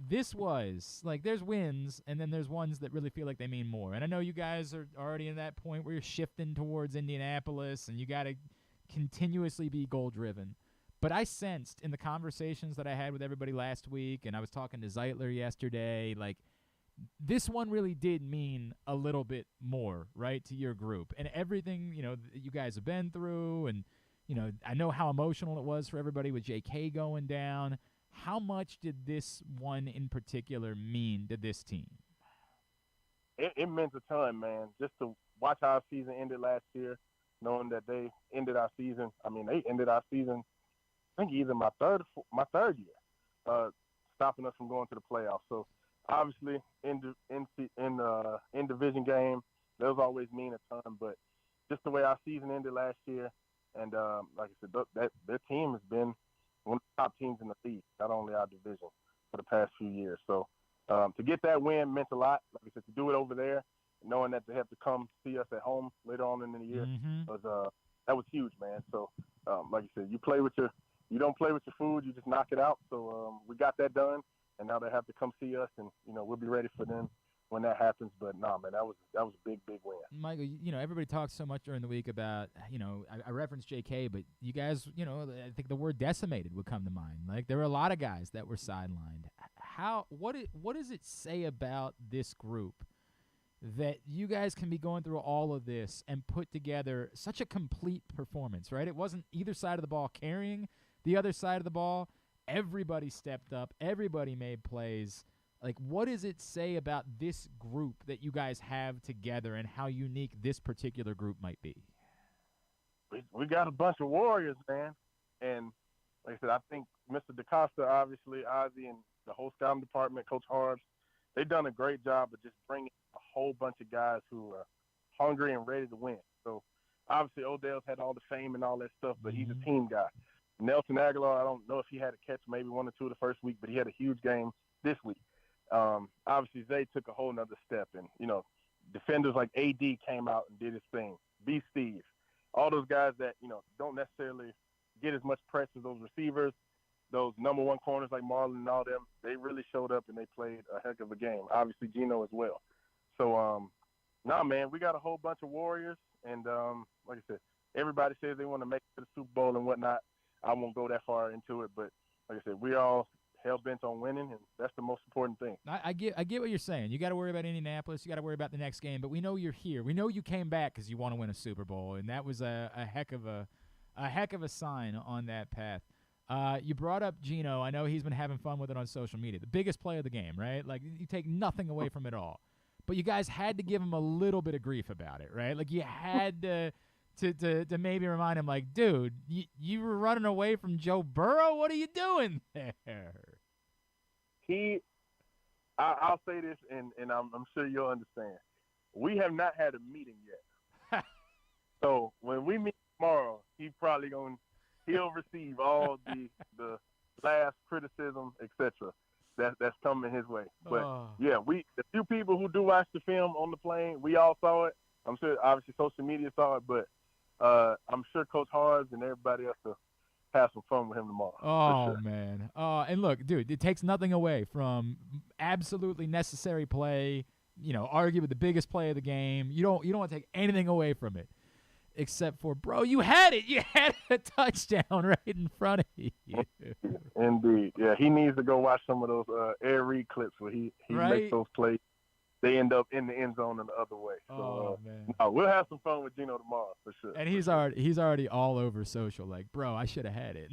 This was, like, there's wins, and then there's ones that really feel like they mean more. And I know you guys are already in that point where you're shifting towards Indianapolis, and you got to continuously be goal-driven. But I sensed in the conversations that I had with everybody last week, and I was talking to Zeitler yesterday, like, this one really did mean a little bit more, right, to your group. And everything, that you guys have been through, and, I know how emotional it was for everybody with J.K. going down. How much did this one in particular mean to this team?
It meant a ton, man. Just to watch how our season ended last year, knowing that they ended our season. I mean, they ended our season, I think, either my third year, stopping us from going to the playoffs. So, obviously, in division game, those always mean a ton. But just the way our season ended last year, and like I said, their team has been one of the top teams in the league, not only our division, for the past few years. So to get that win meant a lot. Like I said, to do it over there, knowing that they have to come see us at home later on in the year, that was huge, man. So like I said, you don't play with your food, you just knock it out. So we got that done, and now they have to come see us, and we'll be ready for them when that happens. But nah, man, that was a big win.
Michael, everybody talks so much during the week about, I referenced JK, but you guys, I think the word decimated would come to mind. Like, there were a lot of guys that were sidelined. What does it say about this group that you guys can be going through all of this and put together such a complete performance, right? It wasn't either side of the ball carrying the other side of the ball. Everybody stepped up. Everybody made plays. Like, what does it say about this group that you guys have together and how unique this particular group might be?
We got a bunch of warriors, man. And like I said, I think Mr. DaCosta, obviously, Ozzie, and the whole scouting department, Coach Harbs, they've done a great job of just bringing a whole bunch of guys who are hungry and ready to win. So, obviously, Odell's had all the fame and all that stuff, but he's a team guy. Nelson Aguilar, I don't know if he had a catch maybe 1 or 2 the first week, but he had a huge game this week. Obviously, Zay took a whole nother step. And, defenders like AD came out and did his thing. B. Steve. All those guys that, don't necessarily get as much press as those receivers, those number one corners like Marlon and all them, they really showed up and they played a heck of a game. Obviously, Geno as well. So, man, we got a whole bunch of Warriors. And, like I said, everybody says they want to make it to the Super Bowl and whatnot. I won't go that far into it, but like I said, we all hell-bent on winning, and that's the most important thing.
I get what you're saying. You got to worry about Indianapolis. You got to worry about the next game, but we know you're here. We know you came back because you want to win a Super Bowl, and that was a heck of a sign on that path. You brought up Geno. I know he's been having fun with it on social media. The biggest play of the game, right? Like, you take nothing away from it all. But you guys had to give him a little bit of grief about it, right? Like, you had to maybe remind him, like, dude, you were running away from Joe Burrow? What are you doing there?
I'll say this, and I'm sure you'll understand. We have not had a meeting yet. So when we meet tomorrow, he'll receive all the last criticism, etc. That's coming his way. But yeah, the few people who do watch the film on the plane, we all saw it. I'm sure obviously social media saw it, but I'm sure Coach Harbs and everybody else will have some fun with him tomorrow.
Oh,
sure.
man. And look, dude, it takes nothing away from absolutely necessary play, arguably the biggest play of the game. You don't want to take anything away from it, except for, bro, you had it. You had a touchdown right in front of you.
Indeed. Yeah, he needs to go watch some of those Air Reed clips where he makes those plays. They end up in the end zone in the other way. So,
man.
No, we'll have some fun with Geno tomorrow for sure.
And he's already all over social, like, bro, I should have had it.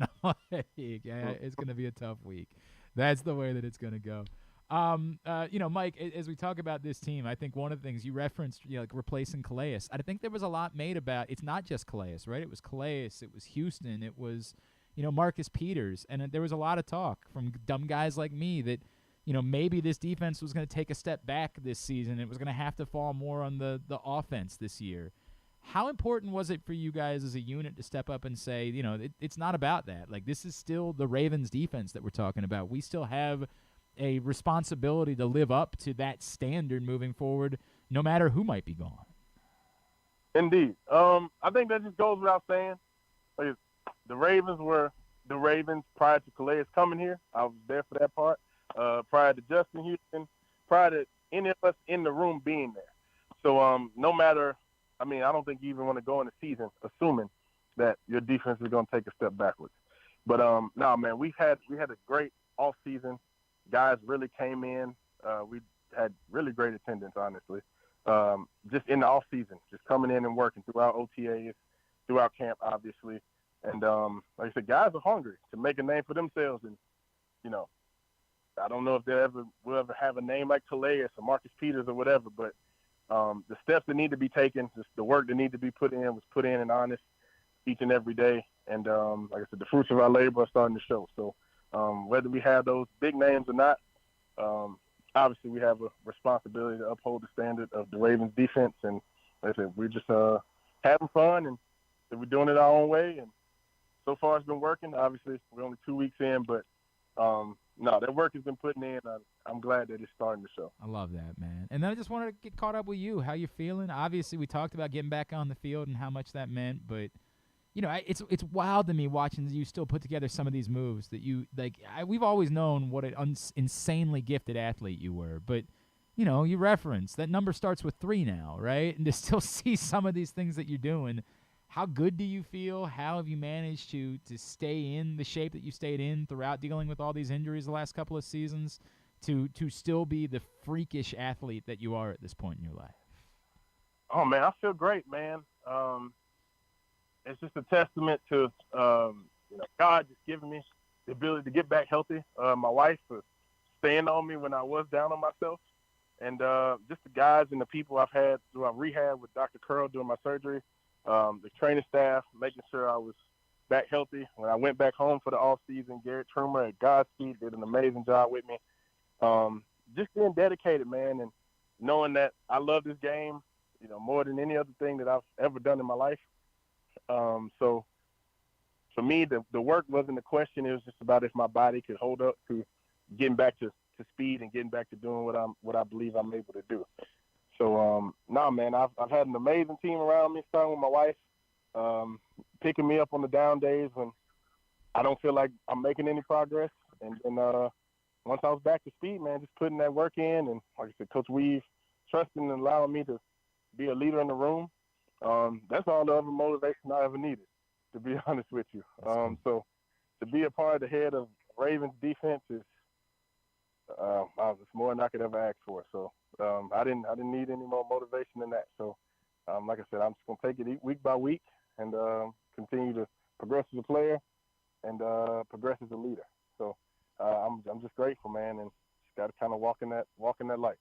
It's going to be a tough week. That's the way that it's going to go. Mike, as we talk about this team, I think one of the things you referenced, like replacing Calais. I think there was a lot made about. It's not just Calais, right? It was Calais, it was Houston, it was, Marcus Peters, and there was a lot of talk from dumb guys like me that, maybe this defense was going to take a step back this season. It was going to have to fall more on the offense this year. How important was it for you guys as a unit to step up and say, it's not about that. Like, this is still the Ravens defense that we're talking about. We still have a responsibility to live up to that standard moving forward, no matter who might be gone.
Indeed. I think that just goes without saying. Like, the Ravens were the Ravens prior to Calais coming here. I was there for that part. Prior to Justin Houston, prior to any of us in the room being there. So no matter, I don't think you even want to go in the season assuming that your defense is going to take a step backwards. But no, man, we had a great off season. Guys really came in. We had really great attendance, honestly. Just in the off season, just coming in and working throughout OTAs, throughout camp, obviously. And like I said, guys are hungry to make a name for themselves. And I don't know if will ever have a name like Calais or Marcus Peters or whatever, but the steps that need to be taken, just the work that need to be put in was put in and honest each and every day. And like I said, the fruits of our labor are starting to show. So whether we have those big names or not, obviously we have a responsibility to uphold the standard of the Ravens defense. And like I said, we're just having fun and we're doing it our own way. And so far it's been working. Obviously we're only 2 weeks in, but no, that work has been putting in. I'm glad that it's starting to show.
I love that, man. And then I just wanted to get caught up with you. How you feeling? Obviously, we talked about getting back on the field and how much that meant, but it's wild to me watching you still put together some of these moves that you like. We've always known what an insanely gifted athlete you were, but you reference that number starts with 3 now, right? And to still see some of these things that you're doing. How good do you feel? How have you managed to stay in the shape that you stayed in throughout dealing with all these injuries the last couple of seasons to still be the freakish athlete that you are at this point in your life?
Oh, man, I feel great, man. It's just a testament to God just giving me the ability to get back healthy. My wife for staying on me when I was down on myself. And just the guys and the people I've had throughout rehab with Dr. Curl doing my surgery. The training staff, making sure I was back healthy. When I went back home for the off season, Garrett Trumer at Godspeed did an amazing job with me. Just being dedicated, man, and knowing that I love this game, more than any other thing that I've ever done in my life. So for me, the work wasn't the question. It was just about if my body could hold up to getting back to speed and getting back to doing what I believe I'm able to do. So, man, I've had an amazing team around me, starting with my wife, picking me up on the down days when I don't feel like I'm making any progress. And once I was back to speed, man, just putting that work in. And like I said, Coach Weave trusting and allowing me to be a leader in the room. That's all the other motivation I ever needed, to be honest with you. So to be a part of the head of Ravens defense is it's more than I could ever ask for. So I didn't need any more motivation than that. So like I said, I'm just gonna take it week by week and continue to progress as a player and progress as a leader. So I'm just grateful, man, and just got to kind of walk in that light.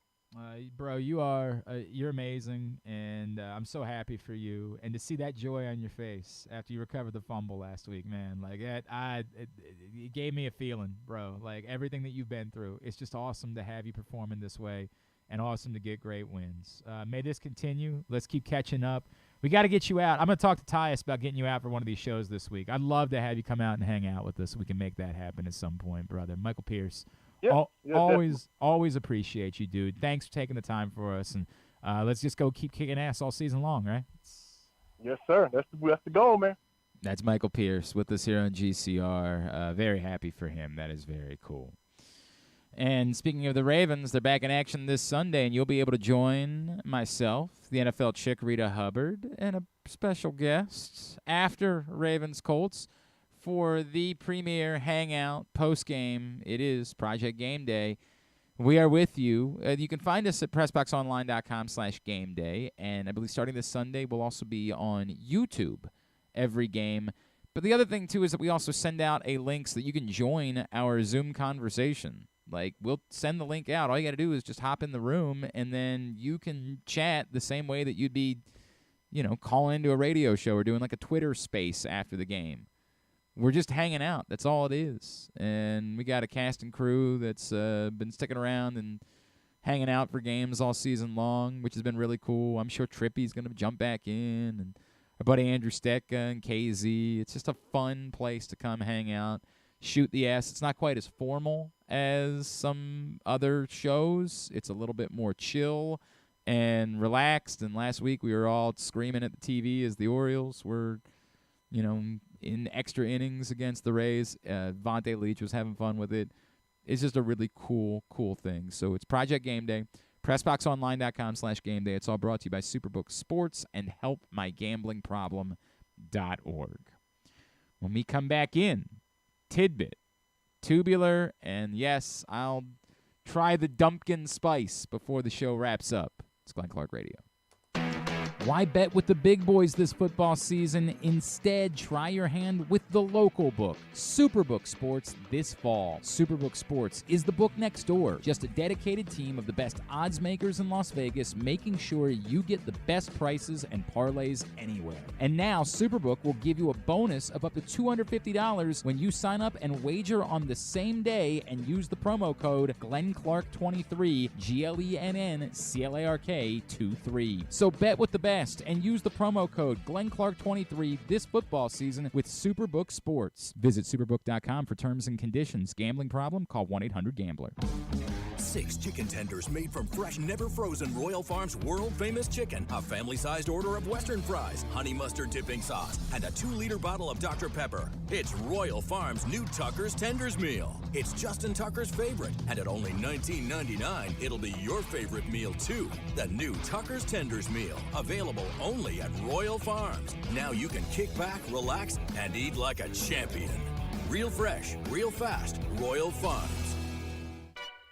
Bro, you're amazing, and I'm so happy for you. And to see that joy on your face after you recovered the fumble last week, man, like it gave me a feeling, bro. Like everything that you've been through, it's just awesome to have you performing this way, and awesome to get great wins. May this continue. Let's keep catching up. We got to get you out. I'm going to talk to Tyus about getting you out for one of these shows this week. I'd love to have you come out and hang out with us so we can make that happen at some point, brother. Michael Pierce. Always appreciate you, dude. Thanks for taking the time for us, and let's just go keep kicking ass all season long, right?
Yes, sir. That's the goal, man.
That's Michael Pierce with us here on GCR. Very happy for him. That is very cool. And speaking of the Ravens, they're back in action this Sunday, and you'll be able to join myself, the NFL chick Rita Hubbard, and a special guest after Ravens Colts for the premier hangout post-game. It is Project Game Day. We are with you. You can find us at PressBoxOnline.com/GameDay, and I believe starting this Sunday, we'll also be on YouTube every game. But the other thing, too, is that we also send out a link so that you can join our Zoom conversation. Like, we'll send the link out. All you got to do is just hop in the room, and then you can chat the same way that you'd be, calling into a radio show or doing like a Twitter space after the game. We're just hanging out. That's all it is. And we got a cast and crew that's been sticking around and hanging out for games all season long, which has been really cool. I'm sure Trippy's going to jump back in, and our buddy Andrew Stecca and KZ. It's just a fun place to come hang out, shoot the ass. It's not quite as formal as some other shows. It's a little bit more chill and relaxed. And last week we were all screaming at the TV as the Orioles were, in extra innings against the Rays. Vontae Leach was having fun with it. It's just a really cool thing. So it's Project Game Day. PressBoxOnline.com/GameDay. It's all brought to you by Superbook Sports and HelpMyGamblingProblem.org. When we come back in, tidbit, tubular, and yes, I'll try the Dumpkin Spice before the show wraps up. It's Glenn Clark Radio. Why bet with the big boys this football season? Instead, try your hand with the local book, Superbook Sports, this fall. Superbook Sports is the book next door. Just a dedicated team of the best odds makers in Las Vegas, making sure you get the best prices and parlays anywhere. And now, Superbook will give you a bonus of up to $250 when you sign up and wager on the same day and use the promo code GlennClark23, GLENNCLARK23. So bet with the best and use the promo code GlennClark23 this football season with Superbook Sports. Visit superbook.com for terms and conditions. Gambling problem? Call 1-800-GAMBLER.
6 chicken tenders made from fresh, never frozen Royal Farms world-famous chicken, a family-sized order of Western fries, honey mustard dipping sauce, and a 2-liter bottle of Dr. Pepper. It's Royal Farms' new Tucker's Tenders Meal. It's Justin Tucker's favorite, and at only $19.99, it'll be your favorite meal, too. The new Tucker's Tenders Meal, available only at Royal Farms. Now you can kick back, relax, and eat like a champion. Real fresh, real fast, Royal Farms.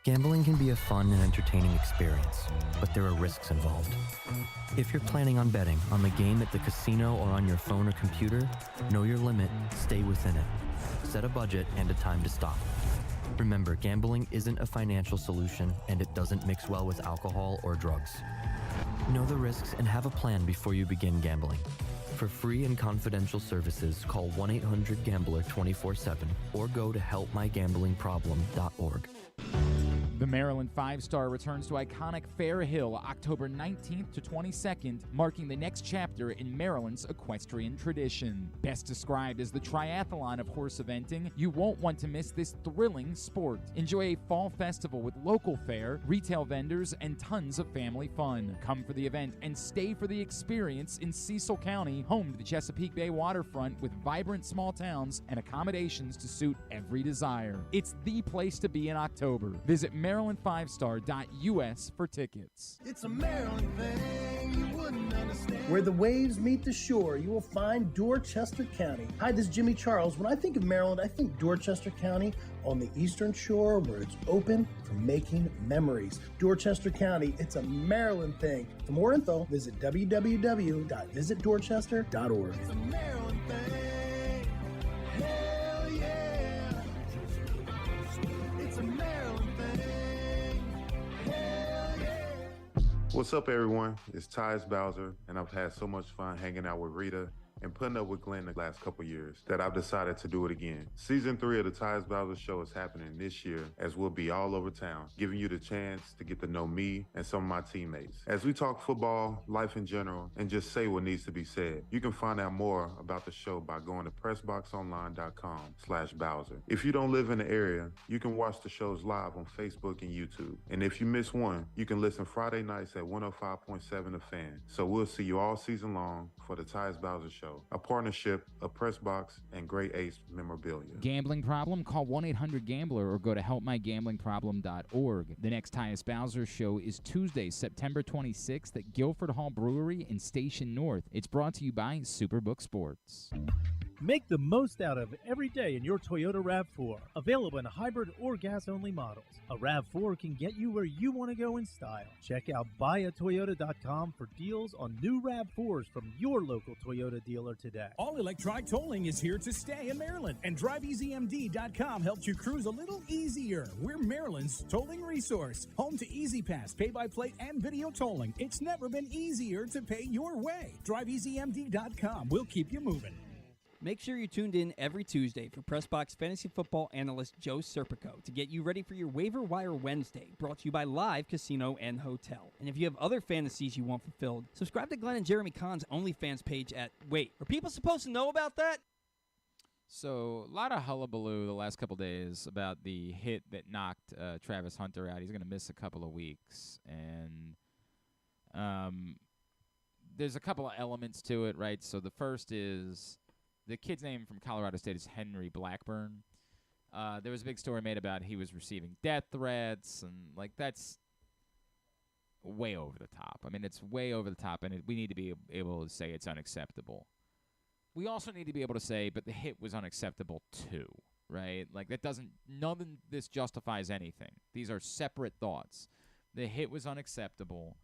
Gambling can be a fun and entertaining experience, but there are risks involved. If you're planning on betting on the game at the casino or on your phone or computer, know your limit, stay within it. Set a budget and a time to stop. Remember, gambling isn't a financial solution, and it doesn't mix well with alcohol or drugs. Know the risks and have a plan before you begin gambling. For free and confidential services, call 1-800-GAMBLER 24/7 or go to helpmygamblingproblem.org.
The Maryland Five-Star returns to iconic Fair Hill October 19th to 22nd, marking the next chapter in Maryland's equestrian tradition. Best described as the triathlon of horse eventing, you won't want to miss this thrilling sport. Enjoy a fall festival with local fare, retail vendors, and tons of family fun. Come for the event and stay for the experience in Cecil County, home to the Chesapeake Bay waterfront with vibrant small towns and accommodations to suit every desire. It's the place to be in October. Visit MarylandFivestar.us for tickets.
It's a Maryland thing you wouldn't understand. Where the waves meet the shore, you will find Dorchester County. Hi, this is Jimmy Charles. When I think of Maryland, I think Dorchester County on the eastern shore where it's open for making memories. Dorchester County, it's a Maryland thing. For more info, visit www.visitdorchester.org. It's a Maryland thing. Hell yeah. It's a Maryland thing. Hell yeah.
What's up, everyone? It's Tyus Bowser, and I've had so much fun hanging out with Rita and putting up with Glenn the last couple years that I've decided to do it again. Season 3 of the Tyus Bowser Show is happening this year, as we'll be all over town, giving you the chance to get to know me and some of my teammates. As we talk football, life in general, and just say what needs to be said. You can find out more about the show by going to PressBoxOnline.com/Bowser. If you don't live in the area, you can watch the shows live on Facebook and YouTube. And if you miss one, you can listen Friday nights at 105.7 The Fan. So we'll see you all season long for the Tyus Bowser Show, a partnership of PressBox and Great Ace Memorabilia.
Gambling problem? Call 1-800-GAMBLER or go to helpmygamblingproblem.org. The next Tyus Bowser Show is Tuesday, September 26th at Guilford Hall Brewery in Station North. It's brought to you by Superbook Sports.
Make the most out of every day in your Toyota RAV4. Available in hybrid or gas-only models. A RAV4 can get you where you want to go in style. Check out buyatoyota.com for deals on new RAV4s from your local Toyota dealer today.
All electronic tolling is here to stay in Maryland, and DriveEasyMD.com helps you cruise a little easier. We're Maryland's tolling resource, home to EasyPass, pay-by-plate, and video tolling. It's never been easier to pay your way. DriveEasyMD.com. We'll keep you moving.
Make sure you're tuned in every Tuesday for PressBox fantasy football analyst Joe Serpico to get you ready for your Waiver-Wire Wednesday, brought to you by Live Casino and Hotel. And if you have other fantasies you want fulfilled, subscribe to Glenn and Jeremy Kahn's OnlyFans page at... Wait, are people supposed to know about that?
So, a lot of hullabaloo the last couple days about the hit that knocked Travis Hunter out. He's going to miss a couple of weeks. And there's a couple of elements to it, right? So, the first is... the kid's name from Colorado State is Henry Blackburn. There was a big story made about he was receiving death threats, and, like, that's way over the top. I mean, it's way over the top, and we need to be able to say it's unacceptable. We also need to be able to say, but the hit was unacceptable too, right? Like, that doesn't, none of this justifies anything. These are separate thoughts. The hit was unacceptable.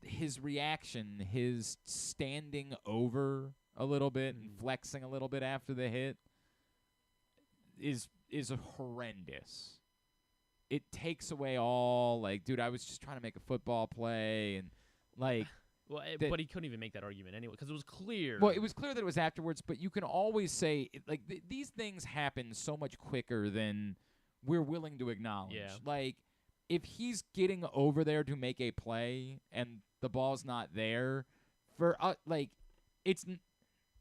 His reaction, his standing over a little bit and flexing a little bit after the hit is horrendous. It takes away all, like, dude, I was just trying to make a football play, and, like...
Well, but he couldn't even make that argument anyway, because it was clear.
Well, it was clear that it was afterwards, but you can always say, like, these things happen so much quicker than we're willing to acknowledge.
Yeah.
Like, if he's getting over there to make a play and the ball's not there, for like,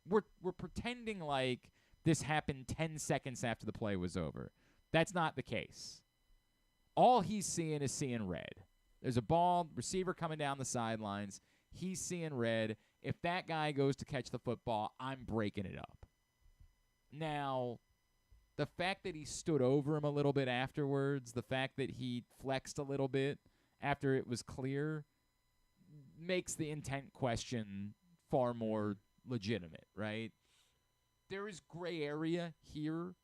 we're pretending like this happened 10 seconds after the play was over. That's not the case. All he's seeing is seeing red. There's a ball, receiver coming down the sidelines. He's seeing red. If that guy goes to catch the football, I'm breaking it up. Now, the fact that he stood over him a little bit afterwards, the fact that he flexed a little bit after it was clear, makes the intent question far more legitimate, right? There is gray area here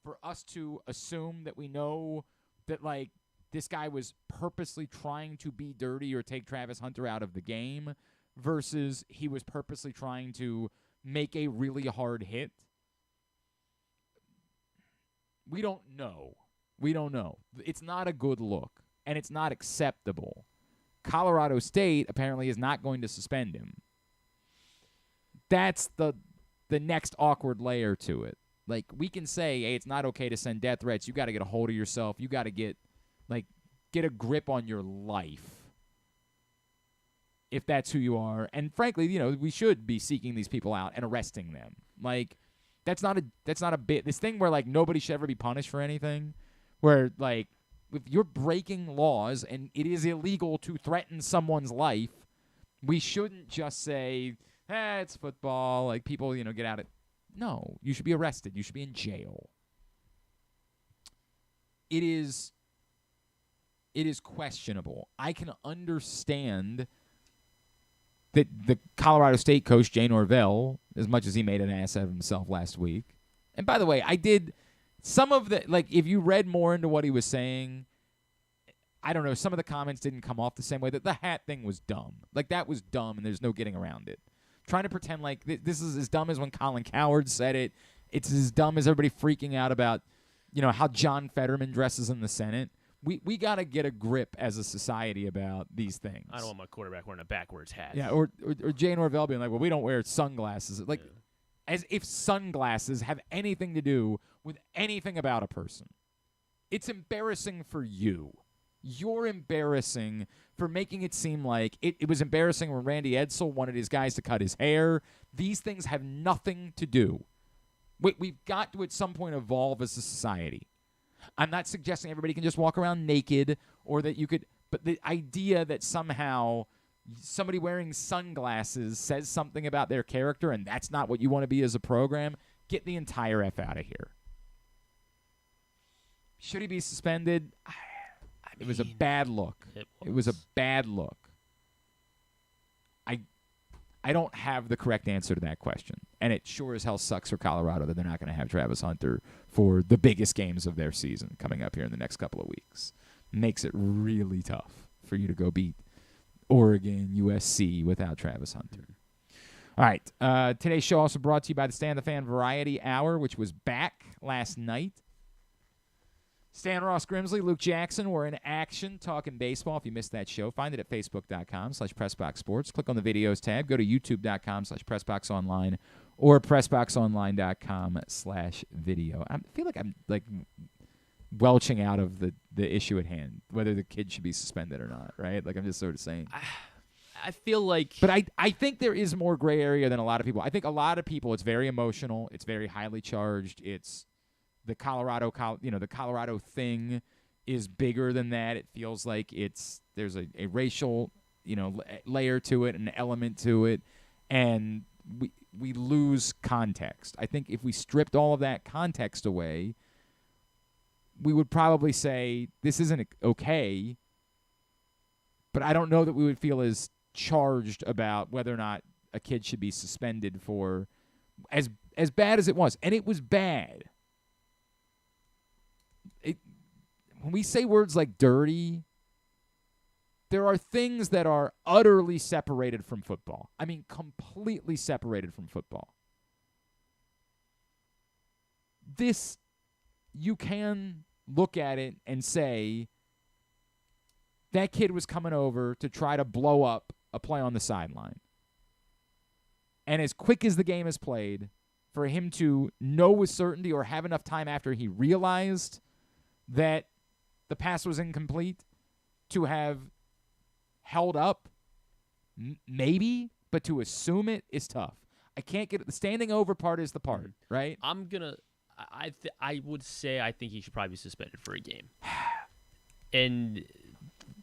for us to assume that we know that, like, this guy was purposely trying to be dirty or take Travis Hunter out of the game versus he was purposely trying to make a really hard hit. We don't know. We don't know. It's not a good look, and it's not acceptable. Colorado State apparently is not going to suspend him. that's the next awkward layer to it. Like, we can say, hey, it's not okay to send death threats. You got to get a hold of yourself. You got to get a grip on your life if that's who you are. And frankly, we should be seeking these people out and arresting them. Like, that's not a bit. This thing where, like, nobody should ever be punished for anything, where, like, if you're breaking laws and it is illegal to threaten someone's life, we shouldn't just say, it's football, like, people, get out of it. No, you should be arrested. You should be in jail. It is questionable. I can understand that the Colorado State coach, Jay Norvell, as much as he made an ass of himself last week. And by the way, I did some of the, like, if you read more into what he was saying, I don't know, some of the comments didn't come off the same way. That the hat thing was dumb. Like, that was dumb, and there's no getting around it. Trying to pretend like this is as dumb as when Colin Cowherd said it. It's as dumb as everybody freaking out about, how John Fetterman dresses in the Senate. We got to get a grip as a society about these things.
I don't want my quarterback wearing a backwards hat.
Yeah, or Jay Norvell being like, well, we don't wear sunglasses. Like, as if sunglasses have anything to do with anything about a person. It's embarrassing for you. You're embarrassing for making it seem like it was embarrassing when Randy Edsall wanted his guys to cut his hair. These things have nothing to do. We've got to at some point evolve as a society. I'm not suggesting everybody can just walk around naked or that you could, but the idea that somehow somebody wearing sunglasses says something about their character and that's not what you want to be as a program, get the entire F out of here. Should he be suspended? It was a bad look. It was a bad look. I don't have the correct answer to that question. And it sure as hell sucks for Colorado that they're not going to have Travis Hunter for the biggest games of their season coming up here in the next couple of weeks. Makes it really tough for you to go beat Oregon, USC without Travis Hunter. All right. Today's show also brought to you by the Stan the Fan Variety Hour, which was back last night. Stan Ross Grimsley, Luke Jackson were in action talking baseball. If you missed that show, find it at facebook.com/PressBoxSports. Click on the videos tab. Go to youtube.com/PressBoxOnline or PressBoxOnline.com/video. I feel like I'm welching out of the issue at hand, whether the kid should be suspended or not, right? Like, I'm just sort of saying.
I feel like...
But I think there is more gray area than a lot of people. I think a lot of people, it's very emotional. It's very highly charged. It's... The Colorado thing is bigger than that. It feels like there's a racial, layer to it, an element to it, and we lose context. I think if we stripped all of that context away, we would probably say this isn't okay. But I don't know that we would feel as charged about whether or not a kid should be suspended for as bad as it was, and it was bad. When we say words like dirty, there are things that are utterly separated from football. I mean, completely separated from football. This, you can look at it and say, that kid was coming over to try to blow up a play on the sideline. And as quick as the game is played, for him to know with certainty or have enough time after he realized that the pass was incomplete to have held up, maybe, but to assume it is tough. I can't get it. The standing over part is the part, right?
I would say I think he should probably be suspended for a game. And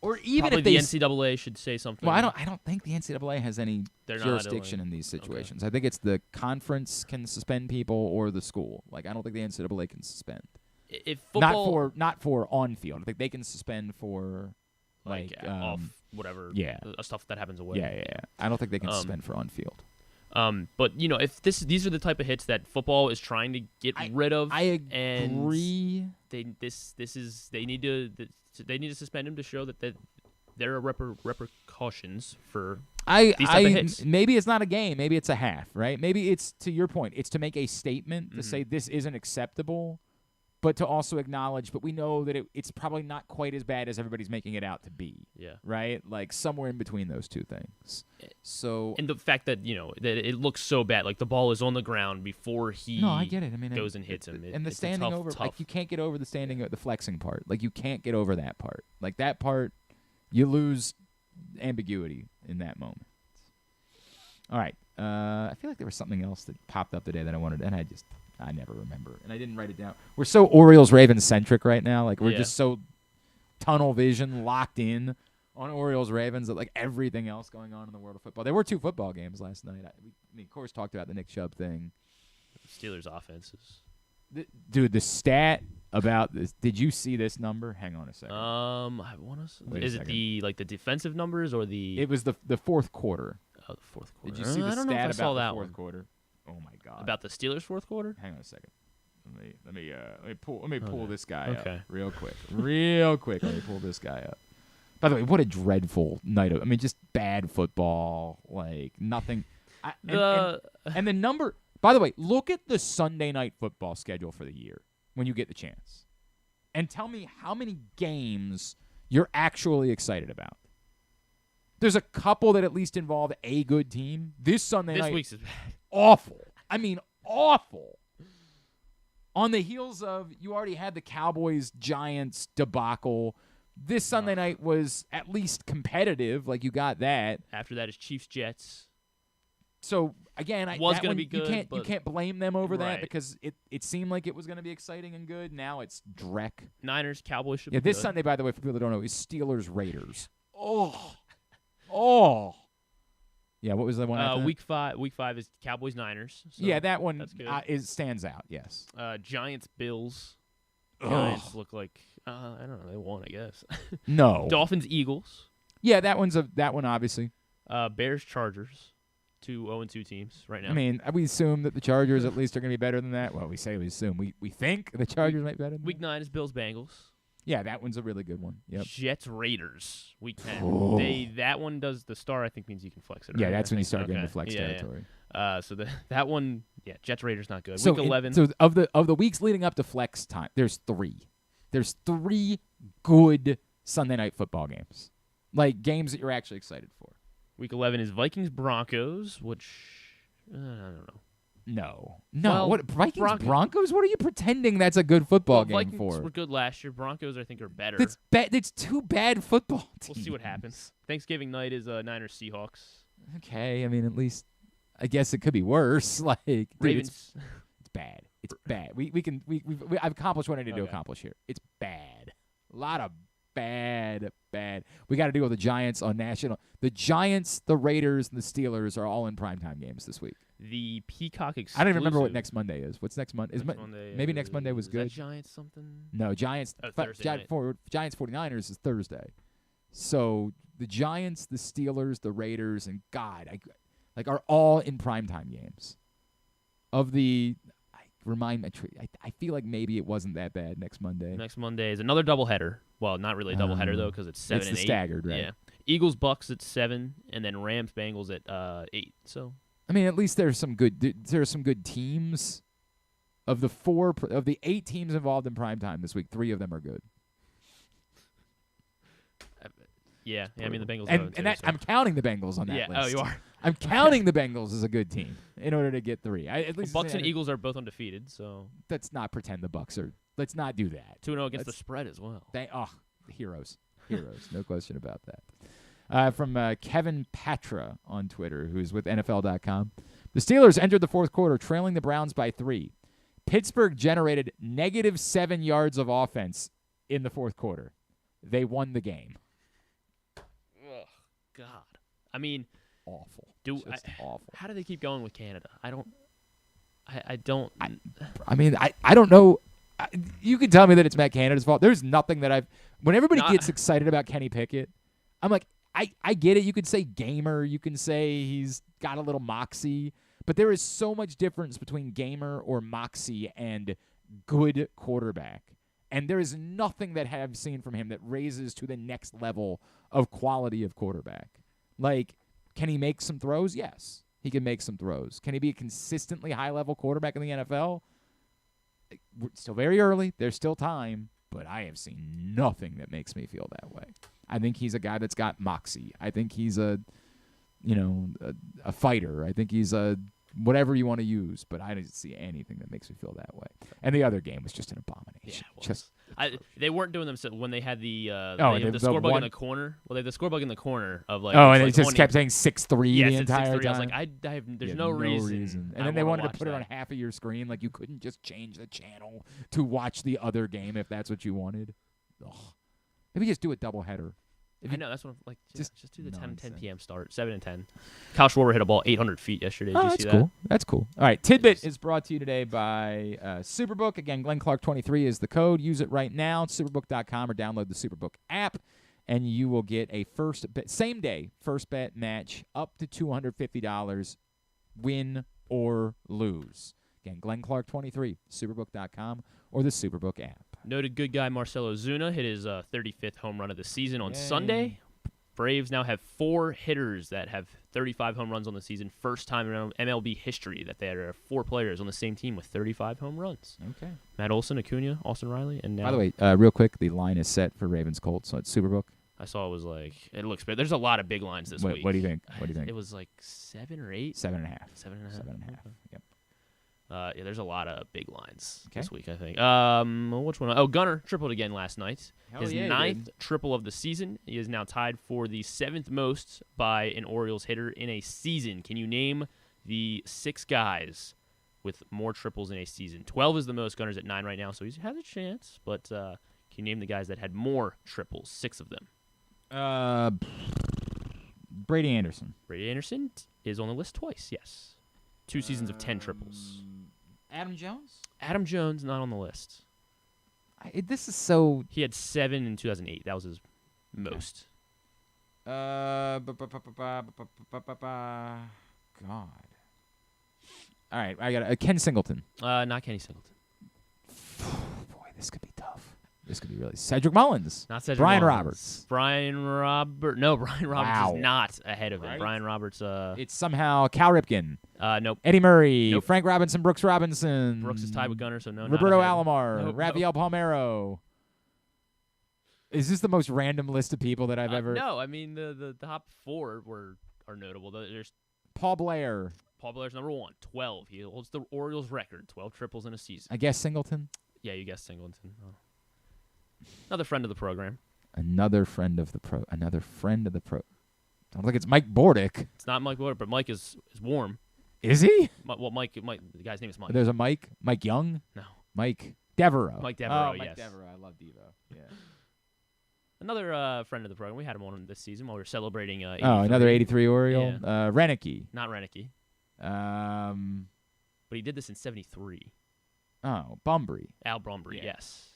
or even
probably
if
the NCAA should say something.
Well, I don't think the NCAA has any jurisdiction in these situations. Okay. I think it's the conference can suspend people or the school. Like, I don't think the NCAA can suspend.
If football,
not for on field. I think they can suspend for
off whatever.
Yeah,
stuff that happens away.
Yeah. I don't think they can suspend for on field.
But if these are the type of hits that football is trying to get rid of,
I agree.
And they need to suspend him to show that there are repercussions for these type of hits.
Maybe it's not a game. Maybe it's a half. Right? Maybe it's, to your point, it's to make a statement to say this isn't acceptable. but to also acknowledge, but we know that it's probably not quite as bad as everybody's making it out to be.
Yeah.
Right? Like somewhere in between those two things. So
and the fact that that it looks so bad, like the ball is on the ground before he
I get it. I mean,
goes and hits him.
And the
it's
standing
tough,
over,
tough.
like you can't get over the flexing part. Like you can't get over that part. Like that part, you lose ambiguity in that moment. All right. I feel like there was something else that popped up today that I wanted, and I never remember, and I didn't write it down. We're so Orioles-Ravens centric right now. Like we're just so tunnel vision, locked in on Orioles-Ravens that like everything else going on in the world of football. There were 2 football games last night. We of course talked about the Nick Chubb thing.
Steelers offenses.
Dude, the stat about this. Did you see this number? Hang on a second.
I want to. Is it the defensive numbers or the?
It was the fourth quarter.
Oh, the fourth quarter.
Did you see the
I don't
stat
know if I
about
saw
the
that
fourth
one.
quarter? Oh my God!
About the Steelers' fourth quarter?
Hang on a second. Let me pull this guy up real quick. Let me pull this guy up. By the way, what a dreadful night of. I mean, just bad football. Like nothing. And the number. By the way, look at the Sunday night football schedule for the year when you get the chance, and tell me how many games you're actually excited about. There's a couple that at least involve a good team. This Sunday night,
week's is bad.
Awful. I mean, awful. On the heels of, you already had the Cowboys-Giants debacle. This Sunday night was at least competitive. Like, you got that.
After that is Chiefs-Jets.
So, again,
was going to be good.
You can't blame them over that
Right.
because it seemed like it was going to be exciting and good. Now it's dreck.
Niners, Cowboys should
Yeah,
be
this
good.
Sunday, by the way, for people that don't know, is Steelers-Raiders. Oh. Yeah, what was the one after that?
Week 5 is Cowboys-Niners. So
yeah, that one
that's good.
stands out, yes.
Giants-Bills. Giants look like, I don't know, they won, I guess.
No.
Dolphins-Eagles.
Yeah, that one obviously.
Bears-Chargers. 2 0-2 teams right now.
I mean, we assume that the Chargers at least are going to be better than that. Well, we assume. We think the Chargers might be better than
Week
that.
9 is Bills-Bengals.
Yeah, that one's a really good one. Yep.
Jets-Raiders. Week 10.
Oh.
That one does the star, I think, means you can flex it.
Yeah,
right?
that's when you
think
start
so.
getting
Okay.
the flex territory.
So that one, Jets-Raiders not good.
So
Week 11.
so of the weeks leading up to flex time, there's 3. There's 3 good Sunday night football games. Like games that you're actually excited for.
Week 11 is Vikings-Broncos, which I don't know.
No.
Well,
What Vikings-Broncos? What are you pretending that's a good football game
Vikings
for?
were good last year. Broncos, I think, are better.
That's 2 bad football teams.
We'll see what happens. Thanksgiving night is Niners-Seahawks.
Okay, I mean, at least I guess it could be worse. Like dude,
Ravens.
it's bad. It's bad. I've accomplished what I need to accomplish here. It's bad. A lot of bad. We got to deal with the Giants on national. The Giants, the Raiders, and the Steelers are all in primetime games this week.
The Peacock exclusive.
I don't even remember what next Monday is. What's next Monday? Maybe next Monday was
is
good.
That Giants something?
No, Giants.
Thursday night.
Giants 49ers is Thursday. So the Giants, the Steelers, the Raiders, and God, are all in primetime games. I feel like maybe it wasn't that bad next Monday.
Next Monday is another doubleheader. Well, not really a doubleheader though, because it's 7
it's
and
the
8.
staggered, right?
Yeah. Eagles Bucks at 7, and then Rams Bengals at 8. So
I mean, at least there's some good teams. Of the 8 teams involved in primetime this week, 3 of them are good.
yeah. I mean the Bengals.
I'm counting the Bengals on that list.
Oh, you are.
I'm counting the Bengals as a good team in order to get 3. At least
Bucks and Eagles are both undefeated, so
let's not pretend the Bucks are. Let's not do that.
2-0 against the spread as well.
Heroes, no question about that. From Kevin Patra on Twitter, who's with NFL.com. The Steelers entered the fourth quarter trailing the Browns by 3. Pittsburgh generated -7 yards of offense in the fourth quarter. They won the game.
Ugh, God. I mean,
awful.
Awful. How do they keep going with Canada? I don't.
I mean, I don't know. You can tell me that it's Matt Canada's fault. There's nothing that when everybody gets excited about Kenny Pickett, I'm like, I get it. You could say gamer. You can say he's got a little moxie. But there is so much difference between gamer or moxie and good quarterback. And there is nothing that I've seen from him that raises to the next level of quality of quarterback. Like, can he make some throws? Yes, he can make some throws. Can he be a consistently high-level quarterback in the NFL? We're still very early. There's still time, but I have seen nothing that makes me feel that way. I think he's a guy that's got moxie. I think he's a fighter. I think he's a whatever you want to use, but I didn't see anything that makes me feel that way. And the other game was just an abomination.
They weren't doing them when they had the
the
score bug
one-
in the corner. Well, they had the score bug in the corner of like.
Oh, and
like
it just
20.
kept saying 6-3
Yes,
the
it's
entire
6-3.
time.
I was like, there's no reason.
And then they wanted to put it on half of your screen. Like, you couldn't just change the channel to watch the other game if that's what you wanted. Ugh. Maybe just do a doubleheader.
I know, that's what I'm like. Just do the 10
nonsense.
p.m. start, 7 and 10. Kyle Schwarber hit a ball 800 feet yesterday. Did you
That's
see
cool.
that?
That's cool. All right, Tidbit is brought to you today by Superbook. Again, Glenn Clark 23 is the code. Use it right now, superbook.com, or download the Superbook app, and you will get a same day first bet match up to $250, win or lose. Again, Glenn Clark 23, superbook.com, or the Superbook app.
Noted good guy Marcell Ozuna hit his 35th home run of the season on Sunday. Braves now have 4 hitters that have 35 home runs on the season. First time in MLB history that there are 4 players on the same team with 35 home runs.
Okay.
Matt Olson, Acuna, Austin Riley, and now.
By the way, real quick, the line is set for Ravens Colts, so it's Superbook.
I saw it was like it looks big. There's a lot of big lines this week.
What do you think?
It was like 7 or 8.
7.5.
7.5.
7.5. Yep.
Yeah, there's a lot of big lines
Okay.
this week, I think. Which one? Oh, Gunnar tripled again last night.
Hell
His
yeah, he
9th
did.
triple of the season. He is now tied for the 7th most by an Orioles hitter in a season. Can you name the 6 guys with more triples in a season? 12 is the most. Gunner's at 9 right now, so he has a chance. But can you name the guys that had more triples? 6 of them.
Brady Anderson.
Brady Anderson is on the list twice, yes. 2 seasons of 10 triples.
Adam Jones?
Adam Jones, not on the list.
This is so...
He had 7 in 2008. That was his most.
God. All right, I got Ken Singleton.
Not Kenny Singleton.
Boy, this could be tough. This could be really... Cedric Mullins.
Not Cedric
Brian
Mullins.
Roberts.
Brian Roberts. No, Brian Roberts
Wow.
is not ahead of him.
Right?
Brian Roberts.
It's somehow Cal Ripken.
Nope.
Eddie Murray.
Nope.
Frank Robinson. Brooks Robinson.
Brooks is tied with Gunner, so no.
Roberto
not ahead.
Alomar.
Nope,
Rafael Palmeiro. Is this the most random list of people that I've ever...
No, I mean the top 4 are notable. There's
Paul Blair.
Paul Blair's number 1, 12. He holds the Orioles record, 12 triples in a season.
I guess Singleton.
Yeah, you guessed Singleton. Oh. Another friend of the program.
Another friend of the pro. Don't think it's Mike Bordick.
It's not Mike Wood, but Mike is warm.
Is he?
Well, Mike, the guy's name is Mike.
There's a Mike. Mike Young?
No.
Mike Devereaux.
Mike Devereaux,
Mike
yes.
Devereaux. I love Devo. Yeah.
Another friend of the program. We had him on this season while we were celebrating 83.
Oh, another 83 Oriole.
Yeah.
Renicky.
Not Renicky. But he did this in 73.
Oh, Bumbry.
Al Brumbury, yes.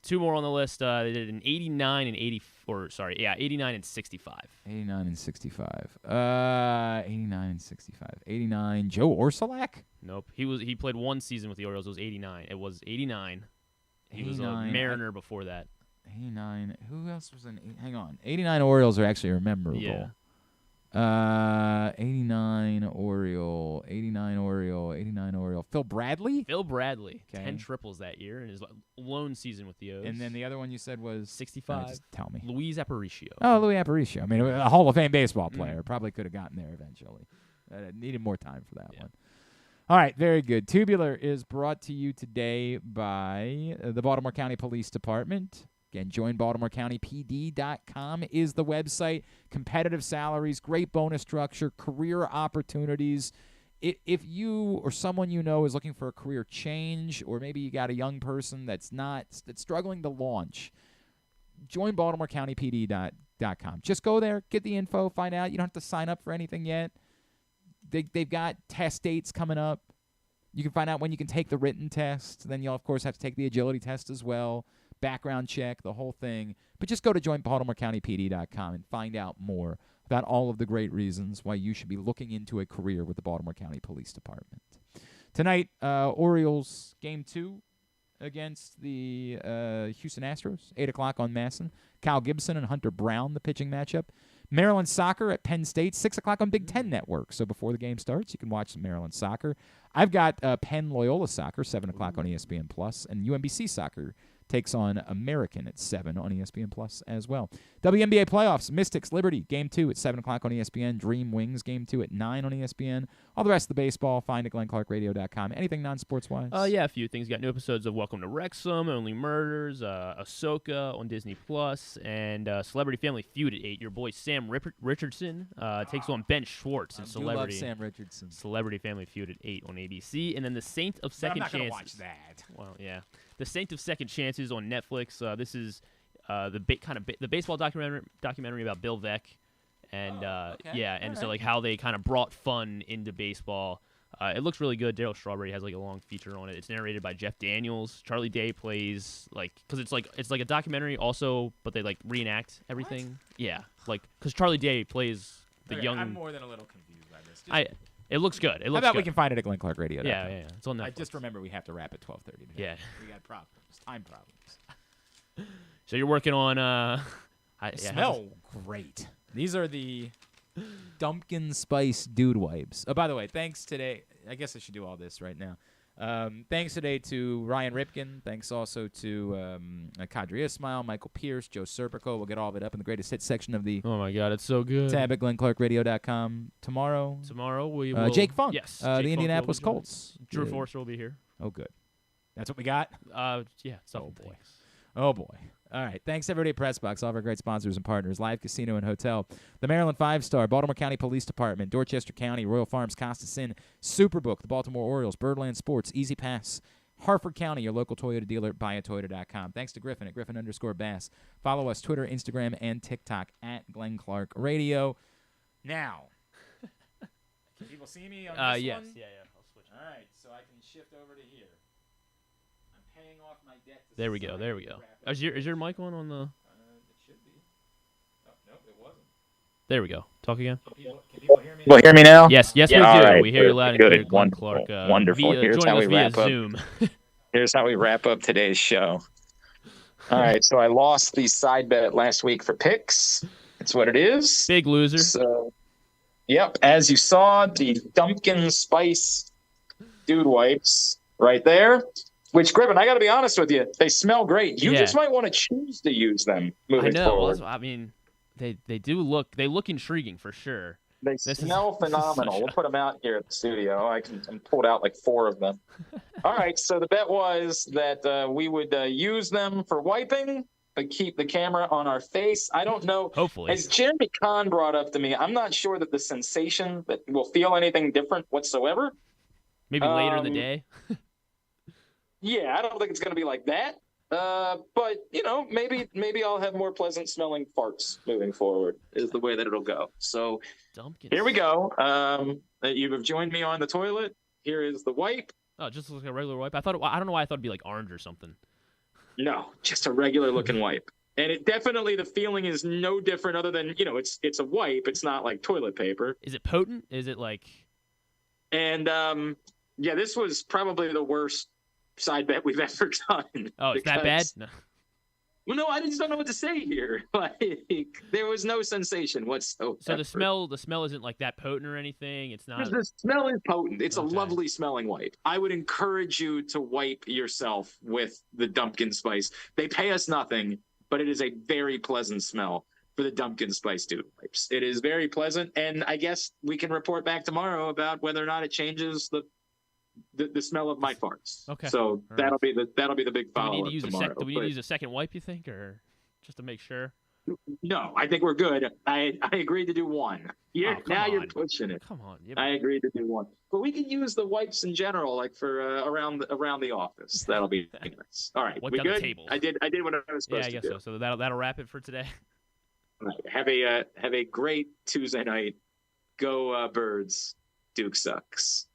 2 more on the list. They did an 89 and 89 and 65.
89 and 65. 89 and 65. 89. Joe Orsulak?
Nope. He played 1 season with the Orioles. It was 89. It was 89. He was a
89.
Mariner before that.
89. Who else was in? Hang on. 89 Orioles are actually memorable.
Yeah.
89 Oriole. 89 Oriole. 89 Oriole. Phil Bradley?
Phil Bradley.
Okay.
10 triples that year in his lone season with the O's.
And then the other one you said was
65.
Just tell me.
Luis Aparicio.
Oh, Louis Aparicio. I mean, a Hall of Fame baseball player. Probably could have gotten there eventually. Needed more time for that one. All right, very good. Tubular is brought to you today by the Baltimore County Police Department. Again, join BaltimoreCountyPD.com is the website. Competitive salaries, great bonus structure, career opportunities. If you or someone you know is looking for a career change, or maybe you got a young person that's struggling to launch, join BaltimoreCountyPD.com. Just go there, get the info, find out. You don't have to sign up for anything yet. They've got test dates coming up. You can find out when you can take the written test. Then you'll, of course, have to take the agility test as well. Background check, the whole thing. But just go to joinBaltimoreCountyPD.com and find out more about all of the great reasons why you should be looking into a career with the Baltimore County Police Department. Tonight, Orioles Game 2 against the Houston Astros, 8 o'clock on MASN. Kyle Gibson and Hunter Brown, the pitching matchup. Maryland soccer at Penn State, 6 o'clock on Big Ten Network. So before the game starts, you can watch some Maryland soccer. I've got Penn Loyola soccer, 7 o'clock on ESPN+, and UMBC soccer takes on American at 7 on ESPN Plus as well. WNBA playoffs, Mystics, Liberty, Game 2 at 7 o'clock on ESPN. Dream Wings, Game 2 at 9 on ESPN. All the rest of the baseball, find at GlennClarkRadio.com. Anything non-sports-wise?
Yeah, a few things. Got new episodes of Welcome to Wrexham, Only Murders, Ahsoka on Disney Plus, and Celebrity Family Feud at 8. Your boy Sam Richardson takes on Ben Schwartz in Celebrity.
I do love Sam Richardson.
Celebrity Family Feud at 8 on ABC, and then The Saint of Second Chances.
I'm not going to watch that.
Well, yeah. The Saint of Second Chances on Netflix. This is the baseball documentary about Bill Veeck, and so like how they kind of brought fun into baseball. It looks really good. Darryl Strawberry has like a long feature on it. It's narrated by Jeff Daniels. Charlie Day plays because it's like a documentary also, but they like reenact everything. What? Yeah, like because Charlie Day plays the young.
I'm more than a little confused by this.
It looks good.
How about we can find it at GlennClarkRadio.com?
Yeah. It's on Netflix.
I just remember we have to wrap at 12:30 today.
Yeah.
We got problems. Time problems.
So you're working on
smell great. These are the Dumpkin Spice Dude Wipes. Oh, by the way, thanks today. I guess I should do all this right now. Thanks today to Ryan Ripken. Thanks also to Qadry Ismail, Michael Pierce, Joe Serpico. We'll get all of it up in the greatest hits section of the
Oh my God, it's so good.
tab at GlennClarkRadio.com. Tomorrow
we will
Jake Funk.
Yes,
the Indianapolis Colts.
Drew Forster will be here.
Oh, good. That's what we got?
Yeah.
Oh, boy. Oh, boy. All right. Thanks, everybody at PressBox, all of our great sponsors and partners, Live Casino and Hotel, the Maryland 5-Star, Baltimore County Police Department, Dorchester County, Royal Farms, Costas Inn, Superbook, the Baltimore Orioles, Birdland Sports, Easy Pass, Harford County, your local Toyota dealer, buyatoyota.com. Thanks to Griffin at Griffin_Bass. Follow us Twitter, Instagram, and TikTok at Glenn Clark Radio. Now, can people see me on this
yes.
one?
Yeah. I'll switch.
All right, so I can shift over to here. I'm paying off my debt.
There we go. Is your mic on the?
It should be. Oh, nope, it wasn't.
There we go. Talk again.
Can people hear me?
Will you hear me now?
Yes, we do.
Right.
We hear you loud and clear, Glenn
Wonderful.
Clark.
Wonderful. Here's how we wrap up.
Zoom.
Here's how we wrap up today's show. All right, so I lost the side bet last week for picks. That's what it is.
Big loser.
So, yep, as you saw, the Dumpkin Spice Dude Wipes right there. Which, Griffin, I got to be honest with you, they smell great. You just might want to choose to use them moving forward.
I mean, they look intriguing for sure.
They smell phenomenal. We'll put them out here at the studio. I pulled out like 4 of them. All right, so the bet was that we would use them for wiping, but keep the camera on our face. I don't know.
Hopefully.
As Jeremy Kahn brought up to me, I'm not sure that the sensation that we'll feel anything different whatsoever.
Maybe later in the day.
Yeah, I don't think it's going to be like that. But, maybe I'll have more pleasant smelling farts moving forward is the way that it'll go. So here we go. You have joined me on the toilet. Here is the wipe.
Oh, just like a regular wipe? I don't know why I thought it'd be like orange or something.
No, just a regular looking wipe. And it definitely, the feeling is no different other than, it's a wipe. It's not like toilet paper.
Is it potent? Is it like...
And, this was probably the worst side bet we've ever done.
Oh, it's that bad? No.
Well, no, I just don't know what to say here. Like, there was no sensation whatsoever.
So the smell isn't like that potent or anything. It's not.
The smell is potent. It's a lovely smelling wipe. I would encourage you to wipe yourself with the Dumpkin Spice. They pay us nothing, but it is a very pleasant smell for the Dumpkin Spice Dude Wipes. It is very pleasant, and I guess we can report back tomorrow about whether or not it changes the smell of my farts.
Okay.
So that'll be the big follow-up tomorrow.
Do we need to use a second wipe, you think, or just to make sure?
No, I think we're good. I agreed to do one. You're pushing it.
Come on.
I agreed to do one. But we can use the wipes in general, like for around the office. That'll be nice. All right.
Wipe
we
down
good?
the table.
I did what I was supposed to do.
Yeah, I guess so. So that'll wrap it for today.
All right. Have a great Tuesday night. Go Birds. Duke sucks.